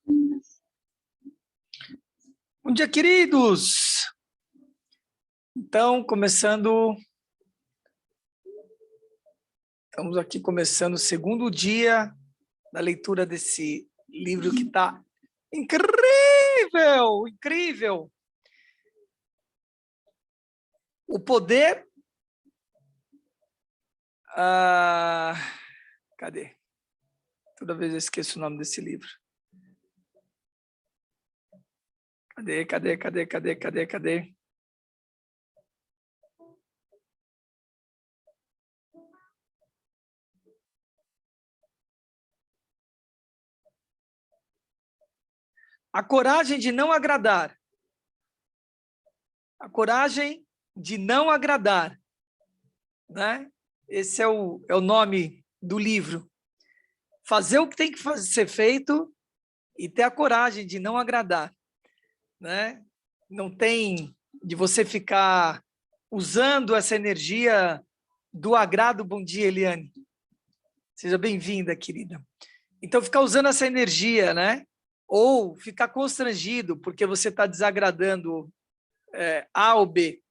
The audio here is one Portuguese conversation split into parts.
Bom dia, queridos! Então, estamos aqui começando o segundo dia da leitura desse livro que está incrível, incrível! O poder... cadê? Toda vez eu esqueço o nome desse livro. Cadê? A coragem de não agradar. A coragem de não agradar. Né? Esse é o nome do livro. Fazer o que tem que ser feito e ter a coragem de não agradar. Né? Não tem de você ficar usando essa energia do agrado. Bom dia, Eliane. Seja bem-vinda, querida. Então, ficar usando essa energia, né? Ou ficar constrangido porque você está desagradando A ou B.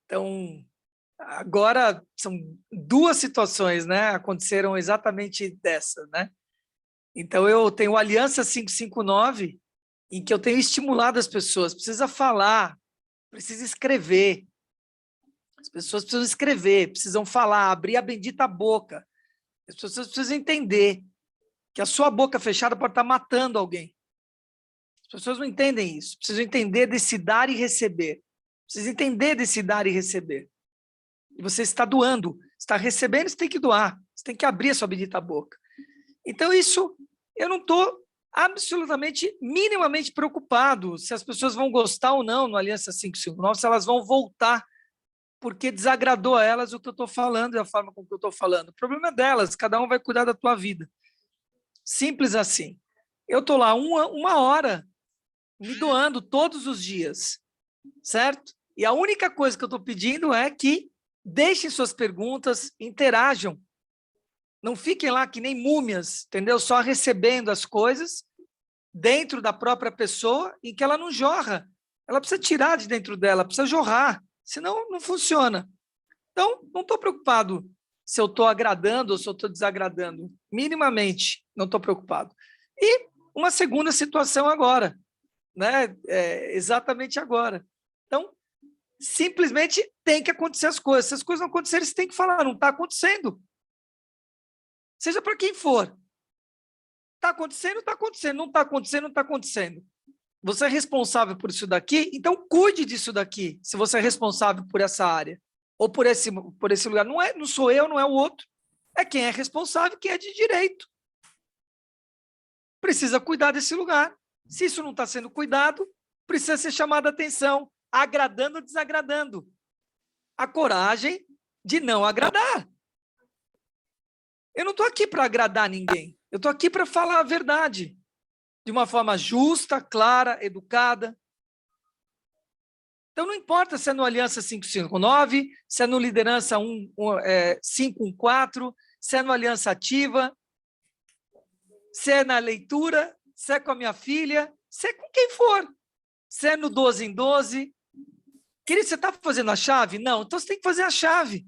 Então, agora são duas situações, né? Aconteceram exatamente dessa, né? Então, eu tenho Aliança 559, em que eu tenho estimulado as pessoas. Precisa falar, precisa escrever. As pessoas precisam escrever, precisam falar, abrir a bendita boca. As pessoas precisam entender que a sua boca fechada pode estar matando alguém. As pessoas não entendem isso. Precisam entender desse dar e receber. Precisam entender desse dar e receber. E você está doando, está recebendo, você tem que doar. Você tem que abrir a sua bendita boca. Então, isso, eu não estou absolutamente, minimamente preocupado se as pessoas vão gostar ou não no Aliança 559, se elas vão voltar porque desagradou a elas o que eu estou falando e a forma com que eu estou falando. O problema é delas, cada um vai cuidar da tua vida. Simples assim. Eu estou lá uma hora me doando todos os dias, certo? E a única coisa que eu estou pedindo é que deixem suas perguntas, interajam. Não fiquem lá que nem múmias, entendeu? Só recebendo as coisas dentro da própria pessoa em que ela não jorra. Ela precisa tirar de dentro dela, precisa jorrar, senão não funciona. Então, não estou preocupado se eu estou agradando ou se eu estou desagradando. Minimamente, não estou preocupado. E uma segunda situação agora, né? Exatamente agora. Então, simplesmente tem que acontecer as coisas. Se as coisas não acontecerem, você tem que falar, não está acontecendo. Seja para quem for. Está acontecendo, está acontecendo. Não está acontecendo, não está acontecendo. Você é responsável por isso daqui, então cuide disso daqui, se você é responsável por essa área, ou por esse lugar. Não sou eu, não é o outro. É quem é responsável, quem é de direito. Precisa cuidar desse lugar. Se isso não está sendo cuidado, precisa ser chamada a atenção, agradando ou desagradando. A coragem de não agradar. Eu não estou aqui para agradar ninguém. Eu estou aqui para falar a verdade. De uma forma justa, clara, educada. Então, não importa se é no Aliança 559, se é no Liderança 514, se é no Aliança Ativa, se é na leitura, se é com a minha filha, se é com quem for. Se é no 12 em 12. Querido, você está fazendo a chave? Não, então você tem que fazer a chave.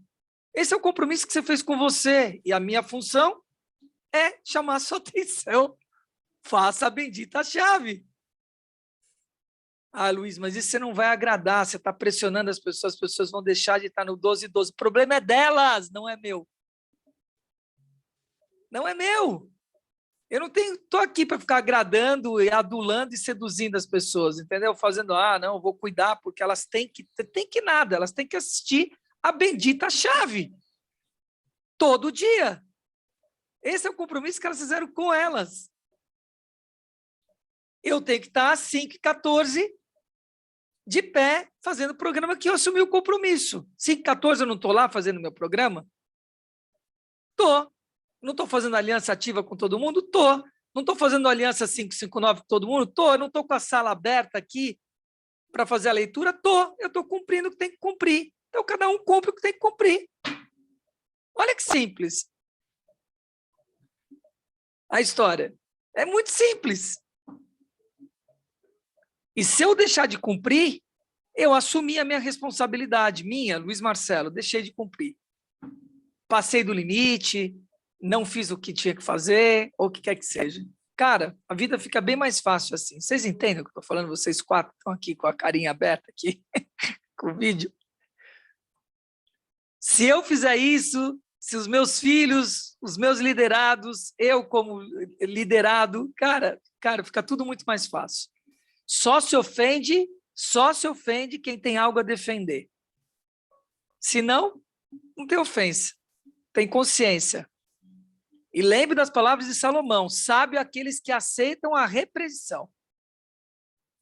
Esse é o compromisso que você fez com você. E a minha função é chamar a sua atenção. Faça a bendita chave. Ah, Luiz, mas isso você não vai agradar, você está pressionando as pessoas vão deixar de estar no 12 e 12. O problema é delas, não é meu. Não é meu. Eu não estou aqui para ficar agradando e adulando e seduzindo as pessoas, entendeu? Fazendo, não, vou cuidar, porque elas têm que nada, elas têm que assistir a bendita chave. Todo dia. Esse é o compromisso que elas fizeram com elas. Eu tenho que estar às 5h14 de pé, fazendo o programa que eu assumi o compromisso. 5h14 eu não estou lá fazendo meu programa? Estou. Não estou fazendo aliança ativa com todo mundo? Estou. Não estou fazendo aliança 559 com todo mundo? Estou. Não estou com a sala aberta aqui para fazer a leitura? Estou. Eu estou cumprindo o que tem que cumprir. Então, cada um cumpre o que tem que cumprir. Olha que simples. A história. É muito simples. E se eu deixar de cumprir, eu assumi a minha responsabilidade, minha, Luiz Marcelo, deixei de cumprir. Passei do limite, não fiz o que tinha que fazer, ou o que quer que seja. Cara, a vida fica bem mais fácil assim. Vocês entendem o que eu estou falando? Vocês quatro estão aqui com a carinha aberta aqui, com o vídeo. Se eu fizer isso, se os meus filhos, os meus liderados, eu como liderado, cara, fica tudo muito mais fácil. Só se ofende quem tem algo a defender. Se não, não tem ofensa, tem consciência. E lembre das palavras de Salomão, sábio aqueles que aceitam a repreensão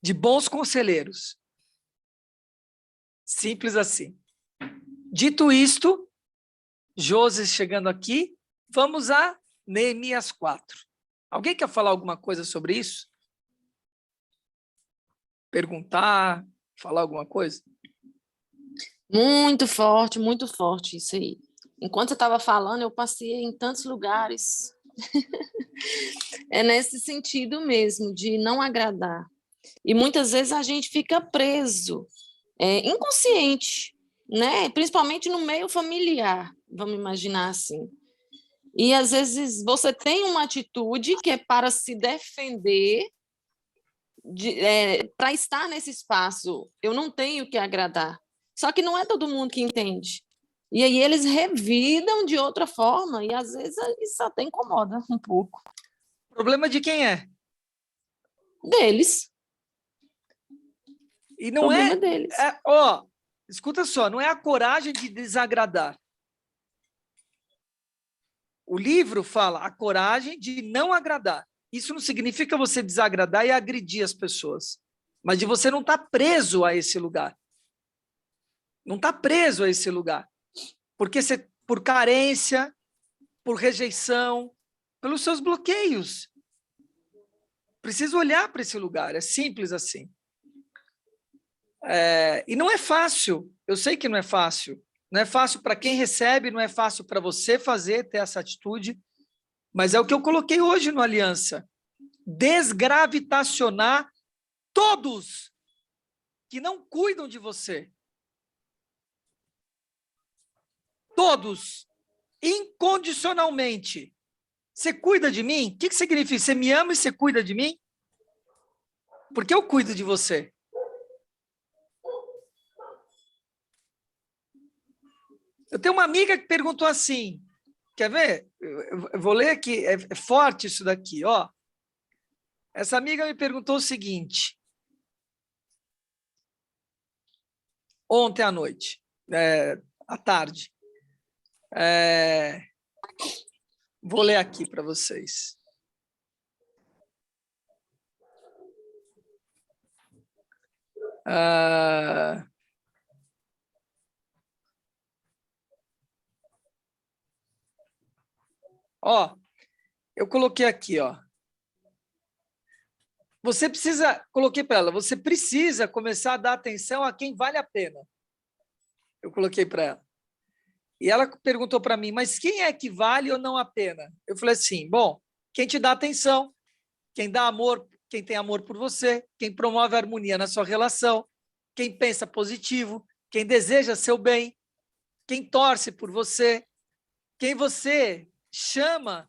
de bons conselheiros. Simples assim. Dito isto, José chegando aqui, vamos a Neemias 4. Alguém quer falar alguma coisa sobre isso? Perguntar, falar alguma coisa? Muito forte isso aí. Enquanto eu estava falando, eu passei em tantos lugares. É nesse sentido mesmo, de não agradar. E muitas vezes a gente fica preso, inconsciente, né? Principalmente no meio familiar, vamos imaginar assim. E às vezes você tem uma atitude que é para se defender, para estar nesse espaço, eu não tenho que agradar. Só que não é todo mundo que entende. E aí eles revidam de outra forma, e às vezes isso até incomoda um pouco. O problema de quem é? Deles. E não problema deles. Escuta só, não é a coragem de desagradar. O livro fala a coragem de não agradar. Isso não significa você desagradar e agredir as pessoas, mas de você não estar preso a esse lugar. Não está preso a esse lugar. Porque você, por carência, por rejeição, pelos seus bloqueios. Precisa olhar para esse lugar, é simples assim. E não é fácil, eu sei que não é fácil. Não é fácil para quem recebe, não é fácil para você fazer, ter essa atitude, mas é o que eu coloquei hoje no Aliança. Desgravitacionar todos que não cuidam de você. Todos, incondicionalmente. Você cuida de mim? O que significa? Você me ama e você cuida de mim? Porque eu cuido de você. Eu tenho uma amiga que perguntou assim, quer ver? Eu vou ler aqui, é forte isso daqui, ó. Essa amiga me perguntou o seguinte, ontem à noite, à tarde. Vou ler aqui para vocês. Eu coloquei aqui, ó. Você precisa, coloquei para ela, você precisa começar a dar atenção a quem vale a pena. Eu coloquei para ela. E ela perguntou para mim, mas quem é que vale ou não a pena? Eu falei assim, bom, quem te dá atenção, quem dá amor, quem tem amor por você, quem promove a harmonia na sua relação, quem pensa positivo, quem deseja seu bem, quem torce por você, quem você chama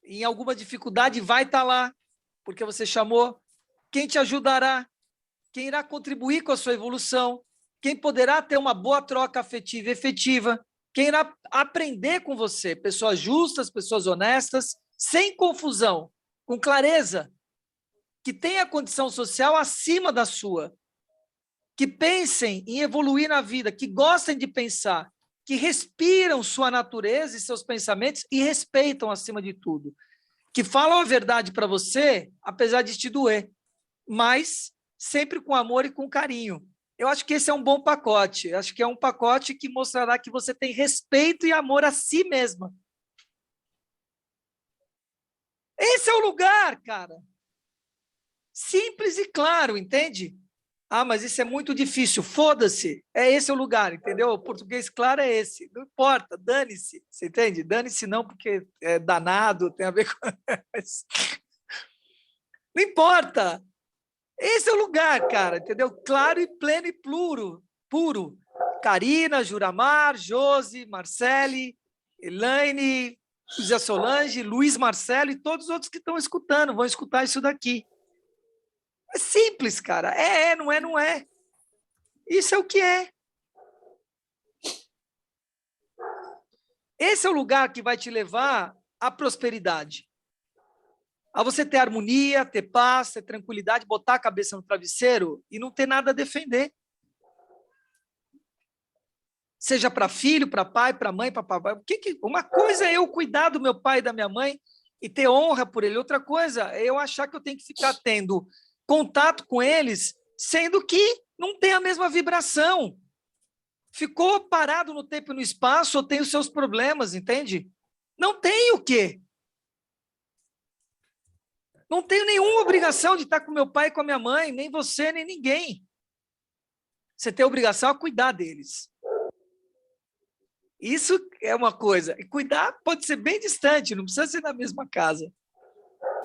em alguma dificuldade vai estar lá, porque você chamou, quem te ajudará, quem irá contribuir com a sua evolução, quem poderá ter uma boa troca afetiva e efetiva, quem irá aprender com você, pessoas justas, pessoas honestas, sem confusão, com clareza, que tenha condição social acima da sua, que pensem em evoluir na vida, que gostem de pensar, que respiram sua natureza e seus pensamentos e respeitam acima de tudo, que falam a verdade para você, apesar de te doer, mas sempre com amor e com carinho. Eu acho que esse é um bom pacote. Eu acho que é um pacote que mostrará que você tem respeito e amor a si mesma. Esse é o lugar, cara. Simples e claro, entende? Ah, mas isso é muito difícil. Foda-se. É esse o lugar, entendeu? O português claro é esse. Não importa, dane-se. Você entende? Dane-se não, porque é danado, tem a ver com... Não importa. Esse é o lugar, cara, entendeu? Claro e pleno e puro. Karina, Juramar, Josi, Marcele, Elaine, José Solange, Luiz Marcelo e todos os outros que estão escutando, vão escutar isso daqui. É simples, cara. Não é, não é. Isso é o que é. Esse é o lugar que vai te levar à prosperidade. A você ter harmonia, ter paz, ter tranquilidade, botar a cabeça no travesseiro e não ter nada a defender. Seja para filho, para pai, para mãe, para papai. Uma coisa é eu cuidar do meu pai e da minha mãe e ter honra por ele. Outra coisa é eu achar que eu tenho que ficar tendo contato com eles, sendo que não tem a mesma vibração. Ficou parado no tempo e no espaço ou tem os seus problemas, entende? Não tem o quê? Não tenho nenhuma obrigação de estar com meu pai e com a minha mãe, nem você, nem ninguém. Você tem a obrigação a cuidar deles. Isso é uma coisa. E cuidar pode ser bem distante, não precisa ser na mesma casa.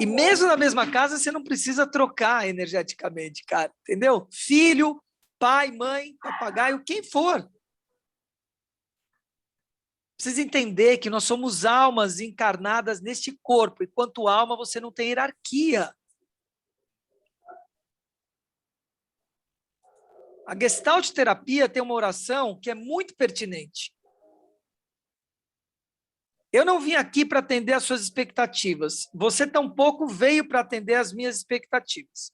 E mesmo na mesma casa, você não precisa trocar energeticamente, cara. Entendeu? Filho, pai, mãe, papagaio, quem for. Precisa entender que nós somos almas encarnadas neste corpo. E quanto alma, você não tem hierarquia. A Gestalt terapia tem uma oração que é muito pertinente. Eu não vim aqui para atender as suas expectativas. Você tampouco veio para atender as minhas expectativas.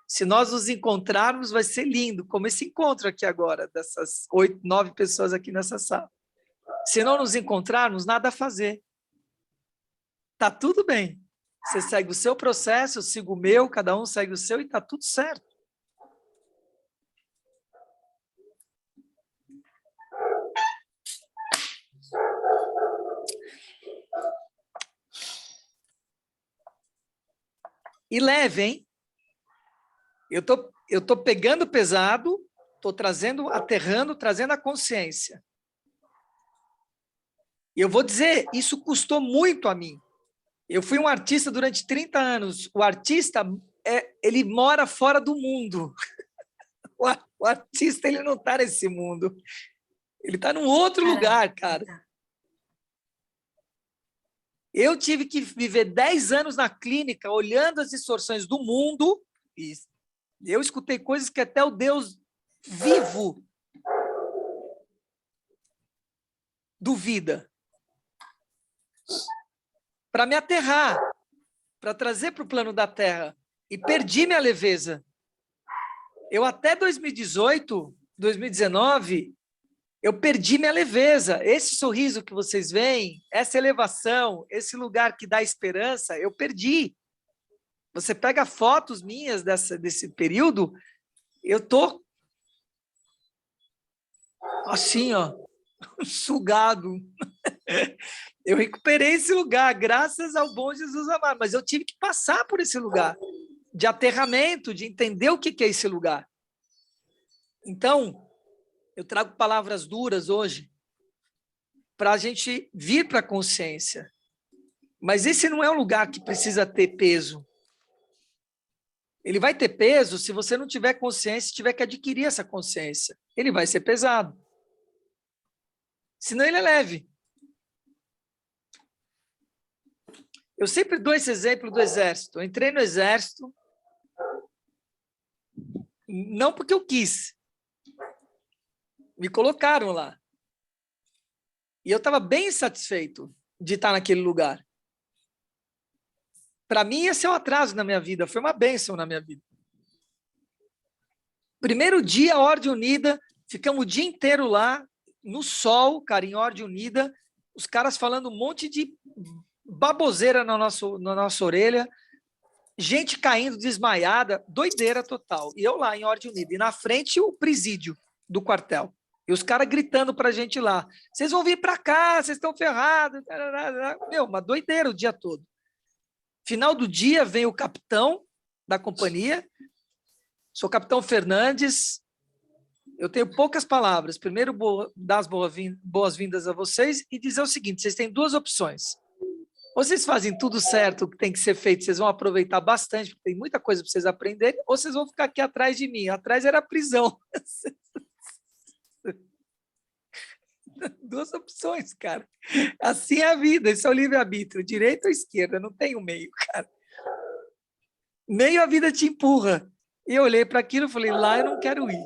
Se nós nos encontrarmos, vai ser lindo, como esse encontro aqui agora, dessas 8, 9 pessoas aqui nessa sala. Se não nos encontrarmos, nada a fazer. Tá tudo bem. Você segue o seu processo, eu sigo o meu, cada um segue o seu e tá tudo certo. E leve, hein? Eu tô pegando pesado, tô trazendo, aterrando, trazendo a consciência. E eu vou dizer, isso custou muito a mim. Eu fui um artista durante 30 anos. O artista, ele mora fora do mundo. O artista, ele não está nesse mundo. Ele está num outro lugar, cara. Eu tive que viver 10 anos na clínica, olhando as distorções do mundo, e eu escutei coisas que até o Deus vivo duvida. Para me aterrar, para trazer para o plano da Terra. E perdi minha leveza. Eu até 2018, 2019, eu perdi minha leveza. Esse sorriso que vocês veem, essa elevação, esse lugar que dá esperança, eu perdi. Você pega fotos minhas desse período, eu tô assim, ó, sugado. Eu recuperei esse lugar, graças ao bom Jesus amado, mas eu tive que passar por esse lugar de aterramento, de entender o que é esse lugar. Então, eu trago palavras duras hoje para a gente vir para a consciência. Mas esse não é um lugar que precisa ter peso. Ele vai ter peso se você não tiver consciência, tiver que adquirir essa consciência. Ele vai ser pesado. Senão ele é leve. Eu sempre dou esse exemplo do exército. Eu entrei no exército, não porque eu quis. Me colocaram lá. E eu estava bem satisfeito de estar naquele lugar. Para mim, esse é um atraso na minha vida, foi uma bênção na minha vida. Primeiro dia, a Ordem Unida, ficamos o dia inteiro lá, no sol, cara, em Ordem Unida, os caras falando um monte de baboseira na nossa orelha, gente caindo desmaiada, doideira total. E eu lá em Ordem Unida, e na frente o presídio do quartel. E os caras gritando para a gente lá, vocês vão vir para cá, vocês estão ferrados. Meu, uma doideira o dia todo. Final do dia vem o capitão da companhia, sou capitão Fernandes, eu tenho poucas palavras. Primeiro, dar as boas-vindas a vocês e dizer o seguinte, vocês têm duas opções. Ou vocês fazem tudo certo, o que tem que ser feito, vocês vão aproveitar bastante, porque tem muita coisa para vocês aprenderem, ou vocês vão ficar aqui atrás de mim. Atrás era a prisão. Duas opções, cara. Assim é a vida, esse é o livre-arbítrio, direita ou esquerda, não tem o meio, cara. Meio a vida te empurra. E eu olhei para aquilo e falei, lá eu não quero ir.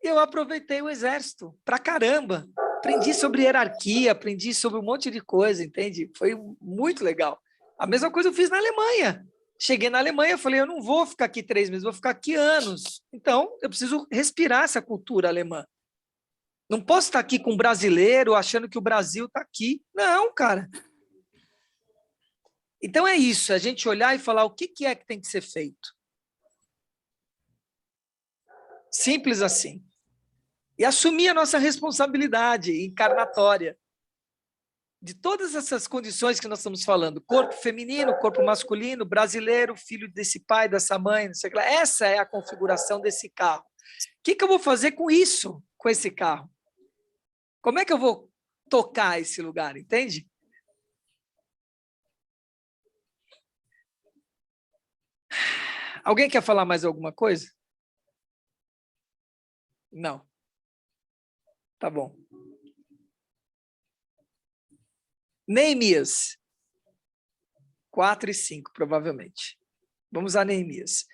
E eu aproveitei o exército, pra caramba. Aprendi sobre hierarquia, aprendi sobre um monte de coisa, entende? Foi muito legal. A mesma coisa eu fiz na Alemanha. Cheguei na Alemanha, falei, eu não vou ficar aqui 3 meses, vou ficar aqui anos. Então, eu preciso respirar essa cultura alemã. Não posso estar aqui com um brasileiro achando que o Brasil está aqui. Não, cara. Então é isso, a gente olhar e falar o que é que tem que ser feito. Simples assim. E assumir a nossa responsabilidade encarnatória de todas essas condições que nós estamos falando. Corpo feminino, corpo masculino, brasileiro, filho desse pai, dessa mãe, não sei o que lá. Essa é a configuração desse carro. O que eu vou fazer com isso, com esse carro? Como é que eu vou tocar esse lugar, entende? Alguém quer falar mais alguma coisa? Não. Tá bom. Neemias. 4 e 5, provavelmente. Vamos a Neemias.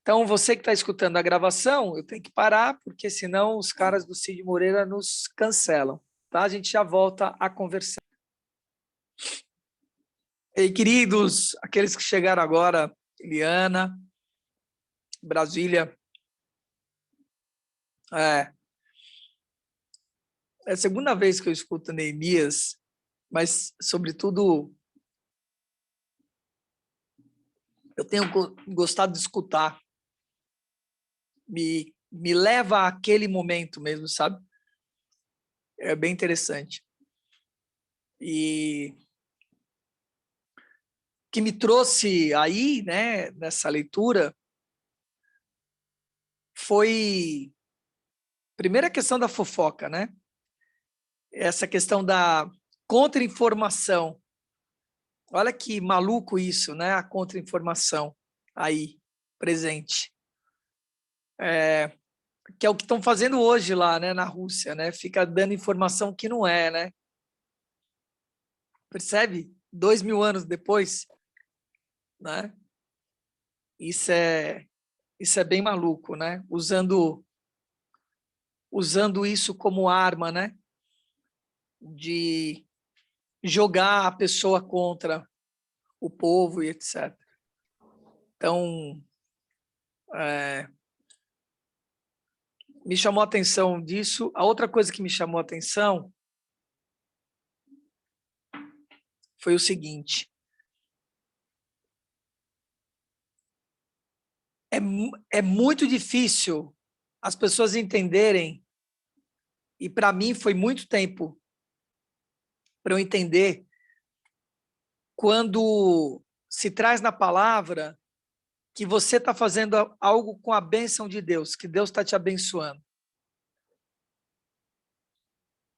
Então, você que está escutando a gravação, eu tenho que parar, porque senão os caras do Cid Moreira nos cancelam. Tá? A gente já volta a conversar. Ei, queridos, aqueles que chegaram agora, Eliana, Brasília. É a segunda vez que eu escuto Neemias, mas, sobretudo, eu tenho gostado de escutar. Me leva àquele momento mesmo, sabe? É bem interessante. E o que me trouxe aí, né, nessa leitura, foi, primeira questão da fofoca, né? Essa questão da contra-informação. Olha que maluco isso, né? A contra-informação aí, presente. Que é o que estão fazendo hoje lá, né, na Rússia, né? Fica dando informação que não é, né? Percebe? 2000 anos depois, né? Isso é bem maluco, né? Usando isso como arma, né? De jogar a pessoa contra o povo e etc. Então, me chamou a atenção disso. A outra coisa que me chamou a atenção foi o seguinte. É muito difícil as pessoas entenderem, e para mim foi muito tempo para eu entender, quando se traz na palavra que você está fazendo algo com a bênção de Deus, que Deus está te abençoando.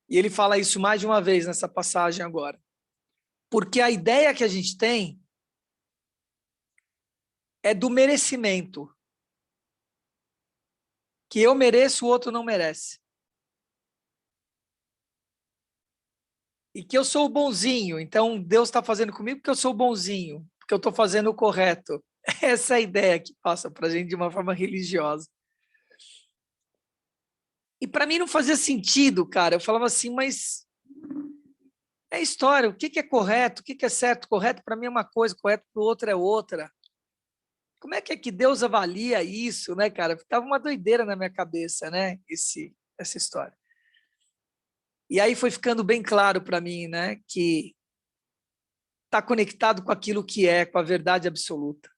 E ele fala isso mais de uma vez nessa passagem agora. Porque a ideia que a gente tem é do merecimento. Que eu mereço, o outro não merece. E que eu sou o bonzinho, então Deus está fazendo comigo porque eu sou o bonzinho, porque eu estou fazendo o correto. Essa é a ideia que passa para a gente de uma forma religiosa. E para mim não fazia sentido, cara. Eu falava assim, mas é história, o que é correto, o que é certo? Correto para mim é uma coisa, correto para o outro é outra. Como é que Deus avalia isso, né, cara? Tava uma doideira na minha cabeça, né, essa história. E aí foi ficando bem claro para mim, né, que está conectado com aquilo que é, com a verdade absoluta.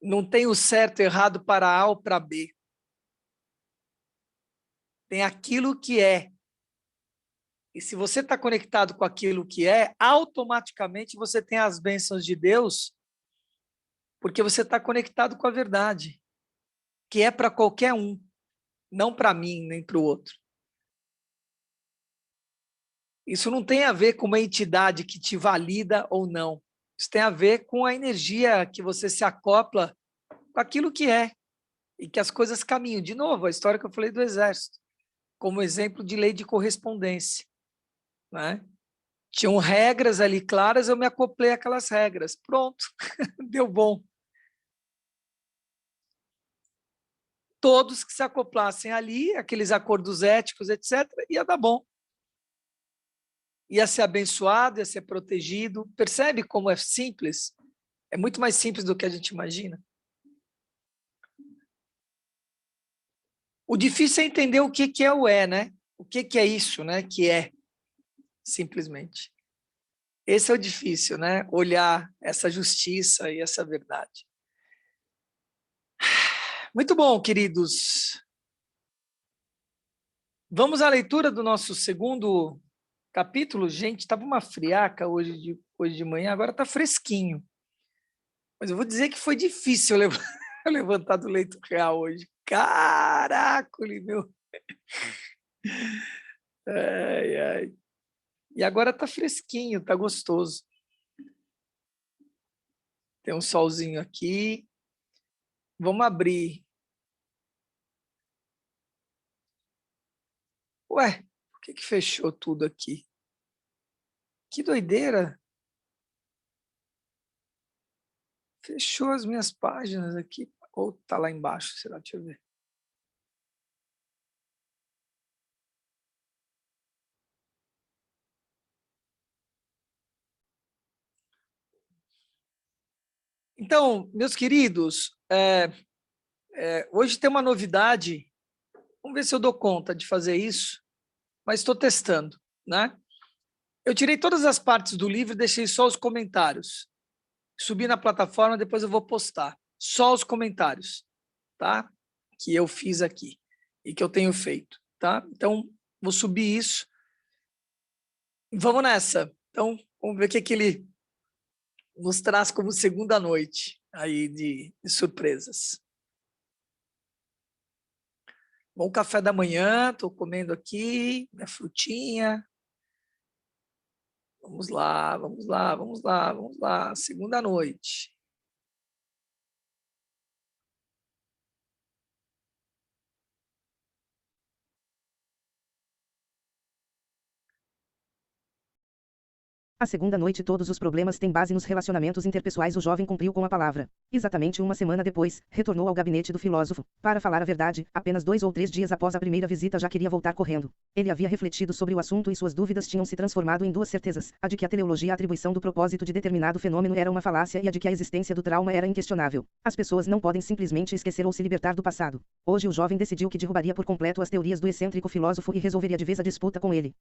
Não tem o certo e errado para A ou para B. Tem aquilo que é. E se você está conectado com aquilo que é, automaticamente você tem as bênçãos de Deus, porque você está conectado com a verdade, que é para qualquer um, não para mim, nem para o outro. Isso não tem a ver com uma entidade que te valida ou não. Isso tem a ver com a energia que você se acopla com aquilo que é e que as coisas caminham. De novo, a história que eu falei do exército, como exemplo de lei de correspondência, né? Tinham regras ali claras, eu me acoplei àquelas regras. Pronto, deu bom. Todos que se acoplassem ali, aqueles acordos éticos, etc., ia dar bom. Ia ser abençoado, ia ser protegido. Percebe como é simples? É muito mais simples do que a gente imagina. O difícil é entender o que é o né? O que é isso, né? Que é, simplesmente. Esse é o difícil, né? Olhar essa justiça e essa verdade. Muito bom, queridos. Vamos à leitura do nosso segundo capítulo. Gente, estava uma friaca hoje de manhã, agora está fresquinho. Mas eu vou dizer que foi difícil levantar do leito real hoje. Caraca, meu. Ai, ai. E agora está fresquinho, está gostoso. Tem um solzinho aqui. Vamos abrir. Ué, por que fechou tudo aqui? Que doideira. Fechou as minhas páginas aqui. Ou tá lá embaixo, será? Deixa eu ver. Então, meus queridos, hoje tem uma novidade. Vamos ver se eu dou conta de fazer isso, mas estou testando, né? Eu tirei todas as partes do livro e deixei só os comentários. Subi na plataforma, depois eu vou postar. Só os comentários, tá? Que eu fiz aqui e que eu tenho feito, tá? Então, vou subir isso. Vamos nessa. Então, vamos ver o que ele nos traz como segunda noite aí de surpresas. Bom café da manhã, estou comendo aqui minha frutinha. Vamos lá, vamos lá, vamos lá, vamos lá. Segunda noite. A segunda noite todos os problemas têm base nos relacionamentos interpessoais. O jovem cumpriu com a palavra. Exatamente uma semana depois, retornou ao gabinete do filósofo. Para falar a verdade, apenas 2 ou 3 dias após a primeira visita já queria voltar correndo. Ele havia refletido sobre o assunto e suas dúvidas tinham se transformado em 2 certezas. A de que a teleologia, a atribuição do propósito de determinado fenômeno era uma falácia e a de que a existência do trauma era inquestionável. As pessoas não podem simplesmente esquecer ou se libertar do passado. Hoje o jovem decidiu que derrubaria por completo as teorias do excêntrico filósofo e resolveria de vez a disputa com ele.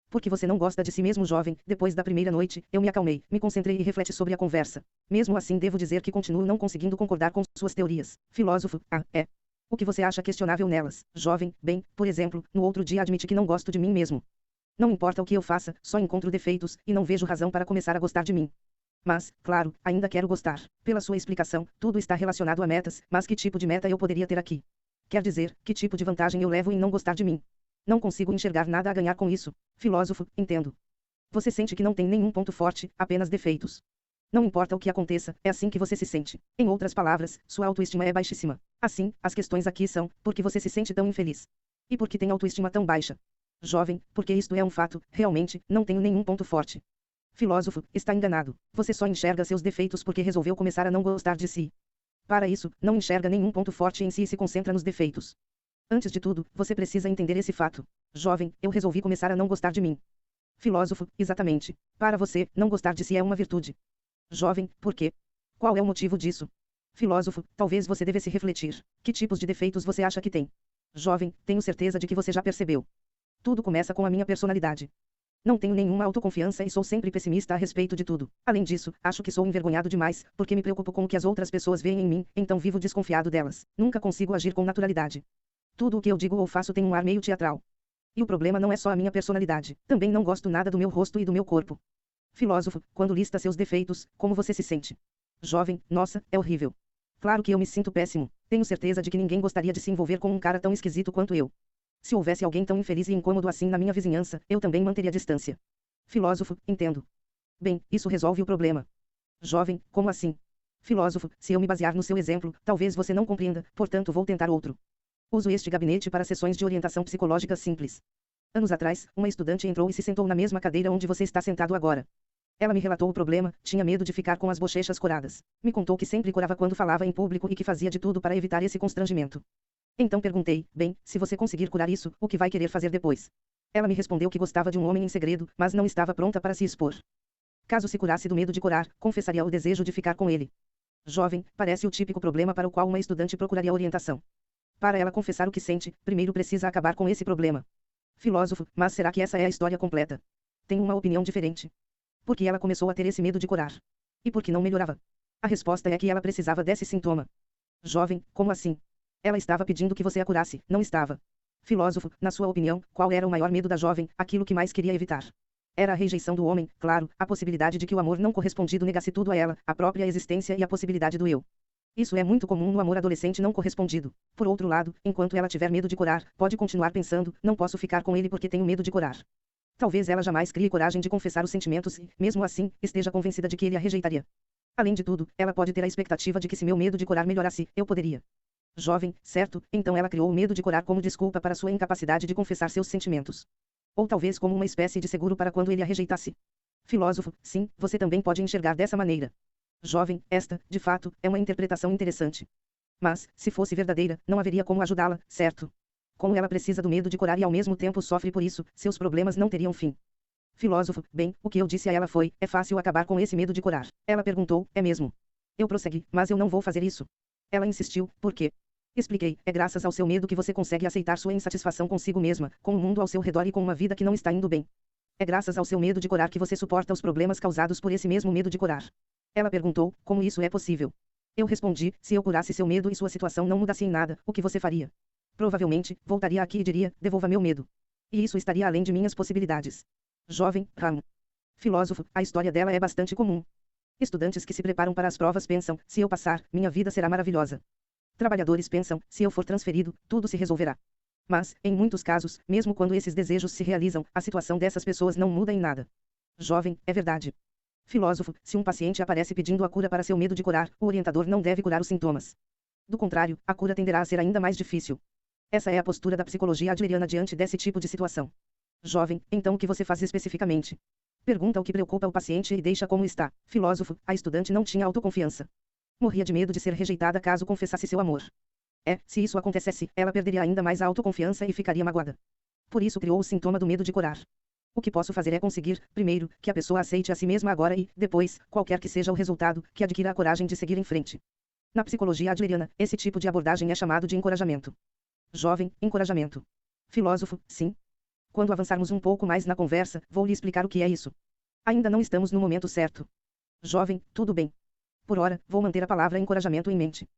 Porque você não gosta de si mesmo, jovem? Depois da primeira noite, eu me acalmei, me concentrei e refleti sobre a conversa. Mesmo assim, devo dizer que continuo não conseguindo concordar com suas teorias. Filósofo, é. O que você acha questionável nelas? Jovem, bem, por exemplo, no outro dia admiti que não gosto de mim mesmo. Não importa o que eu faça, só encontro defeitos, e não vejo razão para começar a gostar de mim. Mas, claro, ainda quero gostar. Pela sua explicação, tudo está relacionado a metas, mas que tipo de meta eu poderia ter aqui? Quer dizer, que tipo de vantagem eu levo em não gostar de mim? Não consigo enxergar nada a ganhar com isso. Filósofo, entendo. Você sente que não tem nenhum ponto forte, apenas defeitos. Não importa o que aconteça, é assim que você se sente. Em outras palavras, sua autoestima é baixíssima. Assim, as questões aqui são, por que você se sente tão infeliz? E por que tem autoestima tão baixa? Jovem, porque isto é um fato, realmente, não tenho nenhum ponto forte. Filósofo, está enganado. Você só enxerga seus defeitos porque resolveu começar a não gostar de si. Para isso, não enxerga nenhum ponto forte em si e se concentra nos defeitos. Antes de tudo, você precisa entender esse fato. Jovem, eu resolvi começar a não gostar de mim. Filósofo, exatamente. Para você, não gostar de si é uma virtude. Jovem, por quê? Qual é o motivo disso? Filósofo, talvez você devesse refletir. Que tipos de defeitos você acha que tem? Jovem, tenho certeza de que você já percebeu. Tudo começa com a minha personalidade. Não tenho nenhuma autoconfiança e sou sempre pessimista a respeito de tudo. Além disso, acho que sou envergonhado demais, porque me preocupo com o que as outras pessoas veem em mim, então vivo desconfiado delas. Nunca consigo agir com naturalidade. Tudo o que eu digo ou faço tem um ar meio teatral. E o problema não é só a minha personalidade. Também não gosto nada do meu rosto e do meu corpo. Filósofo, quando lista seus defeitos, como você se sente? Jovem, nossa, é horrível. Claro que eu me sinto péssimo. Tenho certeza de que ninguém gostaria de se envolver com um cara tão esquisito quanto eu. Se houvesse alguém tão infeliz e incômodo assim na minha vizinhança, eu também manteria distância. Filósofo, entendo. Bem, isso resolve o problema. Jovem, como assim? Filósofo, se eu me basear no seu exemplo, talvez você não compreenda, portanto vou tentar outro. Uso este gabinete para sessões de orientação psicológica simples. Anos atrás, uma estudante entrou e se sentou na mesma cadeira onde você está sentado agora. Ela me relatou o problema, tinha medo de ficar com as bochechas coradas. Me contou que sempre corava quando falava em público e que fazia de tudo para evitar esse constrangimento. Então perguntei, bem, se você conseguir curar isso, o que vai querer fazer depois? Ela me respondeu que gostava de um homem em segredo, mas não estava pronta para se expor. Caso se curasse do medo de corar, confessaria o desejo de ficar com ele. Jovem, parece o típico problema para o qual uma estudante procuraria orientação. Para ela confessar o que sente, primeiro precisa acabar com esse problema. Filósofo, mas será que essa é a história completa? Tenho uma opinião diferente. Por que ela começou a ter esse medo de corar? E por que não melhorava? A resposta é que ela precisava desse sintoma. Jovem, como assim? Ela estava pedindo que você a curasse, não estava. Filósofo, na sua opinião, qual era o maior medo da jovem, aquilo que mais queria evitar? Era a rejeição do homem, claro, a possibilidade de que o amor não correspondido negasse tudo a ela, a própria existência e a possibilidade do eu. Isso é muito comum no amor adolescente não correspondido. Por outro lado, enquanto ela tiver medo de corar, pode continuar pensando, não posso ficar com ele porque tenho medo de corar. Talvez ela jamais crie coragem de confessar os sentimentos e, mesmo assim, esteja convencida de que ele a rejeitaria. Além de tudo, ela pode ter a expectativa de que se meu medo de corar melhorasse, eu poderia. Jovem, certo, então ela criou o medo de corar como desculpa para sua incapacidade de confessar seus sentimentos. Ou talvez como uma espécie de seguro para quando ele a rejeitasse. Filósofo, sim, você também pode enxergar dessa maneira. Jovem, esta, de fato, é uma interpretação interessante. Mas, se fosse verdadeira, não haveria como ajudá-la, certo? Como ela precisa do medo de corar e ao mesmo tempo sofre por isso, seus problemas não teriam fim. Filósofo, bem, o que eu disse a ela foi, é fácil acabar com esse medo de corar. Ela perguntou, é mesmo? Eu prossegui, mas eu não vou fazer isso. Ela insistiu, por quê? Expliquei, é graças ao seu medo que você consegue aceitar sua insatisfação consigo mesma, com o mundo ao seu redor e com uma vida que não está indo bem. É graças ao seu medo de corar que você suporta os problemas causados por esse mesmo medo de corar. Ela perguntou, como isso é possível? Eu respondi, se eu curasse seu medo e sua situação não mudasse em nada, o que você faria? Provavelmente, voltaria aqui e diria, devolva meu medo. E isso estaria além de minhas possibilidades. Jovem, Ram. Filósofo, a história dela é bastante comum. Estudantes que se preparam para as provas pensam, se eu passar, minha vida será maravilhosa. Trabalhadores pensam, se eu for transferido, tudo se resolverá. Mas, em muitos casos, mesmo quando esses desejos se realizam, a situação dessas pessoas não muda em nada. Jovem, é verdade. Filósofo, se um paciente aparece pedindo a cura para seu medo de corar, o orientador não deve curar os sintomas. Do contrário, a cura tenderá a ser ainda mais difícil. Essa é a postura da psicologia adleriana diante desse tipo de situação. Jovem, então o que você faz especificamente? Pergunta o que preocupa o paciente e deixa como está. Filósofo, a estudante não tinha autoconfiança. Morria de medo de ser rejeitada caso confessasse seu amor. Se isso acontecesse, ela perderia ainda mais a autoconfiança e ficaria magoada. Por isso criou o sintoma do medo de corar. O que posso fazer é conseguir, primeiro, que a pessoa aceite a si mesma agora e, depois, qualquer que seja o resultado, que adquira a coragem de seguir em frente. Na psicologia adleriana, esse tipo de abordagem é chamado de encorajamento. Jovem, encorajamento. Filósofo, sim. Quando avançarmos um pouco mais na conversa, vou lhe explicar o que é isso. Ainda não estamos no momento certo. Jovem, tudo bem. Por ora, vou manter a palavra encorajamento em mente.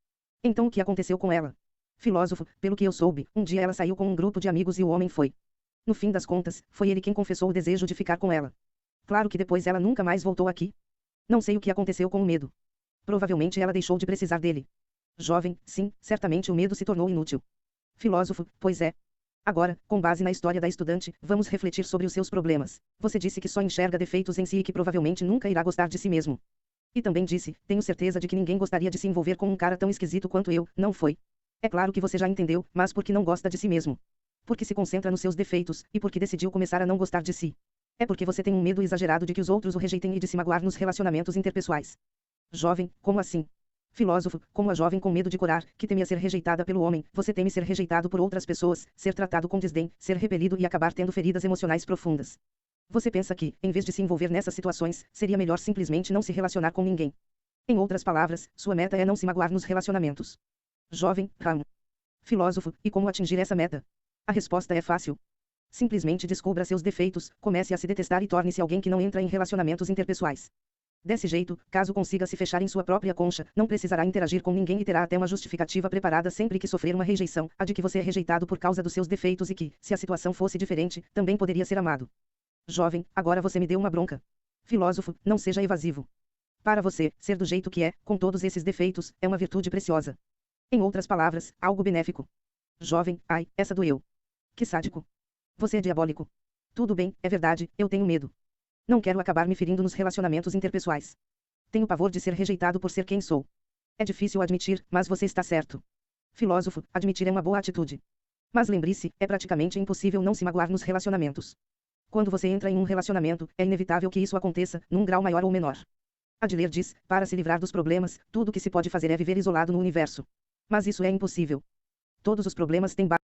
Então o que aconteceu com ela? Filósofo, pelo que eu soube, um dia ela saiu com um grupo de amigos e o homem foi. No fim das contas, foi ele quem confessou o desejo de ficar com ela. Claro que depois ela nunca mais voltou aqui. Não sei o que aconteceu com o medo. Provavelmente ela deixou de precisar dele. Jovem, sim, certamente o medo se tornou inútil. Filósofo, pois é. Agora, com base na história da estudante, vamos refletir sobre os seus problemas. Você disse que só enxerga defeitos em si e que provavelmente nunca irá gostar de si mesmo. E também disse, tenho certeza de que ninguém gostaria de se envolver com um cara tão esquisito quanto eu, não foi? É claro que você já entendeu, mas por que não gosta de si mesmo? Porque se concentra nos seus defeitos, e porque decidiu começar a não gostar de si. É porque você tem um medo exagerado de que os outros o rejeitem e de se magoar nos relacionamentos interpessoais. Jovem, como assim? Filósofo, como a jovem com medo de corar, que temia ser rejeitada pelo homem, você teme ser rejeitado por outras pessoas, ser tratado com desdém, ser repelido e acabar tendo feridas emocionais profundas. Você pensa que, em vez de se envolver nessas situações, seria melhor simplesmente não se relacionar com ninguém. Em outras palavras, sua meta é não se magoar nos relacionamentos. Jovem, Ram. Filósofo, e como atingir essa meta? A resposta é fácil. Simplesmente descubra seus defeitos, comece a se detestar e torne-se alguém que não entra em relacionamentos interpessoais. Desse jeito, caso consiga se fechar em sua própria concha, não precisará interagir com ninguém e terá até uma justificativa preparada sempre que sofrer uma rejeição, a de que você é rejeitado por causa dos seus defeitos e que, se a situação fosse diferente, também poderia ser amado. Jovem, agora você me deu uma bronca. Filósofo, não seja evasivo. Para você, ser do jeito que é, com todos esses defeitos, é uma virtude preciosa. Em outras palavras, algo benéfico. Jovem, ai, essa doeu. Que sádico. Você é diabólico. Tudo bem, é verdade, eu tenho medo. Não quero acabar me ferindo nos relacionamentos interpessoais. Tenho pavor de ser rejeitado por ser quem sou. É difícil admitir, mas você está certo. Filósofo, admitir é uma boa atitude. Mas lembre-se, é praticamente impossível não se magoar nos relacionamentos. Quando você entra em um relacionamento, é inevitável que isso aconteça, num grau maior ou menor. Adler diz, para se livrar dos problemas, tudo o que se pode fazer é viver isolado no universo. Mas isso é impossível. Todos os problemas têm base.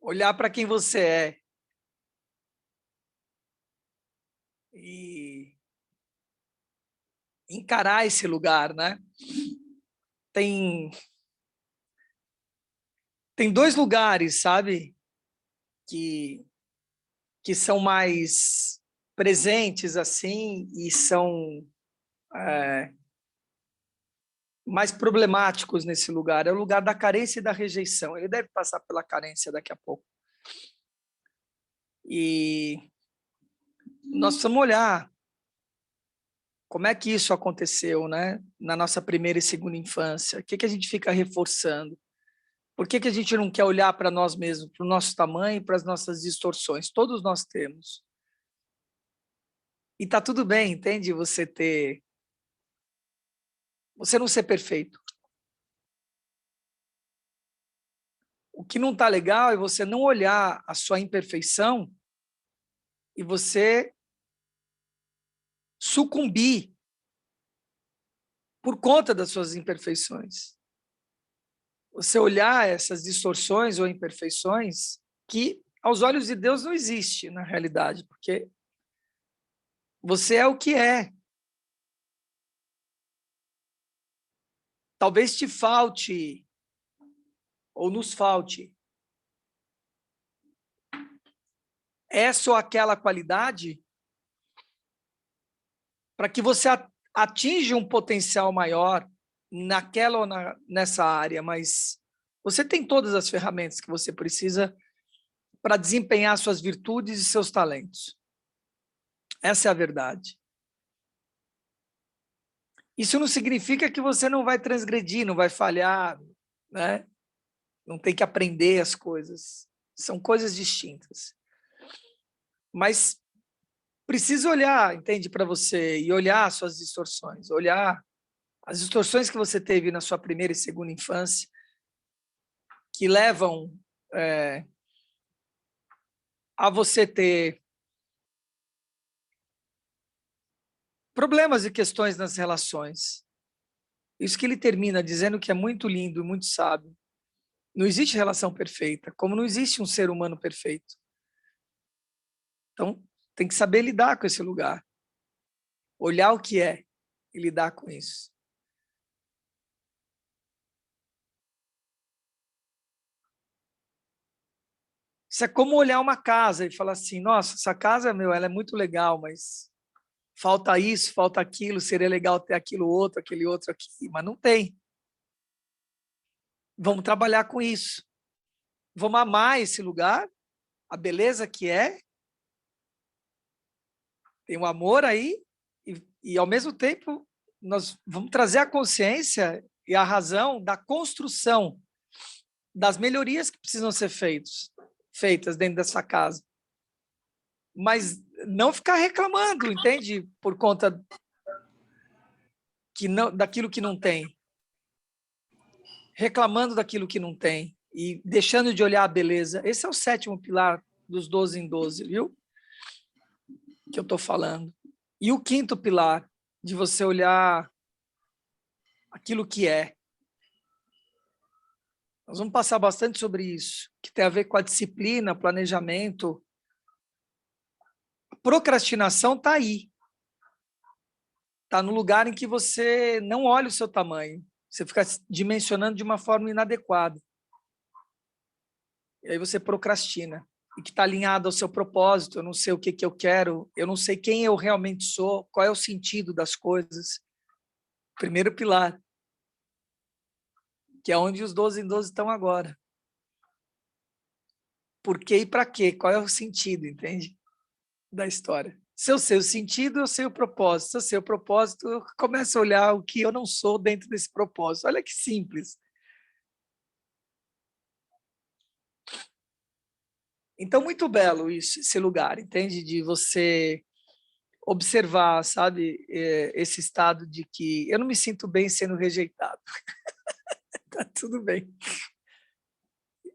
Olhar para quem você é e encarar esse lugar, né? Tem dois lugares, sabe? Que são mais presentes assim e são mais problemáticos nesse lugar. É o lugar da carência e da rejeição. Ele deve passar pela carência daqui a pouco. E nós precisamos olhar como é que isso aconteceu, né? Na nossa primeira e segunda infância. O que a gente fica reforçando? Por que a gente não quer olhar para nós mesmos, para o nosso tamanho, para as nossas distorções? Todos nós temos. E tá tudo bem, entende? Você não ser perfeito. O que não está legal é você não olhar a sua imperfeição e você sucumbir por conta das suas imperfeições. Você olhar essas distorções ou imperfeições que, aos olhos de Deus, não existe na realidade, porque você é o que é. Talvez te falte, ou nos falte, essa ou aquela qualidade para que você atinja um potencial maior naquela ou nessa área, mas você tem todas as ferramentas que você precisa para desempenhar suas virtudes e seus talentos. Essa é a verdade. Isso não significa que você não vai transgredir, não vai falhar, né? Não tem que aprender as coisas. São coisas distintas. Mas precisa olhar, entende, para você e olhar suas distorções, olhar as distorções que você teve na sua primeira e segunda infância, que levam a você ter problemas e questões nas relações. Isso que ele termina dizendo que é muito lindo, muito sábio. Não existe relação perfeita, como não existe um ser humano perfeito. Então, tem que saber lidar com esse lugar. Olhar o que é e lidar com isso. Isso é como olhar uma casa e falar assim, nossa, essa casa, ela é muito legal, mas falta isso, falta aquilo, seria legal ter aquilo outro, aquele outro aqui, mas não tem. Vamos trabalhar com isso. Vamos amar esse lugar, a beleza que é. Tem um amor aí, e ao mesmo tempo, nós vamos trazer a consciência e a razão da construção, das melhorias que precisam ser feitas dentro dessa casa. Mas não ficar reclamando, entende? Por conta daquilo que não tem. Reclamando daquilo que não tem e deixando de olhar a beleza. Esse é o 7º pilar dos 12 em 12, viu? Que eu estou falando. E o 5º pilar, de você olhar aquilo que é. Nós vamos passar bastante sobre isso, que tem a ver com a disciplina, planejamento. A procrastinação está aí. Está no lugar em que você não olha o seu tamanho. Você fica dimensionando de uma forma inadequada. E aí você procrastina. E que está alinhado ao seu propósito. Eu não sei o que eu quero, eu não sei quem eu realmente sou, qual é o sentido das coisas. Primeiro pilar. Que é onde os 12 em 12 estão agora. Por quê e para quê? Qual é o sentido, entende? Da história. Se eu sei o sentido, eu sei o propósito. Se eu sei o propósito, eu começo a olhar o que eu não sou dentro desse propósito. Olha que simples. Então, muito belo isso, esse lugar, entende? De você observar, sabe, esse estado de que eu não me sinto bem sendo rejeitado. Tá tudo bem.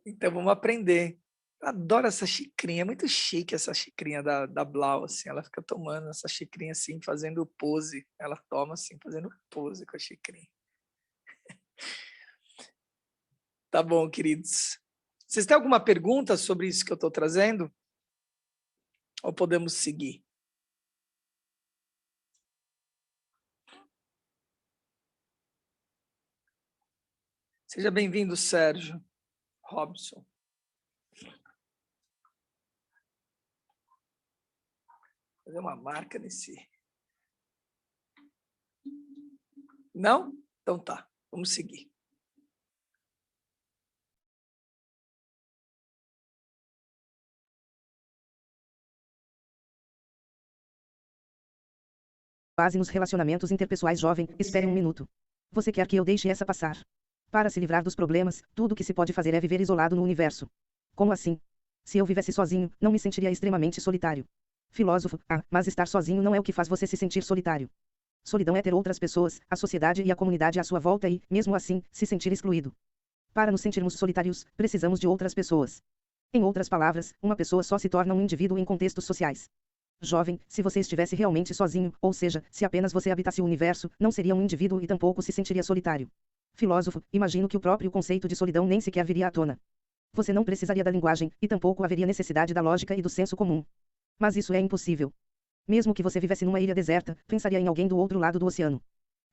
Então, vamos aprender. Eu adoro essa xicrinha, é muito chique essa xicrinha da Blau, assim, ela fica tomando essa xicrinha assim, fazendo pose, ela toma assim, fazendo pose com a xicrinha. Tá bom, queridos. Vocês têm alguma pergunta sobre isso que eu estou trazendo? Ou podemos seguir? Seja bem-vindo, Sérgio Robson. Vou fazer uma marca nesse... Não? Então tá, vamos seguir. Base nos relacionamentos interpessoais. Jovem, espere um minuto. Você quer que eu deixe essa passar? Para se livrar dos problemas, tudo o que se pode fazer é viver isolado no universo. Como assim? Se eu vivesse sozinho, não me sentiria extremamente solitário. Filósofo, mas estar sozinho não é o que faz você se sentir solitário. Solidão é ter outras pessoas, a sociedade e a comunidade à sua volta e, mesmo assim, se sentir excluído. Para nos sentirmos solitários, precisamos de outras pessoas. Em outras palavras, uma pessoa só se torna um indivíduo em contextos sociais. Jovem, se você estivesse realmente sozinho, ou seja, se apenas você habitasse o universo, não seria um indivíduo e tampouco se sentiria solitário. Filósofo, imagino que o próprio conceito de solidão nem sequer viria à tona. Você não precisaria da linguagem, e tampouco haveria necessidade da lógica e do senso comum. Mas isso é impossível. Mesmo que você vivesse numa ilha deserta, pensaria em alguém do outro lado do oceano.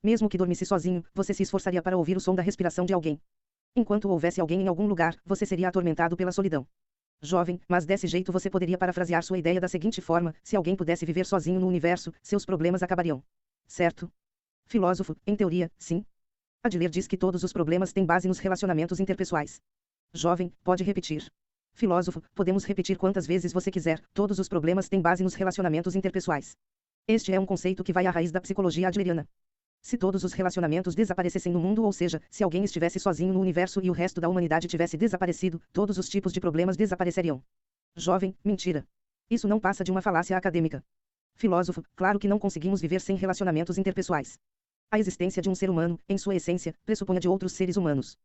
Mesmo que dormisse sozinho, você se esforçaria para ouvir o som da respiração de alguém. Enquanto houvesse alguém em algum lugar, você seria atormentado pela solidão. Jovem, mas desse jeito você poderia parafrasear sua ideia da seguinte forma: se alguém pudesse viver sozinho no universo, seus problemas acabariam. Certo? Filósofo, em teoria, sim. Adler diz que todos os problemas têm base nos relacionamentos interpessoais. Jovem, pode repetir. Filósofo, podemos repetir quantas vezes você quiser, todos os problemas têm base nos relacionamentos interpessoais. Este é um conceito que vai à raiz da psicologia adleriana. Se todos os relacionamentos desaparecessem no mundo, ou seja, se alguém estivesse sozinho no universo e o resto da humanidade tivesse desaparecido, todos os tipos de problemas desapareceriam. Jovem, mentira. Isso não passa de uma falácia acadêmica. Filósofo, claro que não conseguimos viver sem relacionamentos interpessoais. A existência de um ser humano, em sua essência, pressupunha de outros seres humanos.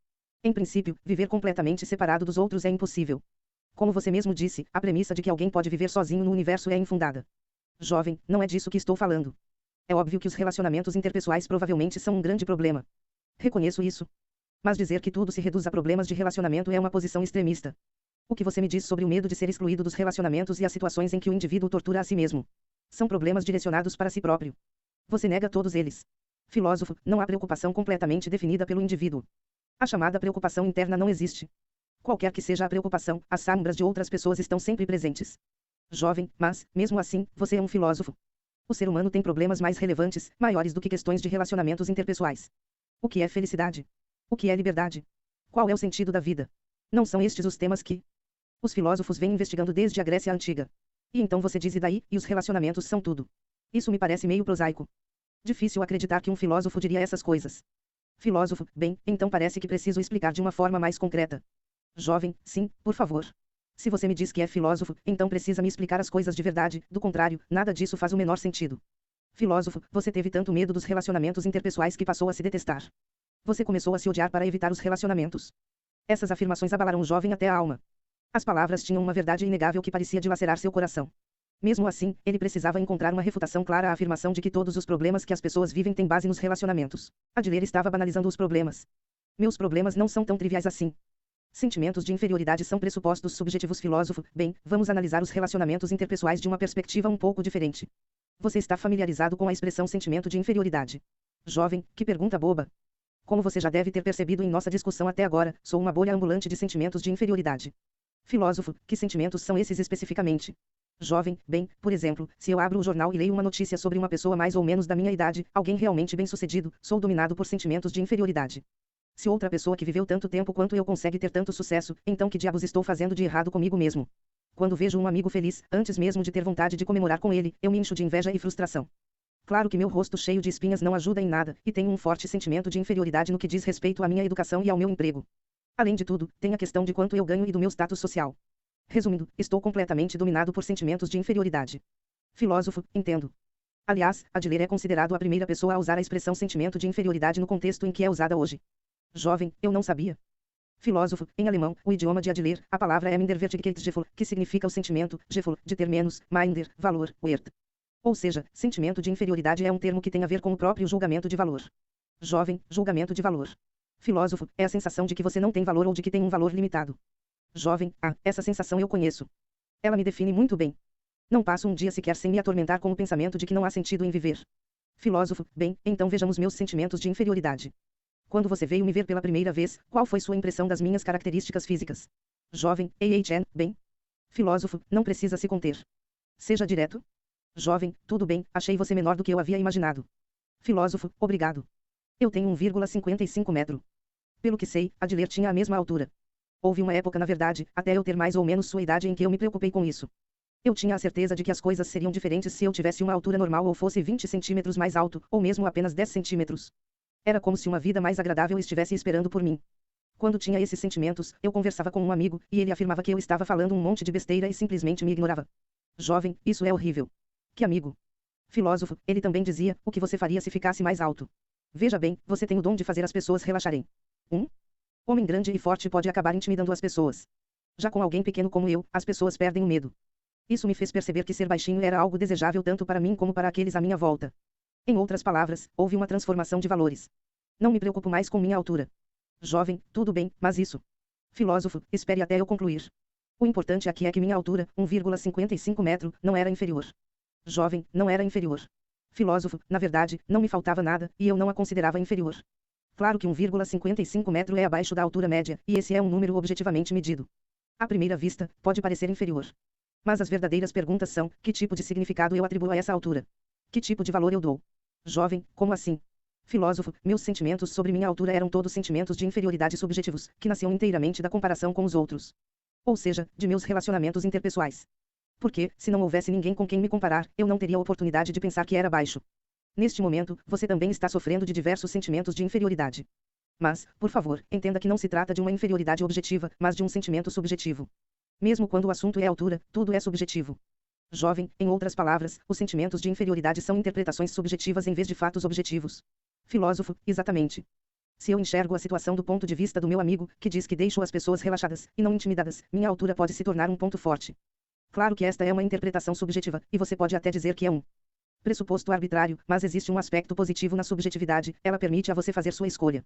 Em princípio, viver completamente separado dos outros é impossível. Como você mesmo disse, a premissa de que alguém pode viver sozinho no universo é infundada. Jovem, não é disso que estou falando. É óbvio que os relacionamentos interpessoais provavelmente são um grande problema. Reconheço isso. Mas dizer que tudo se reduz a problemas de relacionamento é uma posição extremista. O que você me diz sobre o medo de ser excluído dos relacionamentos e as situações em que o indivíduo tortura a si mesmo? São problemas direcionados para si próprio. Você nega todos eles. Filósofo, não há preocupação completamente definida pelo indivíduo. A chamada preocupação interna não existe. Qualquer que seja a preocupação, as sombras de outras pessoas estão sempre presentes. Jovem, mas, mesmo assim, você é um filósofo. O ser humano tem problemas mais relevantes, maiores do que questões de relacionamentos interpessoais. O que é felicidade? O que é liberdade? Qual é o sentido da vida? Não são estes os temas que os filósofos vêm investigando desde a Grécia Antiga. E então você diz e daí, e os relacionamentos são tudo. Isso me parece meio prosaico. Difícil acreditar que um filósofo diria essas coisas. Filósofo, bem, então parece que preciso explicar de uma forma mais concreta. Jovem, sim, por favor. Se você me diz que é filósofo, então precisa me explicar as coisas de verdade, do contrário, nada disso faz o menor sentido. Filósofo, você teve tanto medo dos relacionamentos interpessoais que passou a se detestar. Você começou a se odiar para evitar os relacionamentos. Essas afirmações abalaram o jovem até a alma. As palavras tinham uma verdade inegável que parecia dilacerar seu coração. Mesmo assim, ele precisava encontrar uma refutação clara à afirmação de que todos os problemas que as pessoas vivem têm base nos relacionamentos. Adler estava banalizando os problemas. Meus problemas não são tão triviais assim. Sentimentos de inferioridade são pressupostos subjetivos. Filósofo, bem, vamos analisar os relacionamentos interpessoais de uma perspectiva um pouco diferente. Você está familiarizado com a expressão sentimento de inferioridade? Jovem, que pergunta boba. Como você já deve ter percebido em nossa discussão até agora, sou uma bolha ambulante de sentimentos de inferioridade. Filósofo, que sentimentos são esses especificamente? Jovem, bem, por exemplo, se eu abro o jornal e leio uma notícia sobre uma pessoa mais ou menos da minha idade, alguém realmente bem-sucedido, sou dominado por sentimentos de inferioridade. Se outra pessoa que viveu tanto tempo quanto eu consegue ter tanto sucesso, então que diabos estou fazendo de errado comigo mesmo? Quando vejo um amigo feliz, antes mesmo de ter vontade de comemorar com ele, eu me encho de inveja e frustração. Claro que meu rosto cheio de espinhas não ajuda em nada, e tenho um forte sentimento de inferioridade no que diz respeito à minha educação e ao meu emprego. Além de tudo, tem a questão de quanto eu ganho e do meu status social. Resumindo, estou completamente dominado por sentimentos de inferioridade. Filósofo, entendo. Aliás, Adler é considerado a primeira pessoa a usar a expressão sentimento de inferioridade no contexto em que é usada hoje. Jovem, eu não sabia. Filósofo, em alemão, o idioma de Adler, a palavra é Minderwertigkeitsgefühl, que significa o sentimento, Gefühl, de ter menos, Minder, valor, Wert. Ou seja, sentimento de inferioridade é um termo que tem a ver com o próprio julgamento de valor. Jovem, julgamento de valor. Filósofo, é a sensação de que você não tem valor ou de que tem um valor limitado. Jovem, essa sensação eu conheço. Ela me define muito bem. Não passo um dia sequer sem me atormentar com o pensamento de que não há sentido em viver. Filósofo, bem, então vejamos meus sentimentos de inferioridade. Quando você veio me ver pela primeira vez, qual foi sua impressão das minhas características físicas? Jovem, bem. Filósofo, não precisa se conter. Seja direto. Jovem, tudo bem, achei você menor do que eu havia imaginado. Filósofo, obrigado. Eu tenho 1,55 metro. Pelo que sei, Adler tinha a mesma altura. Houve uma época, na verdade, até eu ter mais ou menos sua idade em que eu me preocupei com isso. Eu tinha a certeza de que as coisas seriam diferentes se eu tivesse uma altura normal ou fosse 20 centímetros mais alto, ou mesmo apenas 10 centímetros. Era como se uma vida mais agradável estivesse esperando por mim. Quando tinha esses sentimentos, eu conversava com um amigo, e ele afirmava que eu estava falando um monte de besteira e simplesmente me ignorava. Jovem, isso é horrível. Que amigo? Filósofo, ele também dizia, o que você faria se ficasse mais alto? Veja bem, você tem o dom de fazer as pessoas relaxarem. Homem grande e forte pode acabar intimidando as pessoas. Já com alguém pequeno como eu, as pessoas perdem o medo. Isso me fez perceber que ser baixinho era algo desejável tanto para mim como para aqueles à minha volta. Em outras palavras, houve uma transformação de valores. Não me preocupo mais com minha altura. Jovem, tudo bem, mas isso. Filósofo, espere até eu concluir. O importante aqui é que minha altura, 1,55 metro, não era inferior. Jovem, não era inferior. Filósofo, na verdade, não me faltava nada, e eu não a considerava inferior. Claro que 1,55 metro é abaixo da altura média, e esse é um número objetivamente medido. À primeira vista, pode parecer inferior. Mas as verdadeiras perguntas são, que tipo de significado eu atribuo a essa altura? Que tipo de valor eu dou? Jovem, como assim? Filósofo, meus sentimentos sobre minha altura eram todos sentimentos de inferioridade subjetivos, que nasciam inteiramente da comparação com os outros. Ou seja, de meus relacionamentos interpessoais. Porque, se não houvesse ninguém com quem me comparar, eu não teria a oportunidade de pensar que era baixo. Neste momento, você também está sofrendo de diversos sentimentos de inferioridade. Mas, por favor, entenda que não se trata de uma inferioridade objetiva, mas de um sentimento subjetivo. Mesmo quando o assunto é altura, tudo é subjetivo. Jovem, em outras palavras, os sentimentos de inferioridade são interpretações subjetivas em vez de fatos objetivos. Filósofo, exatamente. Se eu enxergo a situação do ponto de vista do meu amigo, que diz que deixo as pessoas relaxadas, e não intimidadas, minha altura pode se tornar um ponto forte. Claro que esta é uma interpretação subjetiva, e você pode até dizer que é um pressuposto arbitrário, mas existe um aspecto positivo na subjetividade, ela permite a você fazer sua escolha.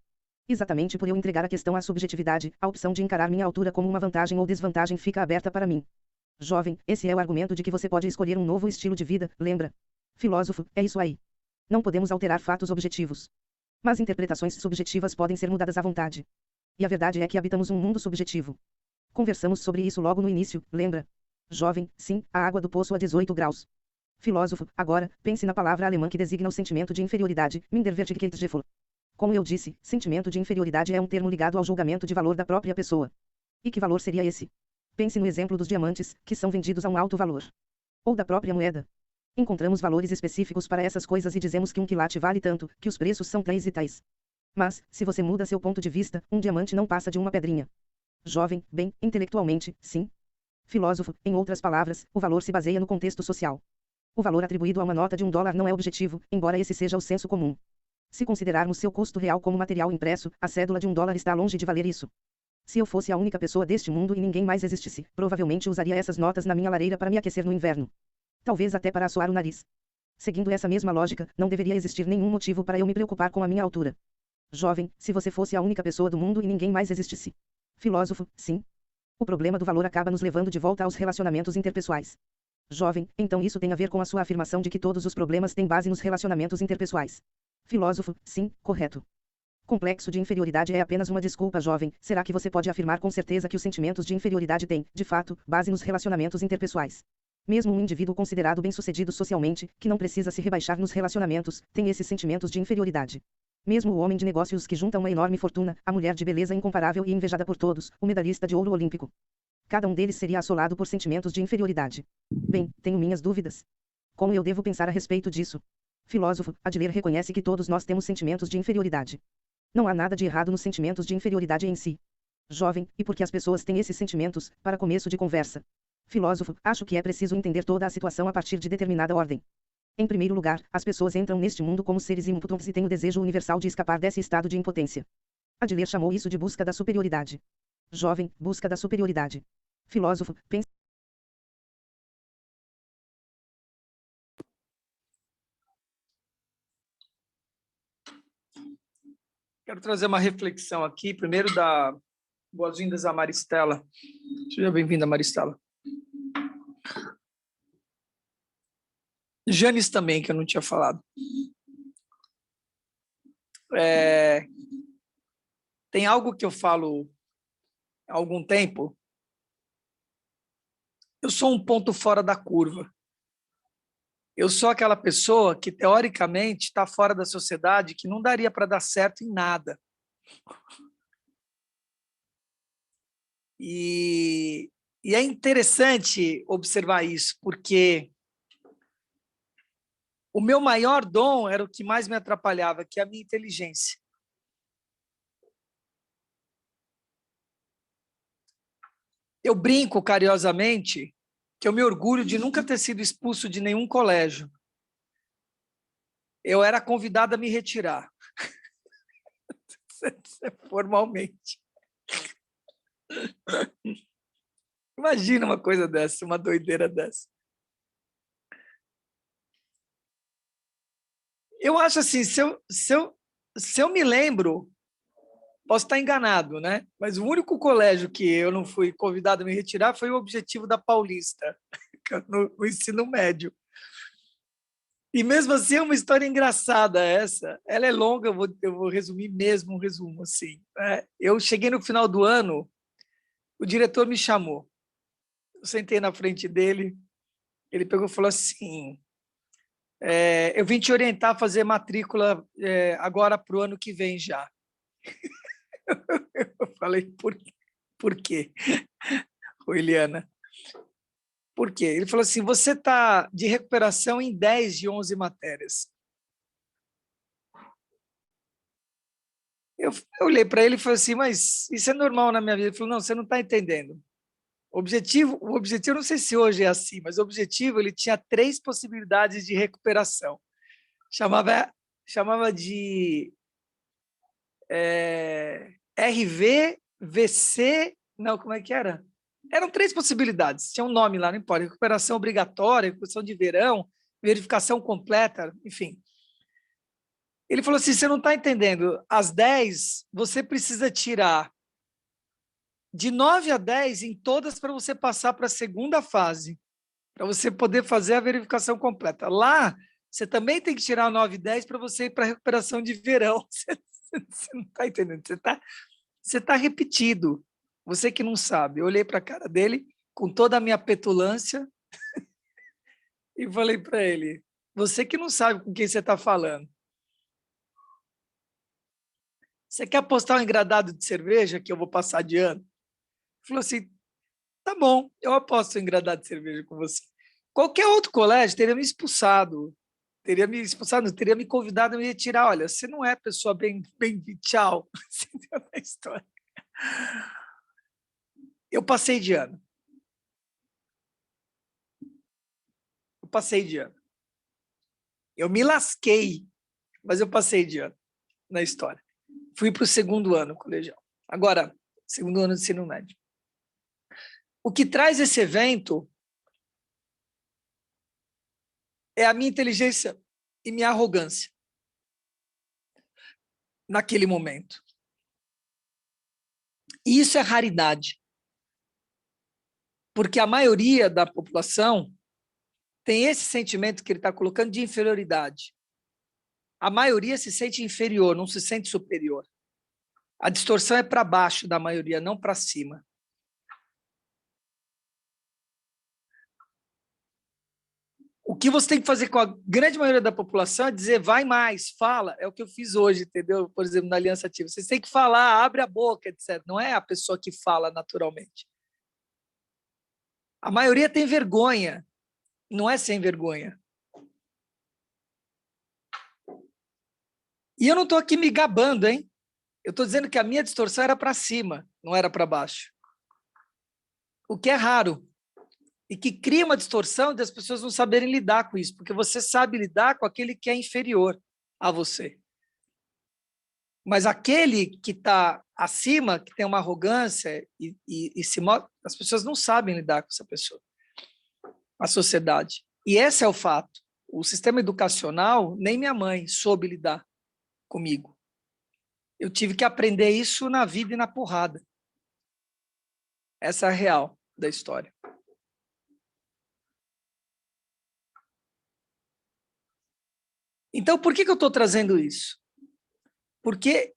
Exatamente por eu entregar a questão à subjetividade, a opção de encarar minha altura como uma vantagem ou desvantagem fica aberta para mim. Jovem, esse é o argumento de que você pode escolher um novo estilo de vida, lembra? Filósofo, é isso aí. Não podemos alterar fatos objetivos. Mas interpretações subjetivas podem ser mudadas à vontade. E a verdade é que habitamos um mundo subjetivo. Conversamos sobre isso logo no início, lembra? Jovem, sim, a água do poço a 18 graus. Filósofo, agora, pense na palavra alemã que designa o sentimento de inferioridade, Minderwertigkeitsgefühl. Como eu disse, sentimento de inferioridade é um termo ligado ao julgamento de valor da própria pessoa. E que valor seria esse? Pense no exemplo dos diamantes, que são vendidos a um alto valor. Ou da própria moeda. Encontramos valores específicos para essas coisas e dizemos que um quilate vale tanto, que os preços são tais e tais. Mas, se você muda seu ponto de vista, um diamante não passa de uma pedrinha. Jovem, bem, intelectualmente, sim. Filósofo, em outras palavras, o valor se baseia no contexto social. O valor atribuído a uma nota de $1 não é objetivo, embora esse seja o senso comum. Se considerarmos seu custo real como material impresso, a cédula de $1 está longe de valer isso. Se eu fosse a única pessoa deste mundo e ninguém mais existisse, provavelmente usaria essas notas na minha lareira para me aquecer no inverno. Talvez até para assoar o nariz. Seguindo essa mesma lógica, não deveria existir nenhum motivo para eu me preocupar com a minha altura. Jovem, se você fosse a única pessoa do mundo e ninguém mais existisse. Filósofo, sim. O problema do valor acaba nos levando de volta aos relacionamentos interpessoais. Jovem, então isso tem a ver com a sua afirmação de que todos os problemas têm base nos relacionamentos interpessoais. Filósofo, sim, correto. Complexo de inferioridade é apenas uma desculpa, jovem. Será que você pode afirmar com certeza que os sentimentos de inferioridade têm, de fato, base nos relacionamentos interpessoais? Mesmo um indivíduo considerado bem-sucedido socialmente, que não precisa se rebaixar nos relacionamentos, tem esses sentimentos de inferioridade. Mesmo o homem de negócios que junta uma enorme fortuna, a mulher de beleza incomparável e invejada por todos, o medalhista de ouro olímpico. Cada um deles seria assolado por sentimentos de inferioridade. Bem, tenho minhas dúvidas. Como eu devo pensar a respeito disso? Filósofo, Adler reconhece que todos nós temos sentimentos de inferioridade. Não há nada de errado nos sentimentos de inferioridade em si. Jovem, e por que as pessoas têm esses sentimentos, para começo de conversa? Filósofo, acho que é preciso entender toda a situação a partir de determinada ordem. Em primeiro lugar, as pessoas entram neste mundo como seres impotentes e têm o desejo universal de escapar desse estado de impotência. Adler chamou isso de busca da superioridade. Jovem, busca da superioridade. Filósofo, pense. Quero trazer uma reflexão aqui, primeiro da boas-vindas a Maristela. Seja bem-vinda, Maristela. Janes também, que eu não tinha falado. Tem algo que eu falo há algum tempo. Eu sou um ponto fora da curva. Eu sou aquela pessoa que, teoricamente, está fora da sociedade, que não daria para dar certo em nada. E é interessante observar isso, porque o meu maior dom era o que mais me atrapalhava, que é a minha inteligência. Eu brinco carinhosamente que eu me orgulho de nunca ter sido expulso de nenhum colégio. Eu era convidado a me retirar. Formalmente. Imagina uma coisa dessa, uma doideira dessa. Eu acho assim, se eu me lembro, posso estar enganado, né? Mas o único colégio que eu não fui convidado a me retirar foi o Objetivo da Paulista, no ensino médio. E mesmo assim é uma história engraçada essa. Ela é longa, eu vou resumir mesmo um resumo assim. Eu cheguei no final do ano, o diretor me chamou. Eu sentei na frente dele, ele pegou e falou assim: eu vim te orientar a fazer matrícula agora para o ano que vem já. Eu falei, por quê? Ô, Eliana, por quê? Ele falou assim, você está de recuperação em 10 de 11 matérias. Eu olhei para ele e falei assim, mas isso é normal na minha vida? Ele falou, não, você não está entendendo. O objetivo, não sei se hoje é assim, mas o objetivo, ele tinha 3 possibilidades de recuperação. Chamava de RV, VC, não, como é que era? Eram 3 possibilidades, tinha um nome lá, não importa, recuperação obrigatória, recuperação de verão, verificação completa, enfim. Ele falou assim, você não está entendendo, as 10, você precisa tirar de 9 a 10 em todas para você passar para a segunda fase, para você poder fazer a verificação completa. Lá, você também tem que tirar 9 e 10 para você ir para a recuperação de verão. Você não está entendendo, você tá repetido. Você que não sabe. Eu olhei para a cara dele com toda a minha petulância e falei para ele, você que não sabe com quem você está falando. Você quer apostar um engradado de cerveja que eu vou passar de ano? Ele falou assim, tá bom, eu aposto um engradado de cerveja com você. Qualquer outro colégio teria me expulsado, teria me convidado a me retirar. Olha, você não é pessoa bem tchau. Você deu a história. Eu passei de ano. Eu me lasquei, mas eu passei de ano na história. Fui para o segundo ano colegial. Agora, segundo ano de ensino médio. O que traz esse evento é a minha inteligência e minha arrogância naquele momento. E isso é raridade. Porque a maioria da população tem esse sentimento que ele está colocando de inferioridade. A maioria se sente inferior, não se sente superior. A distorção é para baixo da maioria, não para cima. O que você tem que fazer com a grande maioria da população é dizer, vai mais, fala. É o que eu fiz hoje, entendeu? Por exemplo, na Aliança Ativa. Vocês têm que falar, abre a boca, etc. Não é a pessoa que fala naturalmente. A maioria tem vergonha, não é sem vergonha. E eu não estou aqui me gabando, hein? Eu estou dizendo que a minha distorção era para cima, não era para baixo. O que é raro. E que cria uma distorção das pessoas não saberem lidar com isso, porque você sabe lidar com aquele que é inferior a você. Mas aquele que está acima, que tem uma arrogância e se mostra, as pessoas não sabem lidar com essa pessoa. A sociedade. E esse é o fato. O sistema educacional, nem minha mãe soube lidar comigo. Eu tive que aprender isso na vida e na porrada. Essa é a real da história. Então, por que eu estou trazendo isso? Porque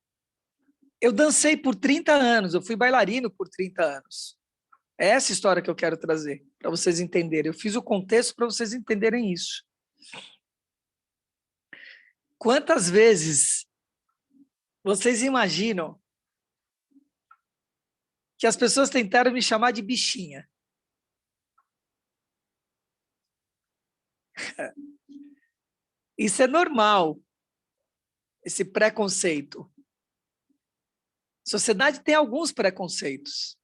eu dancei por 30 anos, eu fui bailarino por 30 anos. É essa história que eu quero trazer, para vocês entenderem. Eu fiz o contexto para vocês entenderem isso. Quantas vezes vocês imaginam que as pessoas tentaram me chamar de bichinha? Isso é normal, esse preconceito. A sociedade tem alguns preconceitos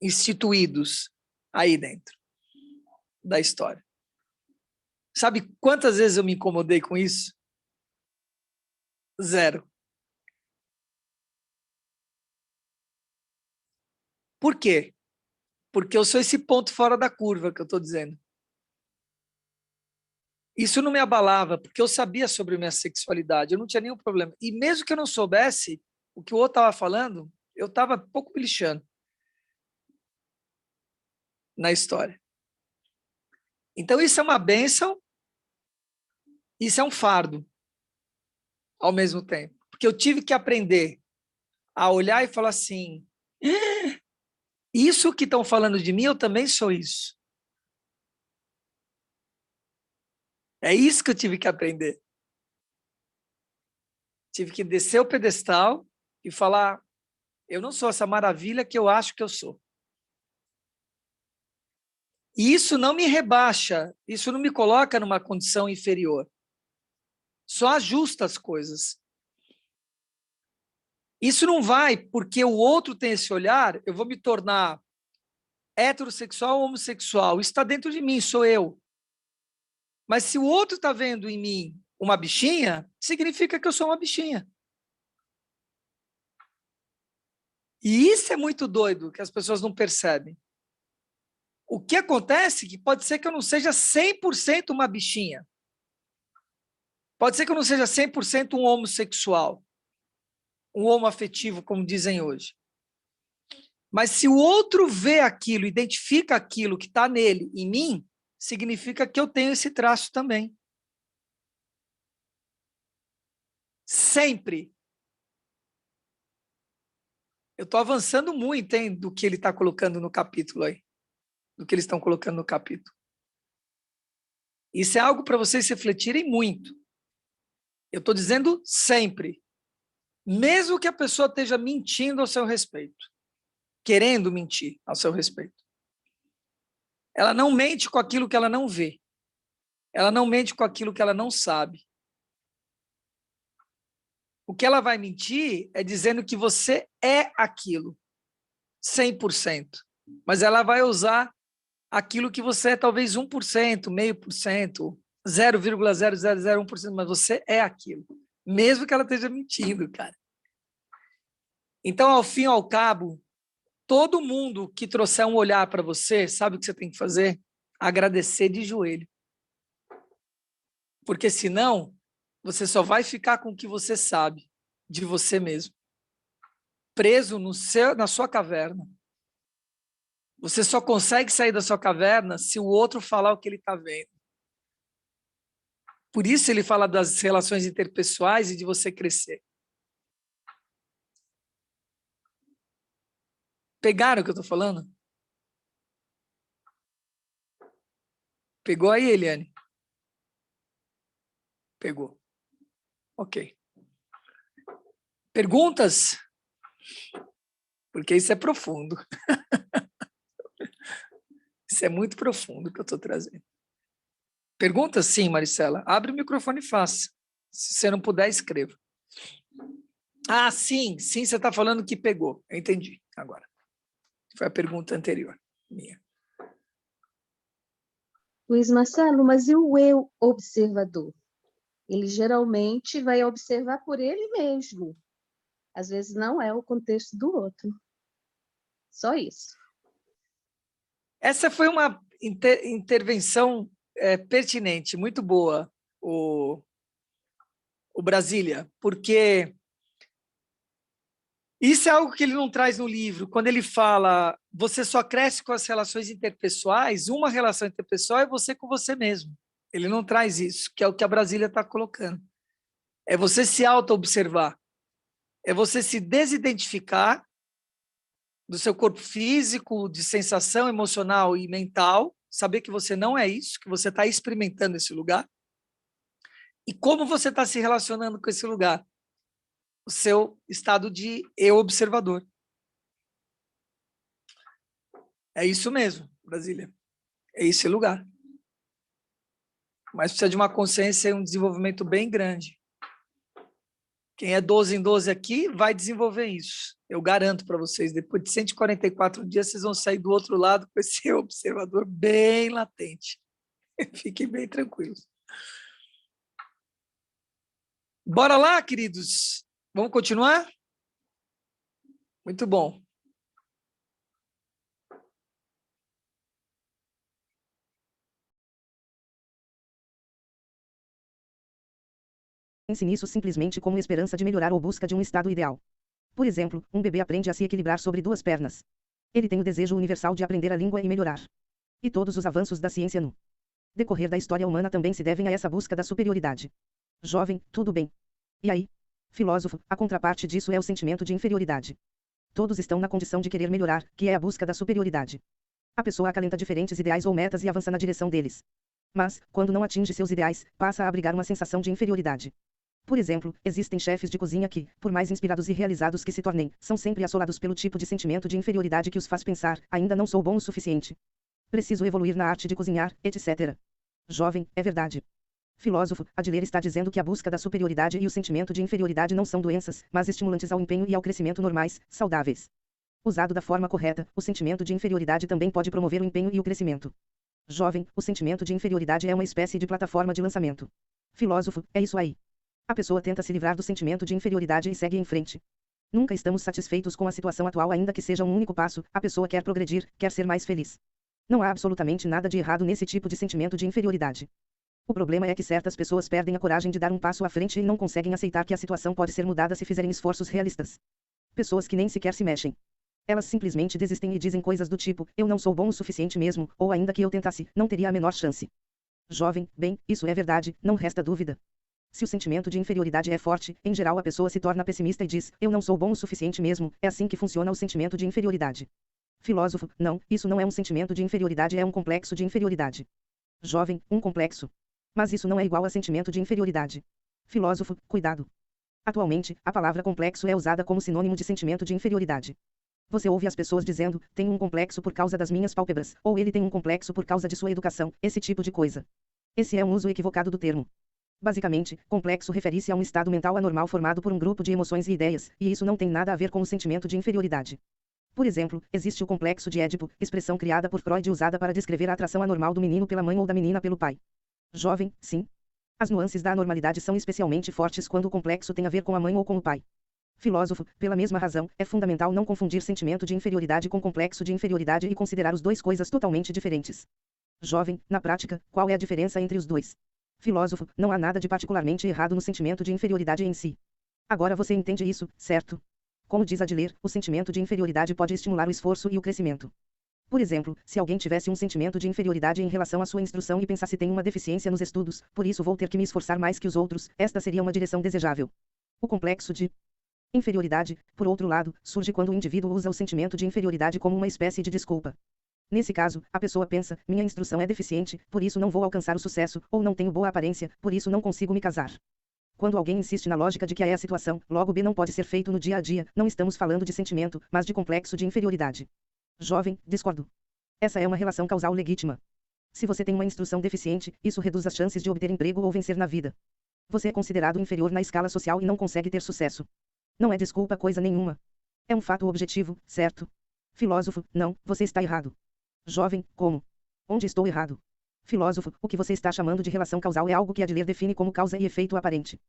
instituídos aí dentro da história. Sabe quantas vezes eu me incomodei com isso? 0. Por quê? Porque eu sou esse ponto fora da curva que eu estou dizendo. Isso não me abalava, porque eu sabia sobre minha sexualidade, eu não tinha nenhum problema. E mesmo que eu não soubesse o que o outro estava falando, eu estava pouco me lixando na história. Então, isso é uma bênção, isso é um fardo, ao mesmo tempo. Porque eu tive que aprender a olhar e falar assim, isso que estão falando de mim, eu também sou isso. É isso que eu tive que aprender. Tive que descer o pedestal e falar, eu não sou essa maravilha que eu acho que eu sou. E isso não me rebaixa, isso não me coloca numa condição inferior. Só ajusta as coisas. Isso não vai, porque o outro tem esse olhar, eu vou me tornar heterossexual ou homossexual. Isso está dentro de mim, sou eu. Mas se o outro está vendo em mim uma bichinha, significa que eu sou uma bichinha. E isso é muito doido, que as pessoas não percebem. O que acontece é que pode ser que eu não seja 100% uma bichinha. Pode ser que eu não seja 100% um homossexual, um homoafetivo, como dizem hoje. Mas se o outro vê aquilo, identifica aquilo que está nele, em mim, significa que eu tenho esse traço também. Sempre. Eu estou avançando muito, hein, do que ele está colocando no capítulo aí. Do que eles estão colocando no capítulo. Isso é algo para vocês refletirem muito. Eu estou dizendo sempre. Mesmo que a pessoa esteja mentindo ao seu respeito. Querendo mentir ao seu respeito. Ela não mente com aquilo que ela não vê. Ela não mente com aquilo que ela não sabe. O que ela vai mentir é dizendo que você é aquilo, 100%. Mas ela vai usar aquilo que você é talvez 1%, 0,5%, 0,0001%, mas você é aquilo. Mesmo que ela esteja mentindo, cara. Então, ao fim e ao cabo, todo mundo que trouxer um olhar para você, sabe o que você tem que fazer? Agradecer de joelho. Porque senão, você só vai ficar com o que você sabe de você mesmo. Preso na sua caverna. Você só consegue sair da sua caverna se o outro falar o que ele está vendo. Por isso ele fala das relações interpessoais e de você crescer. Pegaram o que eu estou falando? Pegou aí, Eliane? Pegou. Ok. Perguntas? Porque isso é profundo. Isso Isso é muito profundo que eu estou trazendo. Pergunta sim, Maricela. Abre o microfone e faça. Se você não puder, escreva. Ah, sim, sim, você está falando que pegou. Eu entendi agora. Foi a pergunta anterior, minha. Luiz Marcelo, mas e o eu observador? Ele geralmente vai observar por ele mesmo. Às vezes não é o contexto do outro. Só isso. Essa foi uma intervenção pertinente, muito boa, o Brasília, porque isso é algo que ele não traz no livro. Quando ele fala, você só cresce com as relações interpessoais, uma relação interpessoal é você com você mesmo. Ele não traz isso, que é o que a Brasília está colocando. É você se auto-observar. É você se desidentificar do seu corpo físico, de sensação emocional e mental, saber que você não é isso, que você está experimentando esse lugar, e como você está se relacionando com esse lugar. O seu estado de eu observador. É isso mesmo, Brasília. É esse lugar. Mas precisa de uma consciência e um desenvolvimento bem grande. Quem é 12 em 12 aqui vai desenvolver isso. Eu garanto para vocês, depois de 144 dias, vocês vão sair do outro lado com esse observador bem latente. Fiquem bem tranquilos. Bora lá, queridos? Vamos continuar? Muito bom. Pense nisso simplesmente como esperança de melhorar ou busca de um estado ideal. Por exemplo, um bebê aprende a se equilibrar sobre duas pernas. Ele tem o desejo universal de aprender a língua e melhorar. E todos os avanços da ciência no decorrer da história humana também se devem a essa busca da superioridade. Jovem, tudo bem. E aí? Filósofo, a contraparte disso é o sentimento de inferioridade. Todos estão na condição de querer melhorar, que é a busca da superioridade. A pessoa acalenta diferentes ideais ou metas e avança na direção deles. Mas, quando não atinge seus ideais, passa a abrigar uma sensação de inferioridade. Por exemplo, existem chefes de cozinha que, por mais inspirados e realizados que se tornem, são sempre assolados pelo tipo de sentimento de inferioridade que os faz pensar, ainda não sou bom o suficiente. Preciso evoluir na arte de cozinhar, etc. Jovem, é verdade. Filósofo, Adler está dizendo que a busca da superioridade e o sentimento de inferioridade não são doenças, mas estimulantes ao empenho e ao crescimento normais, saudáveis. Usado da forma correta, o sentimento de inferioridade também pode promover o empenho e o crescimento. Jovem, o sentimento de inferioridade é uma espécie de plataforma de lançamento. Filósofo, é isso aí. A pessoa tenta se livrar do sentimento de inferioridade e segue em frente. Nunca estamos satisfeitos com a situação atual, ainda que seja um único passo, a pessoa quer progredir, quer ser mais feliz. Não há absolutamente nada de errado nesse tipo de sentimento de inferioridade. O problema é que certas pessoas perdem a coragem de dar um passo à frente e não conseguem aceitar que a situação pode ser mudada se fizerem esforços realistas. Pessoas que nem sequer se mexem. Elas simplesmente desistem e dizem coisas do tipo, eu não sou bom o suficiente mesmo, ou ainda que eu tentasse, não teria a menor chance. Jovem, bem, isso é verdade, não resta dúvida. Se o sentimento de inferioridade é forte, em geral a pessoa se torna pessimista e diz, eu não sou bom o suficiente mesmo, é assim que funciona o sentimento de inferioridade. Filósofo, não, isso não é um sentimento de inferioridade, é um complexo de inferioridade. Jovem, um complexo. Mas isso não é igual a sentimento de inferioridade. Filósofo, cuidado. Atualmente, a palavra complexo é usada como sinônimo de sentimento de inferioridade. Você ouve as pessoas dizendo, tenho um complexo por causa das minhas pálpebras, ou ele tem um complexo por causa de sua educação, esse tipo de coisa. Esse é um uso equivocado do termo. Basicamente, complexo refere-se a um estado mental anormal formado por um grupo de emoções e ideias, e isso não tem nada a ver com o sentimento de inferioridade. Por exemplo, existe o complexo de Édipo, expressão criada por Freud e usada para descrever a atração anormal do menino pela mãe ou da menina pelo pai. Jovem, sim. As nuances da anormalidade são especialmente fortes quando o complexo tem a ver com a mãe ou com o pai. Filósofo, pela mesma razão, é fundamental não confundir sentimento de inferioridade com complexo de inferioridade e considerar os dois coisas totalmente diferentes. Jovem, na prática, qual é a diferença entre os dois? Filósofo, não há nada de particularmente errado no sentimento de inferioridade em si. Agora você entende isso, certo? Como diz Adler, o sentimento de inferioridade pode estimular o esforço e o crescimento. Por exemplo, se alguém tivesse um sentimento de inferioridade em relação à sua instrução e pensasse tenho uma deficiência nos estudos, por isso vou ter que me esforçar mais que os outros, esta seria uma direção desejável. O complexo de inferioridade, por outro lado, surge quando o indivíduo usa o sentimento de inferioridade como uma espécie de desculpa. Nesse caso, a pessoa pensa, minha instrução é deficiente, por isso não vou alcançar o sucesso, ou não tenho boa aparência, por isso não consigo me casar. Quando alguém insiste na lógica de que A é a situação, logo B não pode ser feito no dia a dia, não estamos falando de sentimento, mas de complexo de inferioridade. Jovem, discordo. Essa é uma relação causal legítima. Se você tem uma instrução deficiente, isso reduz as chances de obter emprego ou vencer na vida. Você é considerado inferior na escala social e não consegue ter sucesso. Não é desculpa coisa nenhuma. É um fato objetivo, certo? Filósofo, não, você está errado. Jovem, como? Onde estou errado? Filósofo, o que você está chamando de relação causal é algo que Adler define como causa e efeito aparente.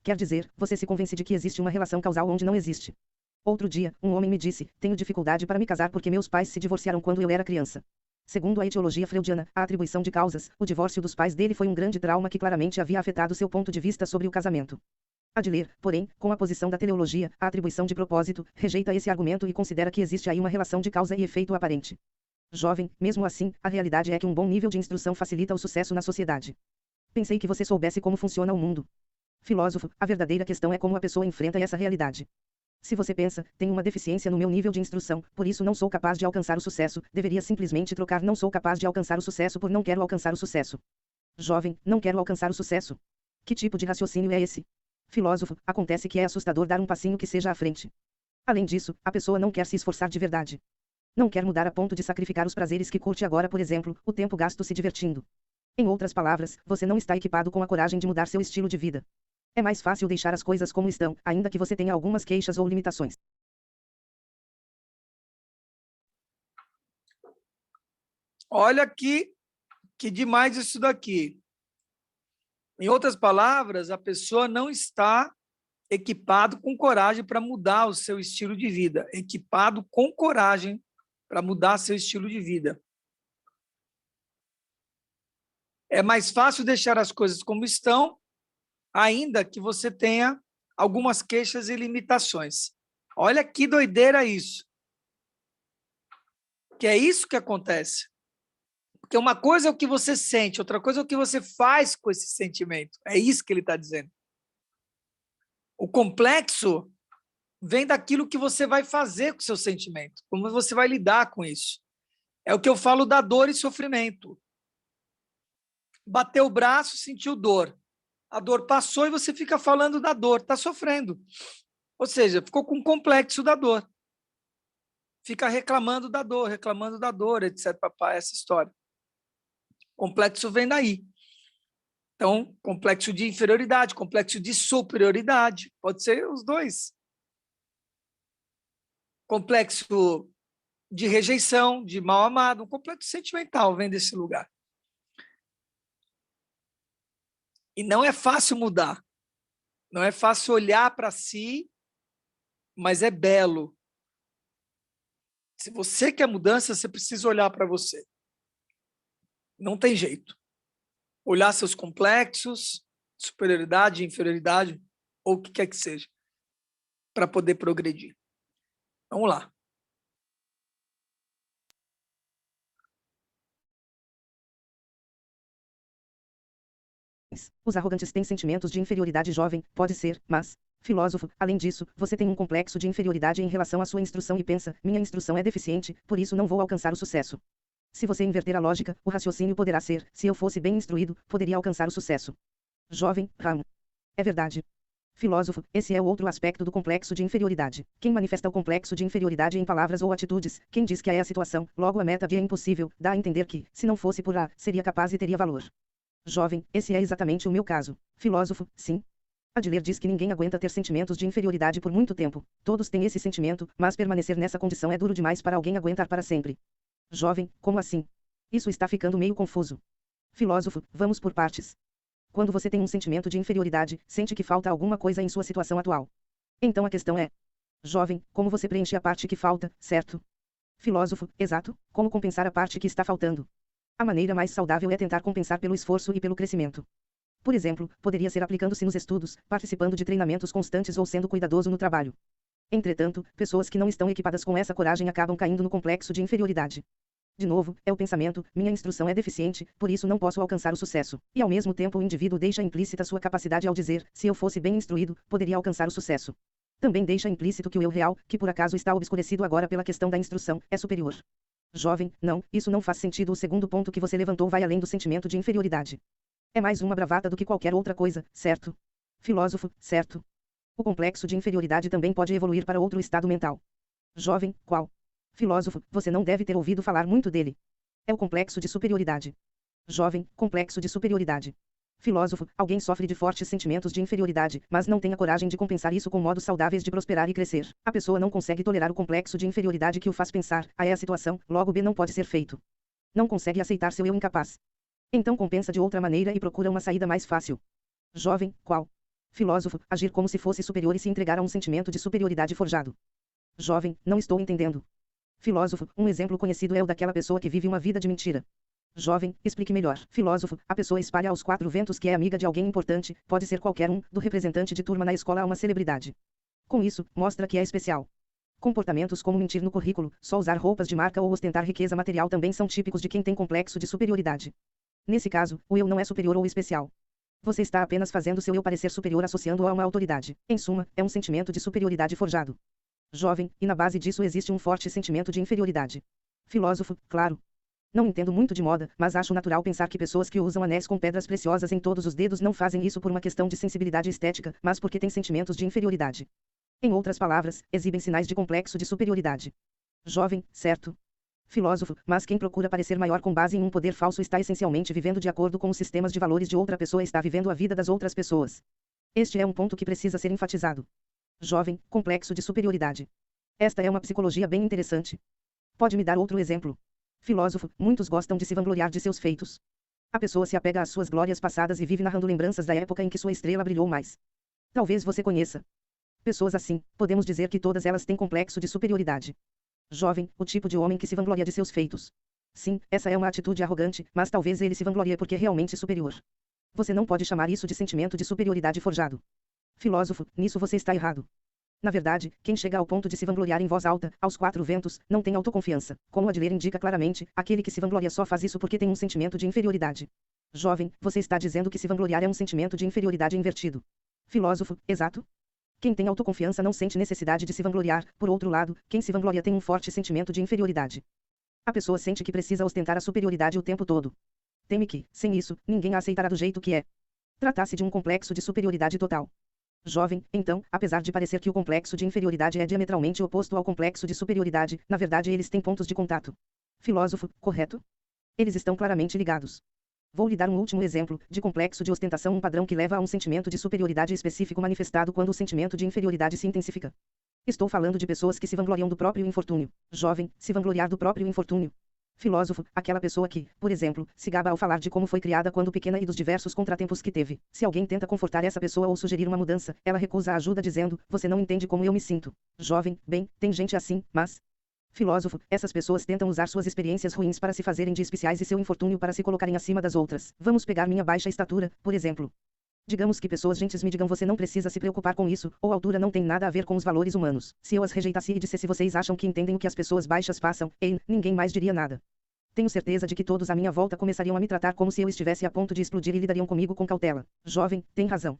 Quer dizer, você se convence de que existe uma relação causal onde não existe. Outro dia, um homem me disse, tenho dificuldade para me casar porque meus pais se divorciaram quando eu era criança. Segundo a etiologia freudiana, a atribuição de causas, o divórcio dos pais dele foi um grande trauma que claramente havia afetado seu ponto de vista sobre o casamento. Adler, porém, com a posição da teleologia, a atribuição de propósito, rejeita esse argumento e considera que existe aí uma relação de causa e efeito aparente. Jovem, mesmo assim, a realidade é que um bom nível de instrução facilita o sucesso na sociedade. Pensei que você soubesse como funciona o mundo. Filósofo, a verdadeira questão é como a pessoa enfrenta essa realidade. Se você pensa, tenho uma deficiência no meu nível de instrução, por isso não sou capaz de alcançar o sucesso, deveria simplesmente trocar não sou capaz de alcançar o sucesso por não quero alcançar o sucesso. Jovem, não quero alcançar o sucesso. Que tipo de raciocínio é esse? Filósofo, acontece que é assustador dar um passinho que seja à frente. Além disso, a pessoa não quer se esforçar de verdade. Não quer mudar a ponto de sacrificar os prazeres que curte agora, por exemplo, o tempo gasto se divertindo. Em outras palavras, você não está equipado com a coragem de mudar seu estilo de vida. É mais fácil deixar as coisas como estão, ainda que você tenha algumas queixas ou limitações. Olha que demais isso daqui. Em outras palavras, a pessoa não está equipado com coragem para mudar o seu estilo de vida. Equipado com coragem para mudar seu estilo de vida. É mais fácil deixar as coisas como estão, ainda que você tenha algumas queixas e limitações. Olha que doideira isso. Que é isso que acontece. Porque uma coisa é o que você sente, outra coisa é o que você faz com esse sentimento. É isso que ele está dizendo. O complexo vem daquilo que você vai fazer com o seu sentimento, como você vai lidar com isso. É o que eu falo da dor e sofrimento. Bateu o braço, sentiu dor. A dor passou e você fica falando da dor, está sofrendo. Ou seja, ficou com complexo da dor. Fica reclamando da dor, etc. Papai, essa história. Complexo vem daí. Então, complexo de inferioridade, complexo de superioridade. Pode ser os dois. Complexo de rejeição, de mal amado, um complexo sentimental vem desse lugar. E não é fácil mudar. Não é fácil olhar para si, mas é belo. Se você quer mudança, você precisa olhar para você. Não tem jeito. Olhar seus complexos, superioridade, inferioridade, ou o que quer que seja, para poder progredir. Vamos lá. Os arrogantes têm sentimentos de inferioridade jovem, pode ser, mas, filósofo, além disso, você tem um complexo de inferioridade em relação à sua instrução e pensa, minha instrução é deficiente, por isso não vou alcançar o sucesso. Se você inverter a lógica, o raciocínio poderá ser, se eu fosse bem instruído, poderia alcançar o sucesso. Jovem, ramo. É verdade. Filósofo, esse é o outro aspecto do complexo de inferioridade. Quem manifesta o complexo de inferioridade em palavras ou atitudes, quem diz que é a situação, logo a meta é impossível, dá a entender que, se não fosse por A, seria capaz e teria valor. Jovem, esse é exatamente o meu caso. Filósofo, sim. Adler diz que ninguém aguenta ter sentimentos de inferioridade por muito tempo. Todos têm esse sentimento, mas permanecer nessa condição é duro demais para alguém aguentar para sempre. Jovem, como assim? Isso está ficando meio confuso. Filósofo, vamos por partes. Quando você tem um sentimento de inferioridade, sente que falta alguma coisa em sua situação atual. Então a questão é: jovem, como você preenche a parte que falta, certo? Filósofo, exato, como compensar a parte que está faltando? A maneira mais saudável é tentar compensar pelo esforço e pelo crescimento. Por exemplo, poderia ser aplicando-se nos estudos, participando de treinamentos constantes ou sendo cuidadoso no trabalho. Entretanto, pessoas que não estão equipadas com essa coragem acabam caindo no complexo de inferioridade. De novo, é o pensamento, minha instrução é deficiente, por isso não posso alcançar o sucesso. E ao mesmo tempo o indivíduo deixa implícita sua capacidade ao dizer, se eu fosse bem instruído, poderia alcançar o sucesso. Também deixa implícito que o eu real, que por acaso está obscurecido agora pela questão da instrução, é superior. Jovem, não, isso não faz sentido. O segundo ponto que você levantou vai além do sentimento de inferioridade. É mais uma bravata do que qualquer outra coisa, certo? Filósofo, certo. O complexo de inferioridade também pode evoluir para outro estado mental. Jovem, qual? Filósofo, você não deve ter ouvido falar muito dele. É o complexo de superioridade. Jovem, complexo de superioridade. Filósofo, alguém sofre de fortes sentimentos de inferioridade, mas não tem a coragem de compensar isso com modos saudáveis de prosperar e crescer. A pessoa não consegue tolerar o complexo de inferioridade que o faz pensar, A é a situação, logo B não pode ser feito. Não consegue aceitar seu eu incapaz. Então compensa de outra maneira e procura uma saída mais fácil. Jovem, qual? Filósofo, agir como se fosse superior e se entregar a um sentimento de superioridade forjado. Jovem, não estou entendendo. Filósofo, um exemplo conhecido é o daquela pessoa que vive uma vida de mentira. Jovem, explique melhor. Filósofo, a pessoa espalha aos quatro ventos que é amiga de alguém importante, pode ser qualquer um, do representante de turma na escola a uma celebridade. Com isso, mostra que é especial. Comportamentos como mentir no currículo, só usar roupas de marca ou ostentar riqueza material também são típicos de quem tem complexo de superioridade. Nesse caso, o eu não é superior ou especial. Você está apenas fazendo seu eu parecer superior associando-o a uma autoridade. Em suma, é um sentimento de superioridade forjado. Jovem, e na base disso existe um forte sentimento de inferioridade. Filósofo, claro. Não entendo muito de moda, mas acho natural pensar que pessoas que usam anéis com pedras preciosas em todos os dedos não fazem isso por uma questão de sensibilidade estética, mas porque têm sentimentos de inferioridade. Em outras palavras, exibem sinais de complexo de superioridade. Jovem, certo. Filósofo, mas quem procura parecer maior com base em um poder falso está essencialmente vivendo de acordo com os sistemas de valores de outra pessoa e está vivendo a vida das outras pessoas. Este é um ponto que precisa ser enfatizado. Jovem, complexo de superioridade. Esta é uma psicologia bem interessante. Pode me dar outro exemplo? Filósofo, muitos gostam de se vangloriar de seus feitos. A pessoa se apega às suas glórias passadas e vive narrando lembranças da época em que sua estrela brilhou mais. Talvez você conheça pessoas assim, podemos dizer que todas elas têm complexo de superioridade. Jovem, o tipo de homem que se vangloria de seus feitos. Sim, essa é uma atitude arrogante, mas talvez ele se vanglorie porque é realmente superior. Você não pode chamar isso de sentimento de superioridade forjado. Filósofo, nisso você está errado. Na verdade, quem chega ao ponto de se vangloriar em voz alta, aos quatro ventos, não tem autoconfiança. Como Adler indica claramente, aquele que se vangloria só faz isso porque tem um sentimento de inferioridade. Jovem, você está dizendo que se vangloriar é um sentimento de inferioridade invertido. Filósofo, exato. Quem tem autoconfiança não sente necessidade de se vangloriar, por outro lado, quem se vangloria tem um forte sentimento de inferioridade. A pessoa sente que precisa ostentar a superioridade o tempo todo. Teme que, sem isso, ninguém a aceitará do jeito que é. Trata-se de um complexo de superioridade total. Jovem, então, apesar de parecer que o complexo de inferioridade é diametralmente oposto ao complexo de superioridade, na verdade eles têm pontos de contato. Filósofo, correto? Eles estão claramente ligados. Vou lhe dar um último exemplo, de complexo de ostentação, um padrão que leva a um sentimento de superioridade específico manifestado quando o sentimento de inferioridade se intensifica. Estou falando de pessoas que se vangloriam do próprio infortúnio. Jovem, se vangloriar do próprio infortúnio. Filósofo, aquela pessoa que, por exemplo, se gaba ao falar de como foi criada quando pequena e dos diversos contratempos que teve. Se alguém tenta confortar essa pessoa ou sugerir uma mudança, ela recusa a ajuda dizendo, você não entende como eu me sinto. Jovem, bem, tem gente assim, mas... Filósofo, essas pessoas tentam usar suas experiências ruins para se fazerem de especiais e seu infortúnio para se colocarem acima das outras. Vamos pegar minha baixa estatura, por exemplo. Digamos que pessoas gentes me digam você não precisa se preocupar com isso, ou altura não tem nada a ver com os valores humanos. Se eu as rejeitasse e dissesse vocês acham que entendem o que as pessoas baixas passam, ninguém mais diria nada. Tenho certeza de que todos à minha volta começariam a me tratar como se eu estivesse a ponto de explodir e lidariam comigo com cautela. Jovem, tem razão.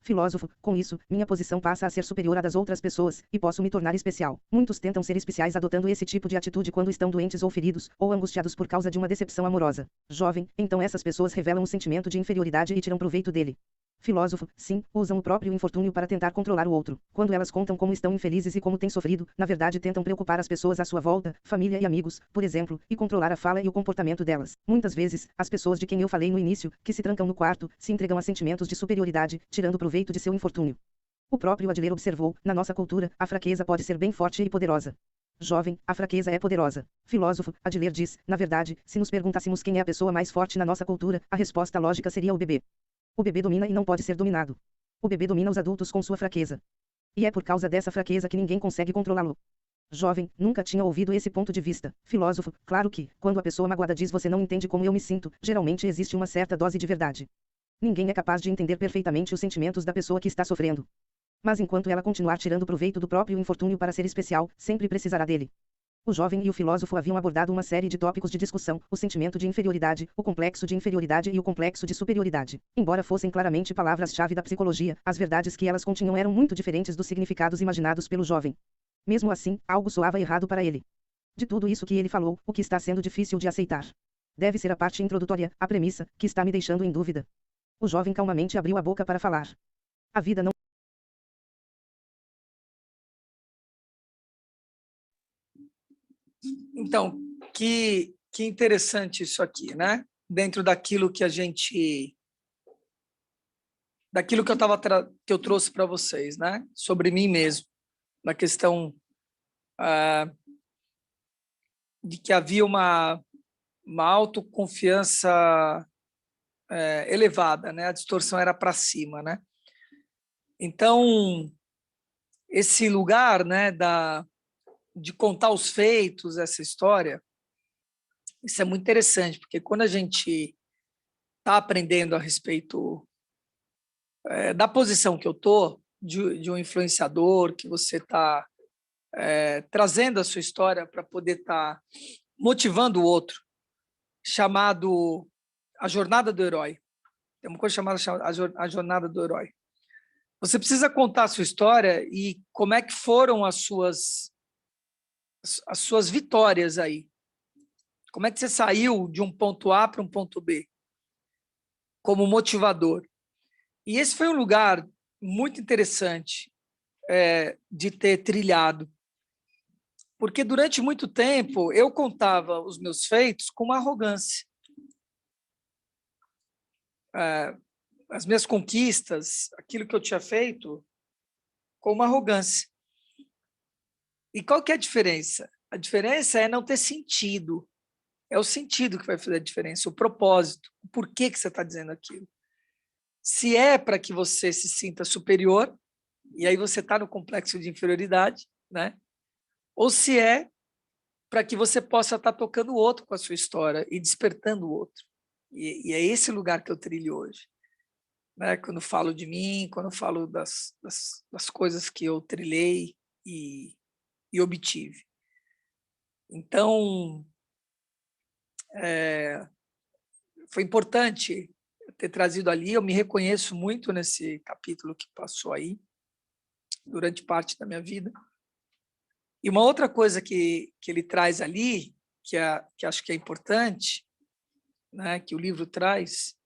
Filósofo, com isso, minha posição passa a ser superior à das outras pessoas, e posso me tornar especial. Muitos tentam ser especiais adotando esse tipo de atitude quando estão doentes ou feridos, ou angustiados por causa de uma decepção amorosa. Jovem, então essas pessoas revelam um sentimento de inferioridade e tiram proveito dele. Filósofo, sim, usam o próprio infortúnio para tentar controlar o outro. Quando elas contam como estão infelizes e como têm sofrido, na verdade tentam preocupar as pessoas à sua volta, família e amigos, por exemplo, e controlar a fala e o comportamento delas. Muitas vezes, as pessoas de quem eu falei no início, que se trancam no quarto, se entregam a sentimentos de superioridade, tirando proveito de seu infortúnio. O próprio Adler observou, na nossa cultura, a fraqueza pode ser bem forte e poderosa. Jovem, a fraqueza é poderosa. Filósofo, Adler diz, na verdade, se nos perguntássemos quem é a pessoa mais forte na nossa cultura, a resposta lógica seria o bebê. O bebê domina e não pode ser dominado. O bebê domina os adultos com sua fraqueza. E é por causa dessa fraqueza que ninguém consegue controlá-lo. Jovem, nunca tinha ouvido esse ponto de vista. Filósofo, claro que, quando a pessoa magoada diz você não entende como eu me sinto, geralmente existe uma certa dose de verdade. Ninguém é capaz de entender perfeitamente os sentimentos da pessoa que está sofrendo. Mas enquanto ela continuar tirando proveito do próprio infortúnio para ser especial, sempre precisará dele. O jovem e o filósofo haviam abordado uma série de tópicos de discussão, o sentimento de inferioridade, o complexo de inferioridade e o complexo de superioridade. Embora fossem claramente palavras-chave da psicologia, as verdades que elas continham eram muito diferentes dos significados imaginados pelo jovem. Mesmo assim, algo soava errado para ele. De tudo isso que ele falou, o que está sendo difícil de aceitar? Deve ser a parte introdutória, a premissa, que está me deixando em dúvida. O jovem calmamente abriu a boca para falar. A vida não... Então, que Que interessante isso aqui, né? Dentro daquilo que daquilo que eu trouxe para vocês, né? Sobre mim mesmo, na questão de que havia uma autoconfiança elevada, né? A distorção era para cima, né? Então, esse lugar, né, de contar os feitos, essa história, isso é muito interessante, porque quando a gente está aprendendo a respeito da posição que eu estou, de um influenciador, que você está trazendo a sua história para poder estar motivando o outro, chamado a jornada do herói. Tem uma coisa chamada a jornada do herói. Você precisa contar a sua história e como é que foram as suas vitórias aí. Como é que você saiu de um ponto A para um ponto B como motivador? E esse foi um lugar muito interessante de ter trilhado, porque durante muito tempo eu contava os meus feitos com uma arrogância. As minhas conquistas, aquilo que eu tinha feito, com uma arrogância. E qual que é a diferença? A diferença é não ter sentido. É o sentido que vai fazer a diferença, o propósito, o porquê que você está dizendo aquilo. Se é para que você se sinta superior, e aí você está no complexo de inferioridade, né? Ou se é para que você possa estar tocando o outro com a sua história e despertando o outro. E é esse lugar que eu trilho hoje. Né? Quando falo de mim, quando falo das coisas que eu trilhei e obtive. Então, foi importante ter trazido ali, eu me reconheço muito nesse capítulo que passou aí, durante parte da minha vida. E uma outra coisa que ele traz ali, que acho que é importante, né, que o livro traz,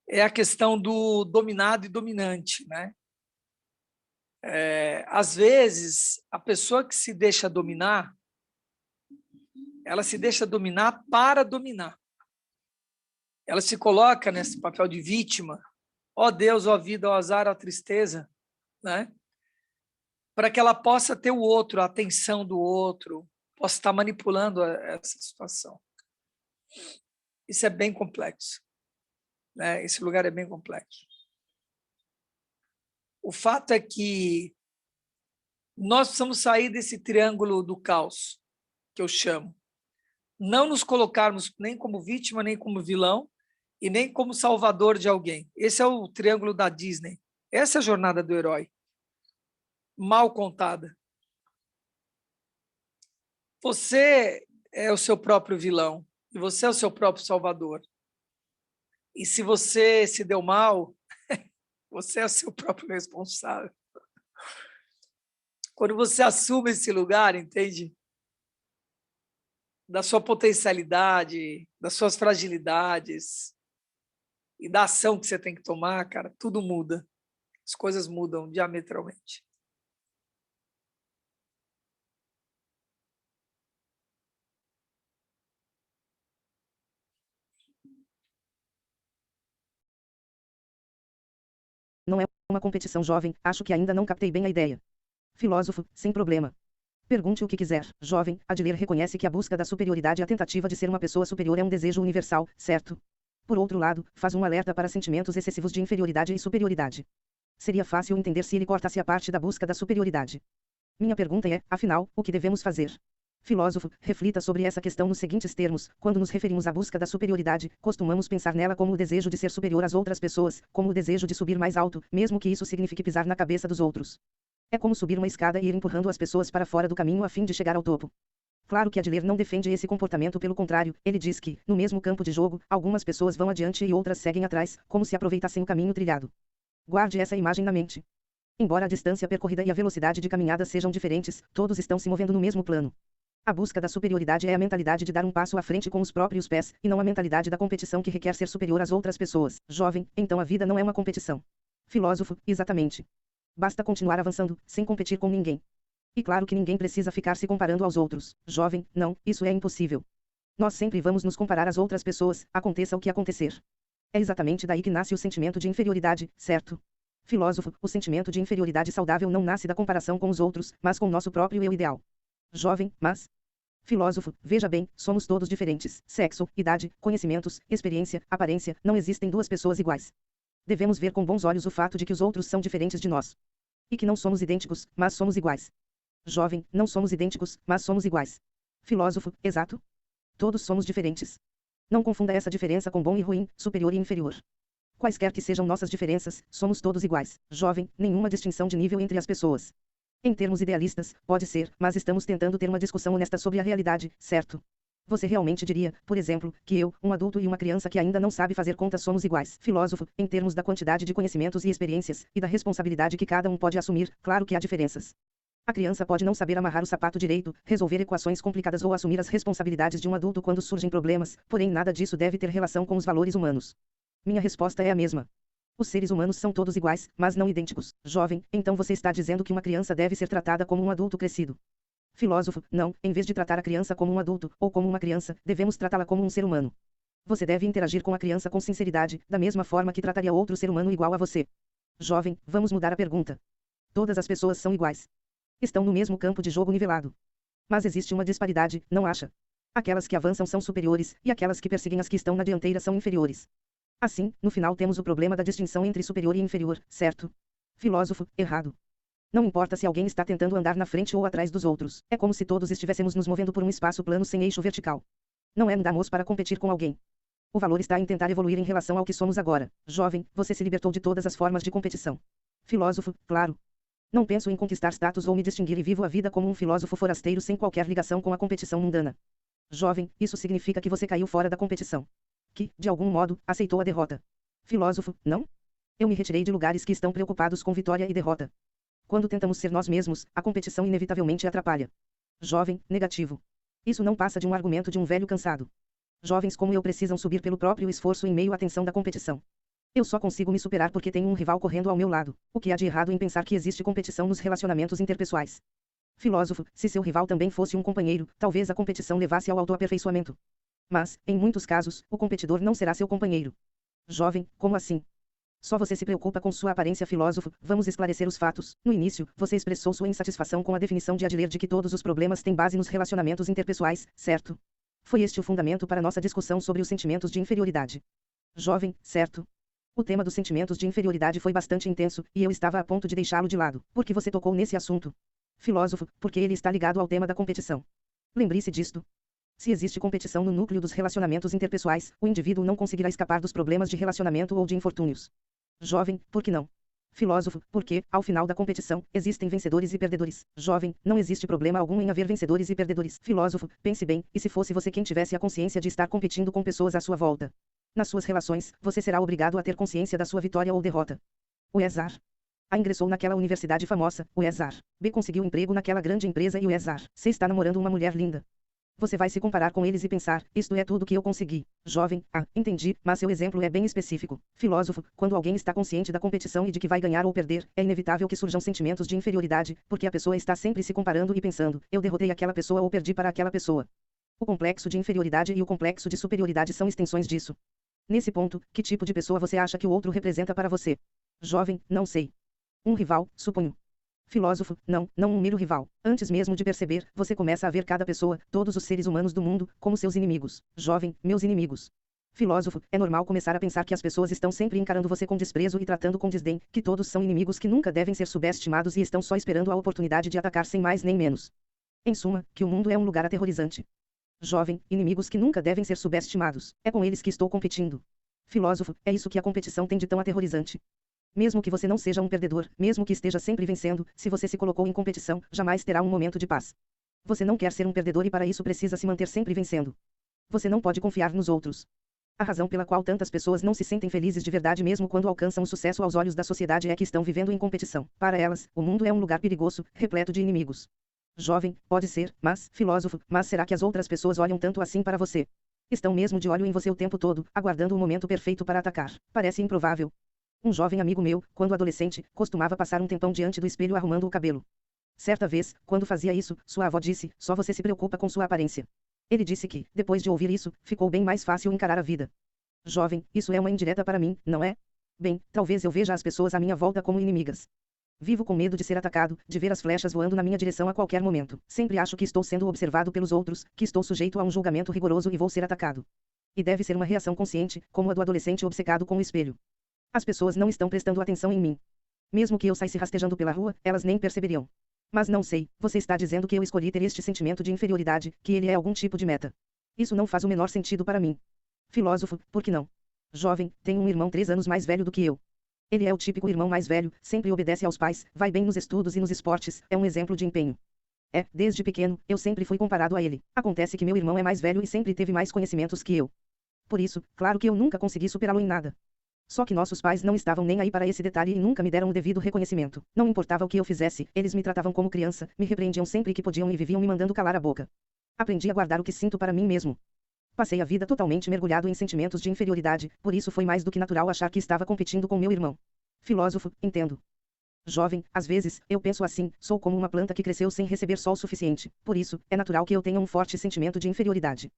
é a questão do dominado e dominante, né? Às vezes, a pessoa que se deixa dominar, ela se deixa dominar para dominar. Ela se coloca nesse papel de vítima, ó Deus, ó vida, ó azar, ó tristeza, né? Para que ela possa ter o outro, a atenção do outro, possa estar manipulando essa situação. Isso é bem complexo, né? Esse lugar é bem complexo. O fato é que nós precisamos sair desse triângulo do caos, que eu chamo. Não nos colocarmos nem como vítima, nem como vilão, e nem como salvador de alguém. Esse é o triângulo da Disney. Essa é a jornada do herói. Mal contada. Você é o seu próprio vilão, e você é o seu próprio salvador. E se você se deu mal, você é o seu próprio responsável. Quando você assume esse lugar, entende? Da sua potencialidade, das suas fragilidades e da ação que você tem que tomar, cara, tudo muda. As coisas mudam diametralmente. Não é uma competição, jovem, acho que ainda não captei bem a ideia. Filósofo, sem problema. Pergunte o que quiser, jovem. Adler reconhece que a busca da superioridade e a tentativa de ser uma pessoa superior é um desejo universal, certo? Por outro lado, faz um alerta para sentimentos excessivos de inferioridade e superioridade. Seria fácil entender se ele cortasse a parte da busca da superioridade. Minha pergunta é, afinal, o que devemos fazer? Filósofo, reflita sobre essa questão nos seguintes termos: quando nos referimos à busca da superioridade, costumamos pensar nela como o desejo de ser superior às outras pessoas, como o desejo de subir mais alto, mesmo que isso signifique pisar na cabeça dos outros. É como subir uma escada e ir empurrando as pessoas para fora do caminho a fim de chegar ao topo. Claro que Adler não defende esse comportamento, pelo contrário, ele diz que, no mesmo campo de jogo, algumas pessoas vão adiante e outras seguem atrás, como se aproveitassem o caminho trilhado. Guarde essa imagem na mente. Embora a distância percorrida e a velocidade de caminhada sejam diferentes, todos estão se movendo no mesmo plano. A busca da superioridade é a mentalidade de dar um passo à frente com os próprios pés, e não a mentalidade da competição que requer ser superior às outras pessoas. Jovem, então a vida não é uma competição. Filósofo, exatamente. Basta continuar avançando, sem competir com ninguém. E claro que ninguém precisa ficar se comparando aos outros. Jovem, não, isso é impossível. Nós sempre vamos nos comparar às outras pessoas, aconteça o que acontecer. É exatamente daí que nasce o sentimento de inferioridade, certo? Filósofo, o sentimento de inferioridade saudável não nasce da comparação com os outros, mas com nosso próprio eu ideal. Jovem, mas... Filósofo, veja bem, somos todos diferentes. Sexo, idade, conhecimentos, experiência, aparência, não existem duas pessoas iguais. Devemos ver com bons olhos o fato de que os outros são diferentes de nós. E que não somos idênticos, mas somos iguais. Jovem, não somos idênticos, mas somos iguais. Filósofo, exato? Todos somos diferentes. Não confunda essa diferença com bom e ruim, superior e inferior. Quaisquer que sejam nossas diferenças, somos todos iguais. Jovem, nenhuma distinção de nível entre as pessoas. Em termos idealistas, pode ser, mas estamos tentando ter uma discussão honesta sobre a realidade, certo? Você realmente diria, por exemplo, que eu, um adulto e uma criança que ainda não sabe fazer contas somos iguais? Filósofo, em termos da quantidade de conhecimentos e experiências, e da responsabilidade que cada um pode assumir, claro que há diferenças. A criança pode não saber amarrar o sapato direito, resolver equações complicadas ou assumir as responsabilidades de um adulto quando surgem problemas, porém nada disso deve ter relação com os valores humanos. Minha resposta é a mesma. Os seres humanos são todos iguais, mas não idênticos. Jovem, então você está dizendo que uma criança deve ser tratada como um adulto crescido. Filósofo, não, em vez de tratar a criança como um adulto, ou como uma criança, devemos tratá-la como um ser humano. Você deve interagir com a criança com sinceridade, da mesma forma que trataria outro ser humano igual a você. Jovem, vamos mudar a pergunta. Todas as pessoas são iguais. Estão no mesmo campo de jogo nivelado. Mas existe uma disparidade, não acha? Aquelas que avançam são superiores, e aquelas que perseguem as que estão na dianteira são inferiores. Assim, no final temos o problema da distinção entre superior e inferior, certo? Filósofo, errado. Não importa se alguém está tentando andar na frente ou atrás dos outros, é como se todos estivéssemos nos movendo por um espaço plano sem eixo vertical. Não é andamos para competir com alguém. O valor está em tentar evoluir em relação ao que somos agora. Jovem, você se libertou de todas as formas de competição. Filósofo, claro. Não penso em conquistar status ou me distinguir e vivo a vida como um filósofo forasteiro sem qualquer ligação com a competição mundana. Jovem, isso significa que você caiu fora da competição. Que, de algum modo, aceitou a derrota. Filósofo, não? Eu me retirei de lugares que estão preocupados com vitória e derrota. Quando tentamos ser nós mesmos, a competição inevitavelmente atrapalha. Jovem, negativo. Isso não passa de um argumento de um velho cansado. Jovens como eu precisam subir pelo próprio esforço em meio à tensão da competição. Eu só consigo me superar porque tenho um rival correndo ao meu lado. O que há de errado em pensar que existe competição nos relacionamentos interpessoais? Filósofo, se seu rival também fosse um companheiro, talvez a competição levasse ao autoaperfeiçoamento. Mas, em muitos casos, o competidor não será seu companheiro. Jovem, como assim? Só você se preocupa com sua aparência. Filósofo, vamos esclarecer os fatos. No início, você expressou sua insatisfação com a definição de Adler de que todos os problemas têm base nos relacionamentos interpessoais, certo? Foi este o fundamento para nossa discussão sobre os sentimentos de inferioridade. Jovem, certo? O tema dos sentimentos de inferioridade foi bastante intenso, e eu estava a ponto de deixá-lo de lado. Por que você tocou nesse assunto? Filósofo, porque ele está ligado ao tema da competição. Lembre-se disto. Se existe competição no núcleo dos relacionamentos interpessoais, o indivíduo não conseguirá escapar dos problemas de relacionamento ou de infortúnios. Jovem, por que não? Filósofo, porque, ao final da competição, existem vencedores e perdedores. Jovem, não existe problema algum em haver vencedores e perdedores. Filósofo, pense bem, e se fosse você quem tivesse a consciência de estar competindo com pessoas à sua volta? Nas suas relações, você será obrigado a ter consciência da sua vitória ou derrota. O Ezar. A ingressou naquela universidade famosa, o Ezar. B conseguiu emprego naquela grande empresa e o Ezar. C está namorando uma mulher linda. Você vai se comparar com eles e pensar, isto é tudo que eu consegui. Jovem, entendi, mas seu exemplo é bem específico. Filósofo, quando alguém está consciente da competição e de que vai ganhar ou perder, é inevitável que surjam sentimentos de inferioridade, porque a pessoa está sempre se comparando e pensando, eu derrotei aquela pessoa ou perdi para aquela pessoa. O complexo de inferioridade e o complexo de superioridade são extensões disso. Nesse ponto, que tipo de pessoa você acha que o outro representa para você? Jovem, não sei. Um rival, suponho. Filósofo, não um mero rival. Antes mesmo de perceber, você começa a ver cada pessoa, todos os seres humanos do mundo, como seus inimigos. Jovem, meus inimigos. Filósofo, é normal começar a pensar que as pessoas estão sempre encarando você com desprezo e tratando com desdém, que todos são inimigos que nunca devem ser subestimados e estão só esperando a oportunidade de atacar sem mais nem menos. Em suma, que o mundo é um lugar aterrorizante. Jovem, inimigos que nunca devem ser subestimados. É com eles que estou competindo. Filósofo, é isso que a competição tem de tão aterrorizante. Mesmo que você não seja um perdedor, mesmo que esteja sempre vencendo, se você se colocou em competição, jamais terá um momento de paz. Você não quer ser um perdedor e para isso precisa se manter sempre vencendo. Você não pode confiar nos outros. A razão pela qual tantas pessoas não se sentem felizes de verdade mesmo quando alcançam o sucesso aos olhos da sociedade é que estão vivendo em competição. Para elas, o mundo é um lugar perigoso, repleto de inimigos. Jovem, pode ser, mas, filósofo, mas será que as outras pessoas olham tanto assim para você? Estão mesmo de olho em você o tempo todo, aguardando o momento perfeito para atacar. Parece improvável. Um jovem amigo meu, quando adolescente, costumava passar um tempão diante do espelho arrumando o cabelo. Certa vez, quando fazia isso, sua avó disse, só você se preocupa com sua aparência. Ele disse que, depois de ouvir isso, ficou bem mais fácil encarar a vida. Jovem, isso é uma indireta para mim, não é? Bem, talvez eu veja as pessoas à minha volta como inimigas. Vivo com medo de ser atacado, de ver as flechas voando na minha direção a qualquer momento. Sempre acho que estou sendo observado pelos outros, que estou sujeito a um julgamento rigoroso e vou ser atacado. E deve ser uma reação consciente, como a do adolescente obcecado com o espelho. As pessoas não estão prestando atenção em mim. Mesmo que eu saísse rastejando pela rua, elas nem perceberiam. Mas não sei, você está dizendo que eu escolhi ter este sentimento de inferioridade, que ele é algum tipo de meta. Isso não faz o menor sentido para mim. Filósofo, por que não? Jovem, tenho um irmão 3 anos mais velho do que eu. Ele é o típico irmão mais velho, sempre obedece aos pais, vai bem nos estudos e nos esportes, é um exemplo de empenho. Desde pequeno, eu sempre fui comparado a ele. Acontece que meu irmão é mais velho e sempre teve mais conhecimentos que eu. Por isso, claro que eu nunca consegui superá-lo em nada. Só que nossos pais não estavam nem aí para esse detalhe e nunca me deram o devido reconhecimento. Não importava o que eu fizesse, eles me tratavam como criança, me repreendiam sempre que podiam e viviam me mandando calar a boca. Aprendi a guardar o que sinto para mim mesmo. Passei a vida totalmente mergulhado em sentimentos de inferioridade, por isso foi mais do que natural achar que estava competindo com meu irmão. Filósofo, entendo. Jovem, às vezes, eu penso assim, sou como uma planta que cresceu sem receber sol suficiente, por isso, é natural que eu tenha um forte sentimento de inferioridade.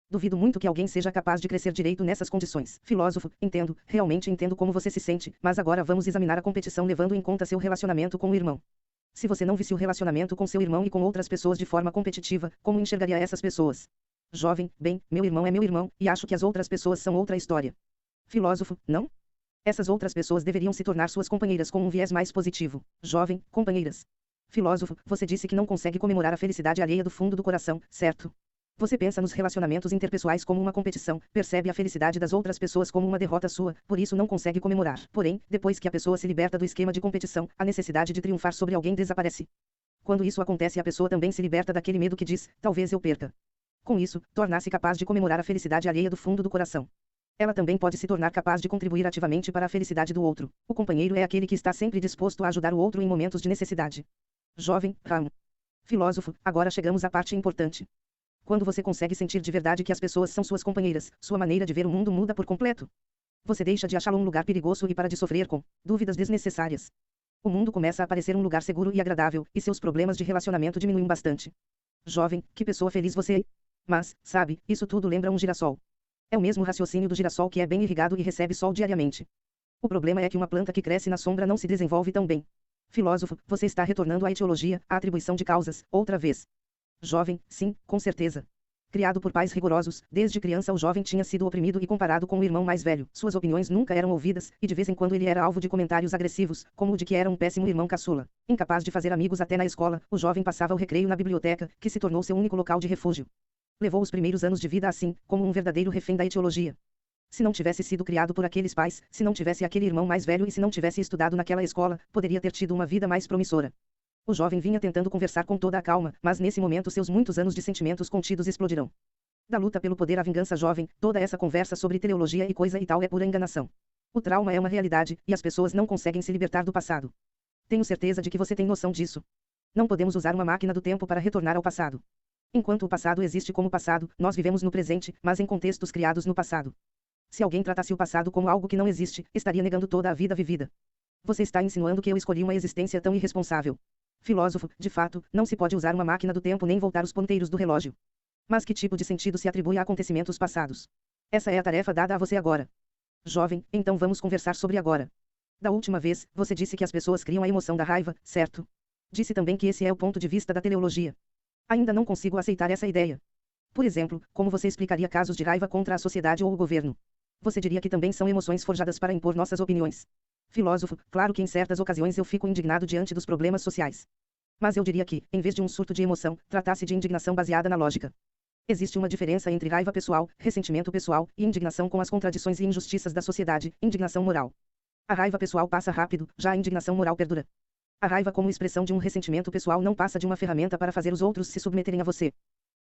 Duvido muito que alguém seja capaz de crescer direito nessas condições. Filósofo, entendo, realmente entendo como você se sente, mas agora vamos examinar a competição levando em conta seu relacionamento com o irmão. Se você não visse o relacionamento com seu irmão e com outras pessoas de forma competitiva, como enxergaria essas pessoas? Jovem, bem, meu irmão é meu irmão, e acho que as outras pessoas são outra história. Filósofo, não? Essas outras pessoas deveriam se tornar suas companheiras com um viés mais positivo. Jovem, companheiras. Filósofo, você disse que não consegue comemorar a felicidade alheia do fundo do coração, certo? Você pensa nos relacionamentos interpessoais como uma competição, percebe a felicidade das outras pessoas como uma derrota sua, por isso não consegue comemorar. Porém, depois que a pessoa se liberta do esquema de competição, a necessidade de triunfar sobre alguém desaparece. Quando isso acontece, a pessoa também se liberta daquele medo que diz, talvez eu perca. Com isso, torna-se capaz de comemorar a felicidade alheia do fundo do coração. Ela também pode se tornar capaz de contribuir ativamente para a felicidade do outro. O companheiro é aquele que está sempre disposto a ajudar o outro em momentos de necessidade. Jovem, Ram. Filósofo, agora chegamos à parte importante. Quando você consegue sentir de verdade que as pessoas são suas companheiras, sua maneira de ver o mundo muda por completo. Você deixa de achá-lo um lugar perigoso e para de sofrer com dúvidas desnecessárias. O mundo começa a parecer um lugar seguro e agradável, e seus problemas de relacionamento diminuem bastante. Jovem, que pessoa feliz você é. Mas, sabe, isso tudo lembra um girassol. É o mesmo raciocínio do girassol que é bem irrigado e recebe sol diariamente. O problema é que uma planta que cresce na sombra não se desenvolve tão bem. Filósofo, você está retornando à etiologia, à atribuição de causas, outra vez. Jovem, sim, com certeza. Criado por pais rigorosos, desde criança o jovem tinha sido oprimido e comparado com o irmão mais velho. Suas opiniões nunca eram ouvidas, e de vez em quando ele era alvo de comentários agressivos, como o de que era um péssimo irmão caçula. Incapaz de fazer amigos até na escola, o jovem passava o recreio na biblioteca, que se tornou seu único local de refúgio. Levou os primeiros anos de vida assim, como um verdadeiro refém da etiologia. Se não tivesse sido criado por aqueles pais, se não tivesse aquele irmão mais velho e se não tivesse estudado naquela escola, poderia ter tido uma vida mais promissora. O jovem vinha tentando conversar com toda a calma, mas nesse momento seus muitos anos de sentimentos contidos explodirão. Da luta pelo poder à vingança jovem, toda essa conversa sobre teleologia e coisa e tal é pura enganação. O trauma é uma realidade, e as pessoas não conseguem se libertar do passado. Tenho certeza de que você tem noção disso. Não podemos usar uma máquina do tempo para retornar ao passado. Enquanto o passado existe como passado, nós vivemos no presente, mas em contextos criados no passado. Se alguém tratasse o passado como algo que não existe, estaria negando toda a vida vivida. Você está insinuando que eu escolhi uma existência tão irresponsável. Filósofo, de fato, não se pode usar uma máquina do tempo nem voltar os ponteiros do relógio. Mas que tipo de sentido se atribui a acontecimentos passados? Essa é a tarefa dada a você agora. Jovem, então vamos conversar sobre agora. Da última vez, você disse que as pessoas criam a emoção da raiva, certo? Disse também que esse é o ponto de vista da teleologia. Ainda não consigo aceitar essa ideia. Por exemplo, como você explicaria casos de raiva contra a sociedade ou o governo? Você diria que também são emoções forjadas para impor nossas opiniões. Filósofo, claro que em certas ocasiões eu fico indignado diante dos problemas sociais. Mas eu diria que, em vez de um surto de emoção, tratasse de indignação baseada na lógica. Existe uma diferença entre raiva pessoal, ressentimento pessoal, e indignação com as contradições e injustiças da sociedade, indignação moral. A raiva pessoal passa rápido, já a indignação moral perdura. A raiva como expressão de um ressentimento pessoal não passa de uma ferramenta para fazer os outros se submeterem a você.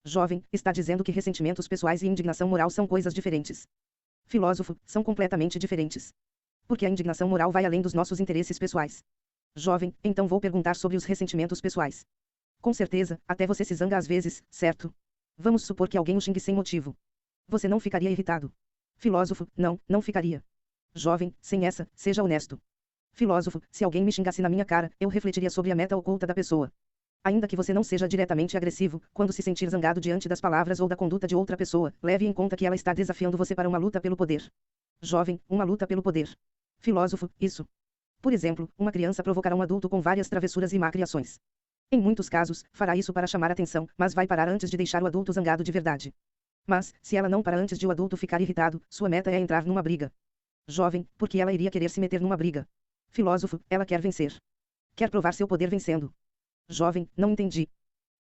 Jovem, está dizendo que ressentimentos pessoais e indignação moral são coisas diferentes. Filósofo, são completamente diferentes. Porque a indignação moral vai além dos nossos interesses pessoais. Jovem, então vou perguntar sobre os ressentimentos pessoais. Com certeza, até você se zanga às vezes, certo? Vamos supor que alguém o xingue sem motivo. Você não ficaria irritado? Filósofo, não, não ficaria. Jovem, sem essa, seja honesto. Filósofo, se alguém me xingasse na minha cara, eu refletiria sobre a meta oculta da pessoa. Ainda que você não seja diretamente agressivo, quando se sentir zangado diante das palavras ou da conduta de outra pessoa, leve em conta que ela está desafiando você para uma luta pelo poder. Jovem, uma luta pelo poder. Filósofo, isso. Por exemplo, uma criança provocará um adulto com várias travessuras e malcriações. Em muitos casos, fará isso para chamar atenção, mas vai parar antes de deixar o adulto zangado de verdade. Mas, se ela não para antes de o adulto ficar irritado, sua meta é entrar numa briga. Jovem, porque ela iria querer se meter numa briga. Filósofo, ela quer vencer. Quer provar seu poder vencendo. Jovem, não entendi.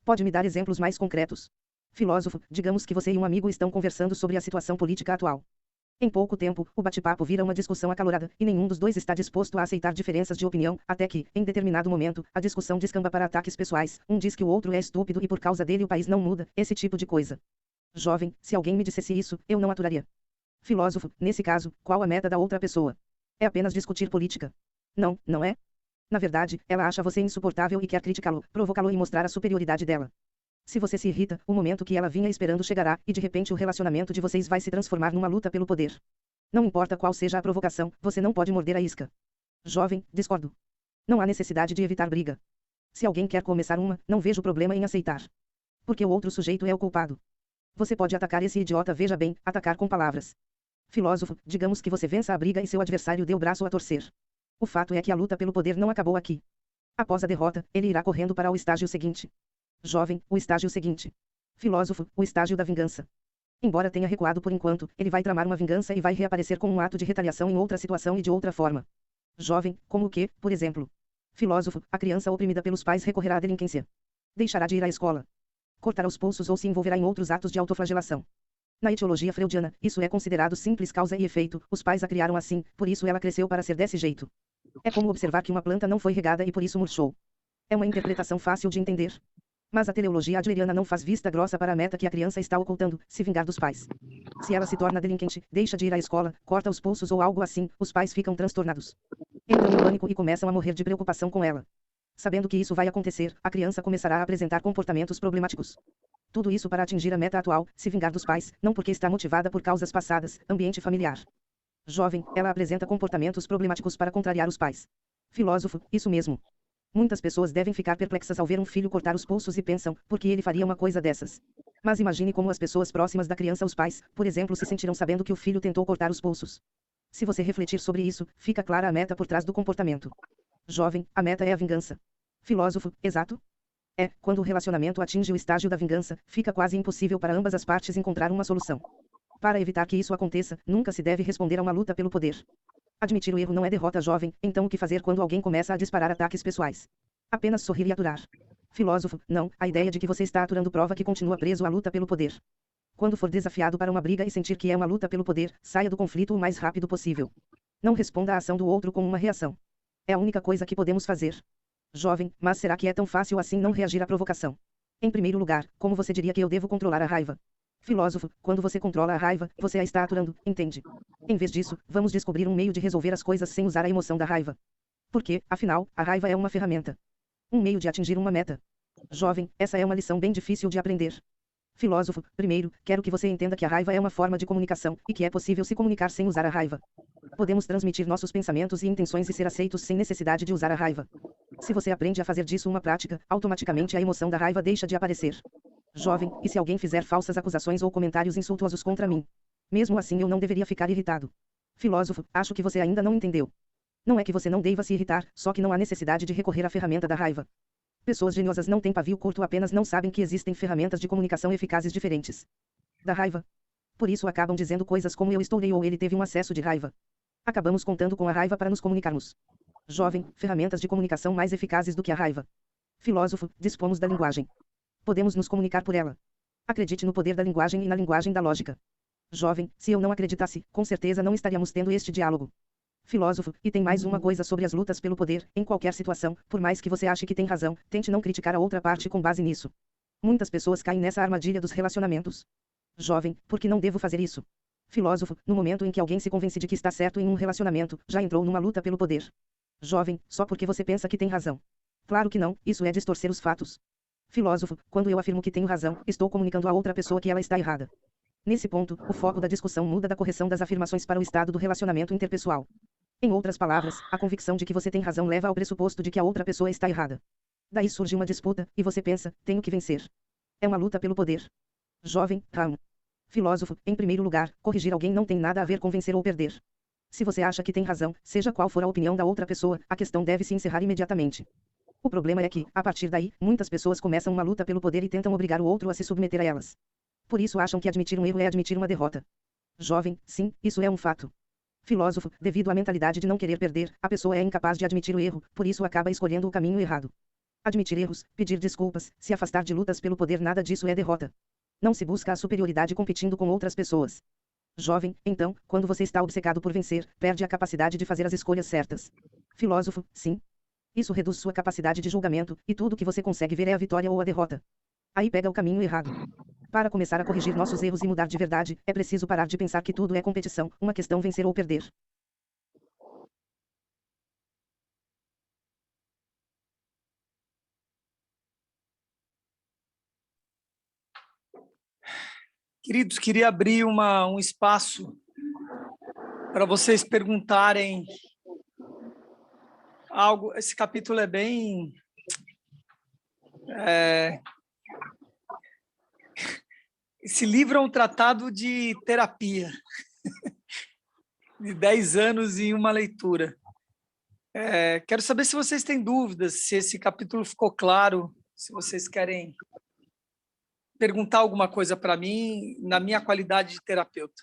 Pode me dar exemplos mais concretos? Filósofo, digamos que você e um amigo estão conversando sobre a situação política atual. Em pouco tempo, o bate-papo vira uma discussão acalorada, e nenhum dos dois está disposto a aceitar diferenças de opinião, até que, em determinado momento, a discussão descamba para ataques pessoais, um diz que o outro é estúpido e por causa dele o país não muda, esse tipo de coisa. Jovem, se alguém me dissesse isso, eu não aturaria. Filósofo, nesse caso, qual a meta da outra pessoa? É apenas discutir política? Não, não é? Na verdade, ela acha você insuportável e quer criticá-lo, provocá-lo e mostrar a superioridade dela. Se você se irrita, o momento que ela vinha esperando chegará, e de repente o relacionamento de vocês vai se transformar numa luta pelo poder. Não importa qual seja a provocação, você não pode morder a isca. Jovem, discordo. Não há necessidade de evitar briga. Se alguém quer começar uma, não vejo problema em aceitar. Porque o outro sujeito é o culpado. Você pode atacar esse idiota, veja bem, atacar com palavras. Filósofo, digamos que você vença a briga e seu adversário dê o braço a torcer. O fato é que a luta pelo poder não acabou aqui. Após a derrota, ele irá correndo para o estágio seguinte. Jovem, o estágio seguinte. Filósofo, o estágio da vingança. Embora tenha recuado por enquanto, ele vai tramar uma vingança e vai reaparecer com um ato de retaliação em outra situação e de outra forma. Jovem, como o que, por exemplo? Filósofo, a criança oprimida pelos pais recorrerá à delinquência. Deixará de ir à escola. Cortará os pulsos ou se envolverá em outros atos de autoflagelação. Na etiologia freudiana, isso é considerado simples causa e efeito, os pais a criaram assim, por isso ela cresceu para ser desse jeito. É como observar que uma planta não foi regada e por isso murchou. É uma interpretação fácil de entender. Mas a teleologia adleriana não faz vista grossa para a meta que a criança está ocultando, se vingar dos pais. Se ela se torna delinquente, deixa de ir à escola, corta os pulsos ou algo assim, os pais ficam transtornados. Entram em pânico e começam a morrer de preocupação com ela. Sabendo que isso vai acontecer, a criança começará a apresentar comportamentos problemáticos. Tudo isso para atingir a meta atual, se vingar dos pais, não porque está motivada por causas passadas, ambiente familiar. Jovem, ela apresenta comportamentos problemáticos para contrariar os pais. Filósofo, isso mesmo. Muitas pessoas devem ficar perplexas ao ver um filho cortar os pulsos e pensam, por que ele faria uma coisa dessas? Mas imagine como as pessoas próximas da criança, os pais, por exemplo, se sentirão sabendo que o filho tentou cortar os pulsos. Se você refletir sobre isso, fica clara a meta por trás do comportamento. Jovem, a meta é a vingança. Filósofo, exato? É, quando o relacionamento atinge o estágio da vingança, fica quase impossível para ambas as partes encontrar uma solução. Para evitar que isso aconteça, nunca se deve responder a uma luta pelo poder. Admitir o erro não é derrota, jovem, então o que fazer quando alguém começa a disparar ataques pessoais? Apenas sorrir e aturar. Filósofo, não, a ideia de que você está aturando prova que continua preso à luta pelo poder. Quando for desafiado para uma briga e sentir que é uma luta pelo poder, saia do conflito o mais rápido possível. Não responda à ação do outro com uma reação. É a única coisa que podemos fazer. Jovem, mas será que é tão fácil assim não reagir à provocação? Em primeiro lugar, como você diria que eu devo controlar a raiva? Filósofo, quando você controla a raiva, você a está aturando, entende? Em vez disso, vamos descobrir um meio de resolver as coisas sem usar a emoção da raiva. Porque, afinal, a raiva é uma ferramenta. Um meio de atingir uma meta. Jovem, essa é uma lição bem difícil de aprender. Filósofo, primeiro, quero que você entenda que a raiva é uma forma de comunicação, e que é possível se comunicar sem usar a raiva. Podemos transmitir nossos pensamentos e intenções e ser aceitos sem necessidade de usar a raiva. Se você aprende a fazer disso uma prática, automaticamente a emoção da raiva deixa de aparecer. Jovem, e se alguém fizer falsas acusações ou comentários insultuosos contra mim? Mesmo assim eu não deveria ficar irritado. Filósofo, acho que você ainda não entendeu. Não é que você não deva se irritar, só que não há necessidade de recorrer à ferramenta da raiva. Pessoas geniosas não têm pavio curto, apenas não sabem que existem ferramentas de comunicação eficazes diferentes. Da raiva. Por isso acabam dizendo coisas como eu estourei ou ele teve um acesso de raiva. Acabamos contando com a raiva para nos comunicarmos. Jovem, ferramentas de comunicação mais eficazes do que a raiva. Filósofo, dispomos da linguagem. Podemos nos comunicar por ela. Acredite no poder da linguagem e na linguagem da lógica. Jovem, se eu não acreditasse, com certeza não estaríamos tendo este diálogo. Filósofo, e tem mais uma coisa sobre as lutas pelo poder, em qualquer situação, por mais que você ache que tem razão, tente não criticar a outra parte com base nisso. Muitas pessoas caem nessa armadilha dos relacionamentos. Jovem, por que não devo fazer isso? Filósofo, no momento em que alguém se convence de que está certo em um relacionamento, já entrou numa luta pelo poder. Jovem, só porque você pensa que tem razão. Claro que não, isso é distorcer os fatos. Filósofo, quando eu afirmo que tenho razão, estou comunicando a outra pessoa que ela está errada. Nesse ponto, o foco da discussão muda da correção das afirmações para o estado do relacionamento interpessoal. Em outras palavras, a convicção de que você tem razão leva ao pressuposto de que a outra pessoa está errada. Daí surge uma disputa, e você pensa, tenho que vencer. É uma luta pelo poder. Jovem, Raul. Filósofo, em primeiro lugar, corrigir alguém não tem nada a ver com vencer ou perder. Se você acha que tem razão, seja qual for a opinião da outra pessoa, a questão deve se encerrar imediatamente. O problema é que, a partir daí, muitas pessoas começam uma luta pelo poder e tentam obrigar o outro a se submeter a elas. Por isso acham que admitir um erro é admitir uma derrota. Jovem, sim, isso é um fato. Filósofo, devido à mentalidade de não querer perder, a pessoa é incapaz de admitir o erro, por isso acaba escolhendo o caminho errado. Admitir erros, pedir desculpas, se afastar de lutas pelo poder, nada disso é derrota. Não se busca a superioridade competindo com outras pessoas. Jovem, então, quando você está obcecado por vencer, perde a capacidade de fazer as escolhas certas. Filósofo, sim. Isso reduz sua capacidade de julgamento, e tudo que você consegue ver é a vitória ou a derrota. Aí pega o caminho errado. Para começar a corrigir nossos erros e mudar de verdade, é preciso parar de pensar que tudo é competição, uma questão vencer ou perder. Queridos, queria abrir um espaço para vocês perguntarem algo. Esse capítulo é bem... Esse livro é um tratado de terapia, de 10 anos em uma leitura. Quero saber se vocês têm dúvidas, se esse capítulo ficou claro, se vocês querem perguntar alguma coisa para mim, na minha qualidade de terapeuta.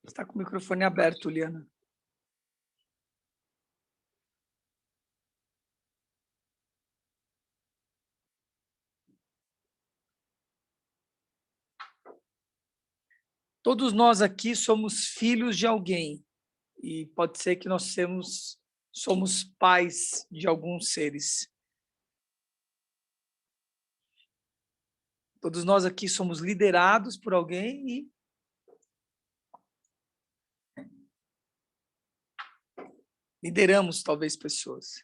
Está com o microfone aberto, Liana. Todos nós aqui somos filhos de alguém, e pode ser que nós somos pais de alguns seres. Todos nós aqui somos liderados por alguém e lideramos, talvez, pessoas.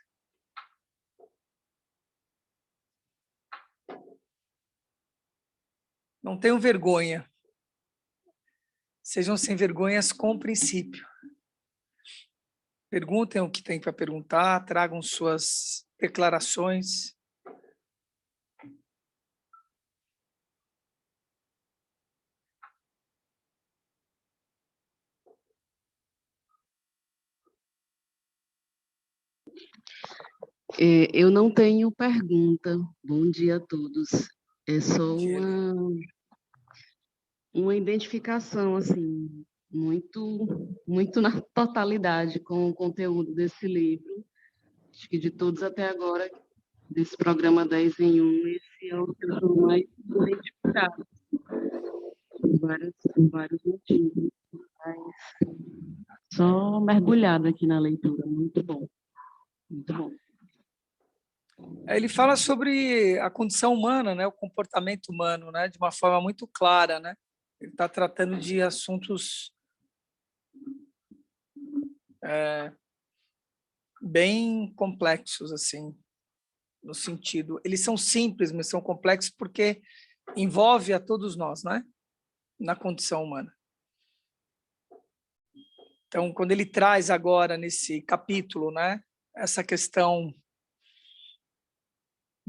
Não tenham vergonha. Sejam sem vergonhas com princípio. Perguntem o que tem para perguntar, tragam suas declarações. Eu não tenho pergunta. Bom dia a todos. É só uma identificação, assim, muito na totalidade com o conteúdo desse livro. Acho que de todos até agora, desse programa 10 em 1, esse é o que eu estou mais identificado. Por vários motivos. Mas só mergulhado aqui na leitura. Muito bom. Muito bom. Ele fala sobre a condição humana, né, o comportamento humano, né, de uma forma muito clara, né? Ele está tratando de assuntos bem complexos, assim, no sentido... Eles são simples, mas são complexos porque envolve a todos nós, né, na condição humana. Então, quando ele traz agora nesse capítulo, né, essa questão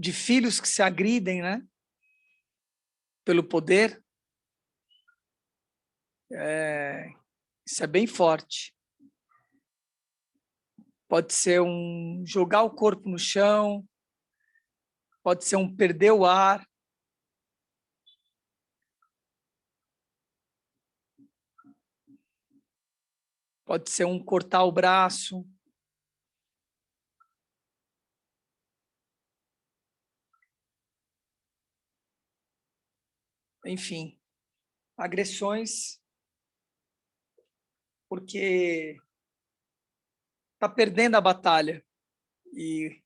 de filhos que se agridem, né, pelo poder, isso é bem forte. Pode ser um jogar o corpo no chão, pode ser um perder o ar, pode ser um cortar o braço. Enfim, agressões, porque está perdendo a batalha e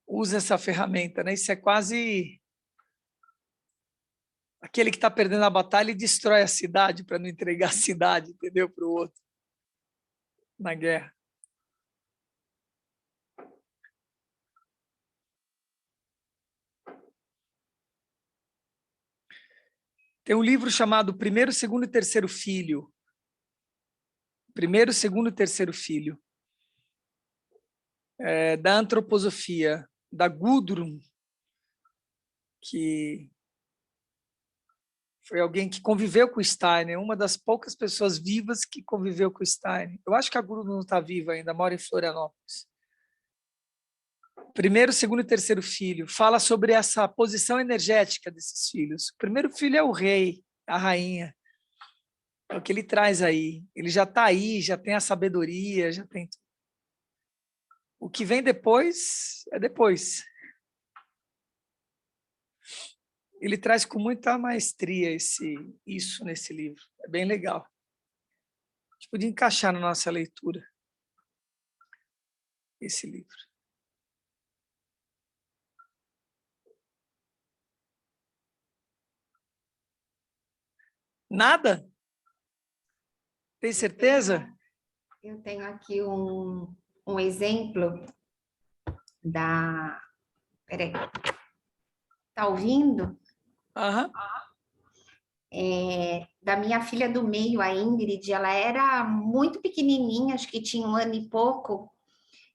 usa essa ferramenta, né? Isso é quase aquele que está perdendo a batalha e destrói a cidade para não entregar a cidade, entendeu? Para o outro, na guerra. Tem um livro chamado Primeiro, Segundo e Terceiro Filho. Primeiro, Segundo e Terceiro Filho. Da antroposofia, da Gudrun, que foi alguém que conviveu com o Steiner, uma das poucas pessoas vivas que conviveu com o Steiner. Eu acho que a Gudrun não está viva ainda, mora em Florianópolis. Primeiro, segundo e terceiro filho, fala sobre essa posição energética desses filhos. O primeiro filho é o rei, a rainha. É o que ele traz aí. Ele já está aí, já tem a sabedoria, já tem tudo. O que vem depois é depois. Ele traz com muita maestria isso nesse livro. É bem legal. A gente podia encaixar na nossa leitura esse livro. Nada? Tem certeza? Eu tenho aqui um exemplo da... Peraí. Tá ouvindo? Aham. Da minha filha do meio, a Ingrid, ela era muito pequenininha, acho que tinha 1 ano e pouco,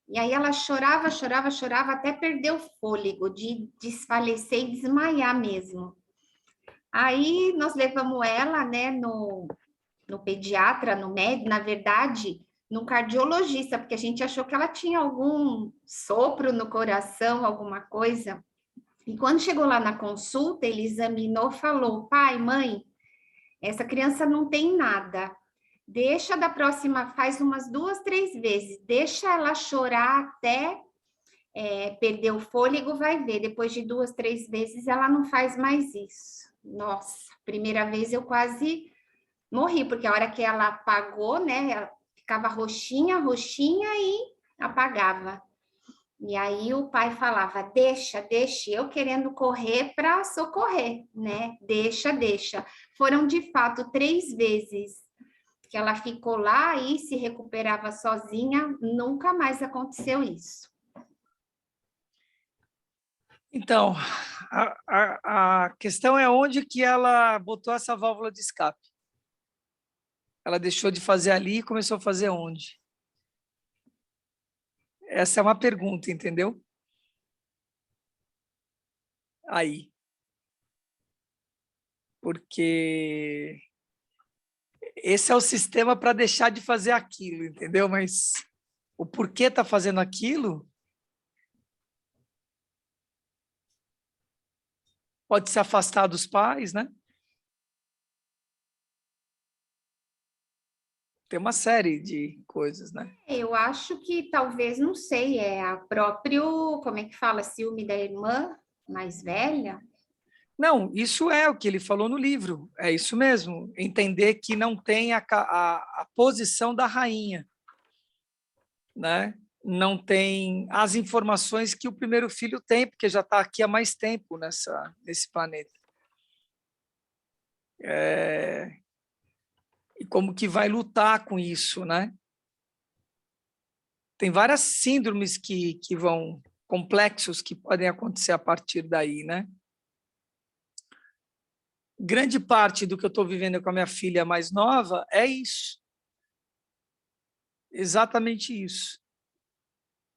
e aí ela chorava, chorava, chorava, até perder o fôlego, de desfalecer e desmaiar mesmo. Aí nós levamos ela, né, no pediatra, no médico, na verdade, no cardiologista, porque a gente achou que ela tinha algum sopro no coração, alguma coisa. E quando chegou lá na consulta, ele examinou, falou: pai, mãe, essa criança não tem nada. Deixa da próxima, faz umas 2, 3 vezes, deixa ela chorar até perder o fôlego, vai ver. Depois de 2, 3 vezes, ela não faz mais isso. Nossa, primeira vez eu quase morri, porque a hora que ela apagou, né, ela ficava roxinha, roxinha e apagava. E aí o pai falava: deixa, deixa, eu querendo correr para socorrer, né? Deixa, deixa. Foram de fato 3 vezes que ela ficou lá e se recuperava sozinha, nunca mais aconteceu isso. Então, a questão é onde que ela botou essa válvula de escape. Ela deixou de fazer ali e começou a fazer onde? Essa é uma pergunta, entendeu? Aí. Porque esse é o sistema para deixar de fazer aquilo, entendeu? Mas o porquê está fazendo aquilo pode se afastar dos pais, né? Tem uma série de coisas, né? Eu acho que talvez, não sei, é a próprio, como é que fala, ciúme da irmã mais velha? Não, isso é o que ele falou no livro, é isso mesmo. Entender que não tem a posição da rainha, né? Não tem as informações que o primeiro filho tem, porque já está aqui há mais tempo nesse planeta. E como que vai lutar com isso, né? Tem várias síndromes que vão, complexos que podem acontecer a partir daí, né? Grande parte do que eu estou vivendo com a minha filha mais nova é isso. Exatamente isso.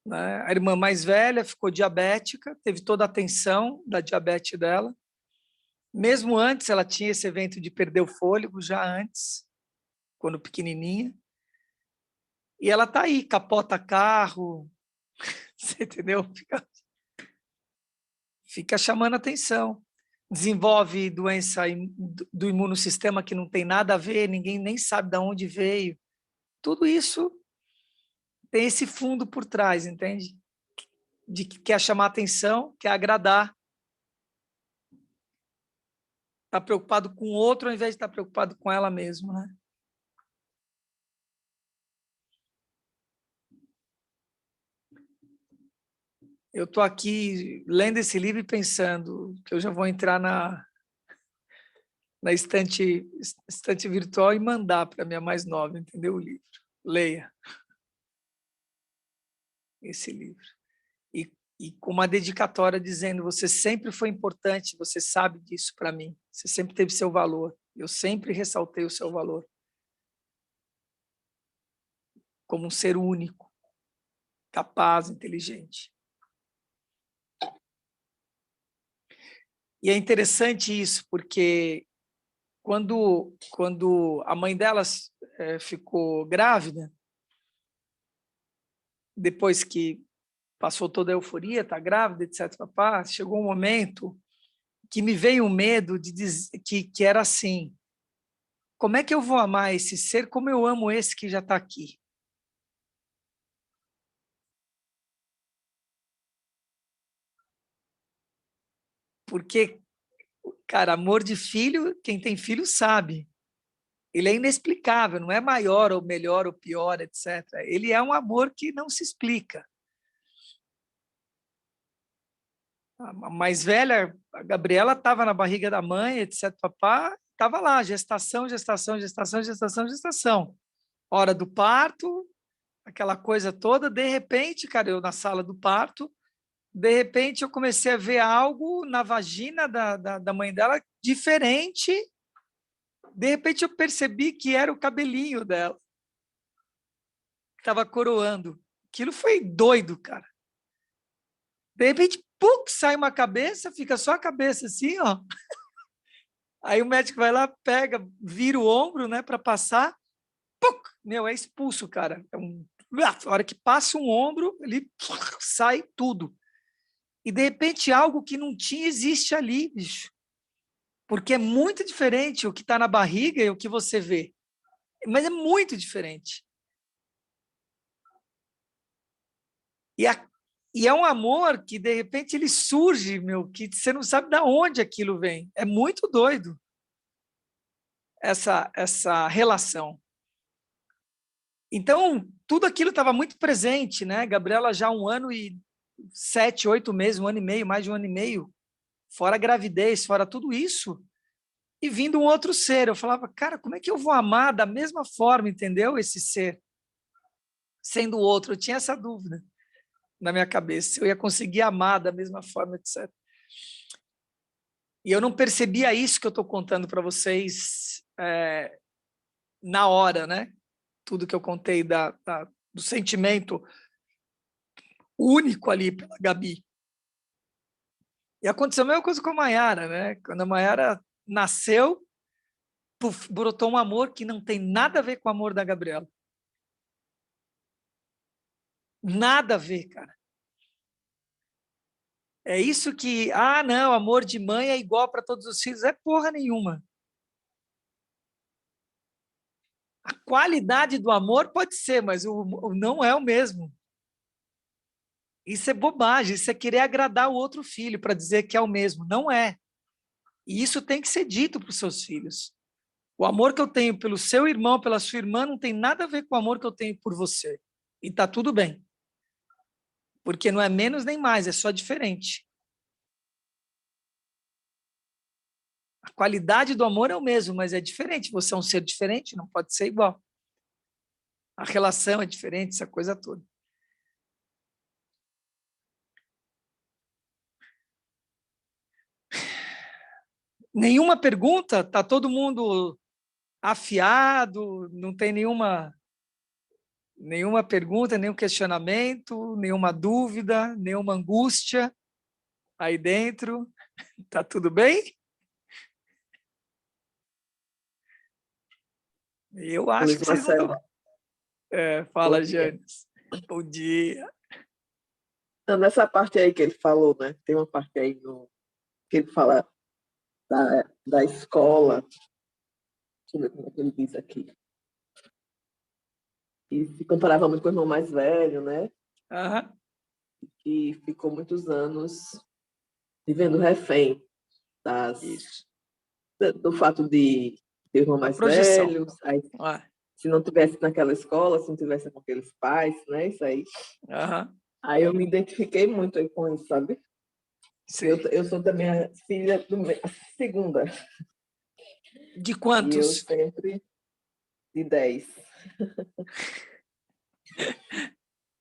Né? A irmã mais velha ficou diabética, teve toda a atenção da diabetes dela. Mesmo antes, ela tinha esse evento de perder o fôlego, já antes, quando pequenininha. E ela está aí, capota carro, você entendeu? Fica chamando atenção. Desenvolve doença do imunossistema que não tem nada a ver, ninguém nem sabe de onde veio. Tudo isso tem esse fundo por trás, entende? De que quer chamar atenção, quer agradar. Está preocupado com o outro ao invés de estar preocupado com ela mesma, né? Eu estou aqui lendo esse livro e pensando que eu já vou entrar na estante virtual e mandar para a minha mais nova, entendeu? O livro. Leia esse livro. E e com uma dedicatória dizendo: você sempre foi importante, você sabe disso para mim, você sempre teve seu valor, eu sempre ressaltei o seu valor como um ser único, capaz, inteligente. E é interessante isso, porque quando a mãe delas ficou grávida, depois que passou toda a euforia, está grávida, etc. Papá, chegou um momento que me veio um medo de dizer que era assim: como é que eu vou amar esse ser como eu amo esse que já está aqui? Porque, cara, amor de filho, quem tem filho sabe. Ele é inexplicável, não é maior ou melhor ou pior, etc. Ele é um amor que não se explica. A mais velha, a Gabriela, estava na barriga da mãe, etc. Papá, estava lá, gestação, gestação, gestação, gestação, gestação. Hora do parto, aquela coisa toda. De repente, cara, eu na sala do parto, de repente eu comecei a ver algo na vagina da mãe dela diferente. De repente eu percebi que era o cabelinho dela, que estava coroando. Aquilo foi doido, cara. De repente, pum, sai uma cabeça, fica só a cabeça assim, ó. Aí o médico vai lá, pega, vira o ombro, né, para passar. Pum, meu, é expulso, cara. A hora que passa um ombro, ele sai tudo. E de repente algo que não tinha existe ali, bicho. Porque é muito diferente o que está na barriga e o que você vê. Mas é muito diferente. E é um amor que, de repente, ele surge, meu, que você não sabe de onde aquilo vem. É muito doido essa relação. Então, tudo aquilo estava muito presente, né? Gabriela já há 1 ano e 7, 8 meses, 1 ano e meio, mais de 1 ano e meio, fora a gravidez, fora tudo isso, e vindo um outro ser. Eu falava, cara, como é que eu vou amar da mesma forma, entendeu? Esse ser, sendo o outro. Eu tinha essa dúvida na minha cabeça, se eu ia conseguir amar da mesma forma, etc. E eu não percebia isso que eu estou contando para vocês na hora, né? Tudo que eu contei do sentimento único ali pela Gabi. E aconteceu a mesma coisa com a Maiara, né? Quando a Maiara nasceu, puf, brotou um amor que não tem nada a ver com o amor da Gabriela. Nada a ver, cara. É isso que, não, amor de mãe é igual para todos os filhos. É porra nenhuma. A qualidade do amor pode ser, mas o não é o mesmo. Isso é bobagem, isso é querer agradar o outro filho para dizer que é o mesmo. Não é. E isso tem que ser dito para os seus filhos. O amor que eu tenho pelo seu irmão, pela sua irmã, não tem nada a ver com o amor que eu tenho por você. E está tudo bem. Porque não é menos nem mais, é só diferente. A qualidade do amor é o mesmo, mas é diferente. Você é um ser diferente, não pode ser igual. A relação é diferente, essa coisa toda. Nenhuma pergunta? Está todo mundo afiado? Não tem nenhuma pergunta, nenhum questionamento, nenhuma dúvida, nenhuma angústia aí dentro? Está tudo bem? Eu acho Luiz que vocês não Marcelo, estão... fala, bom dia. Janes. Bom dia. Então, nessa parte aí que ele falou, né? Tem uma parte aí que ele fala da escola. Deixa eu ver como é que ele diz aqui. E se comparava muito com o irmão mais velho, né? Aham. Que ficou muitos anos vivendo refém Isso. do fato de ter irmão A mais projeção. velho. Aí, Ah, se não tivesse naquela escola, se não tivesse com aqueles pais, né? Isso aí. aham. Aí eu me identifiquei muito aí com isso, sabe? Sim. Eu sou também a filha a segunda. De E eu quantos? sempre de 10.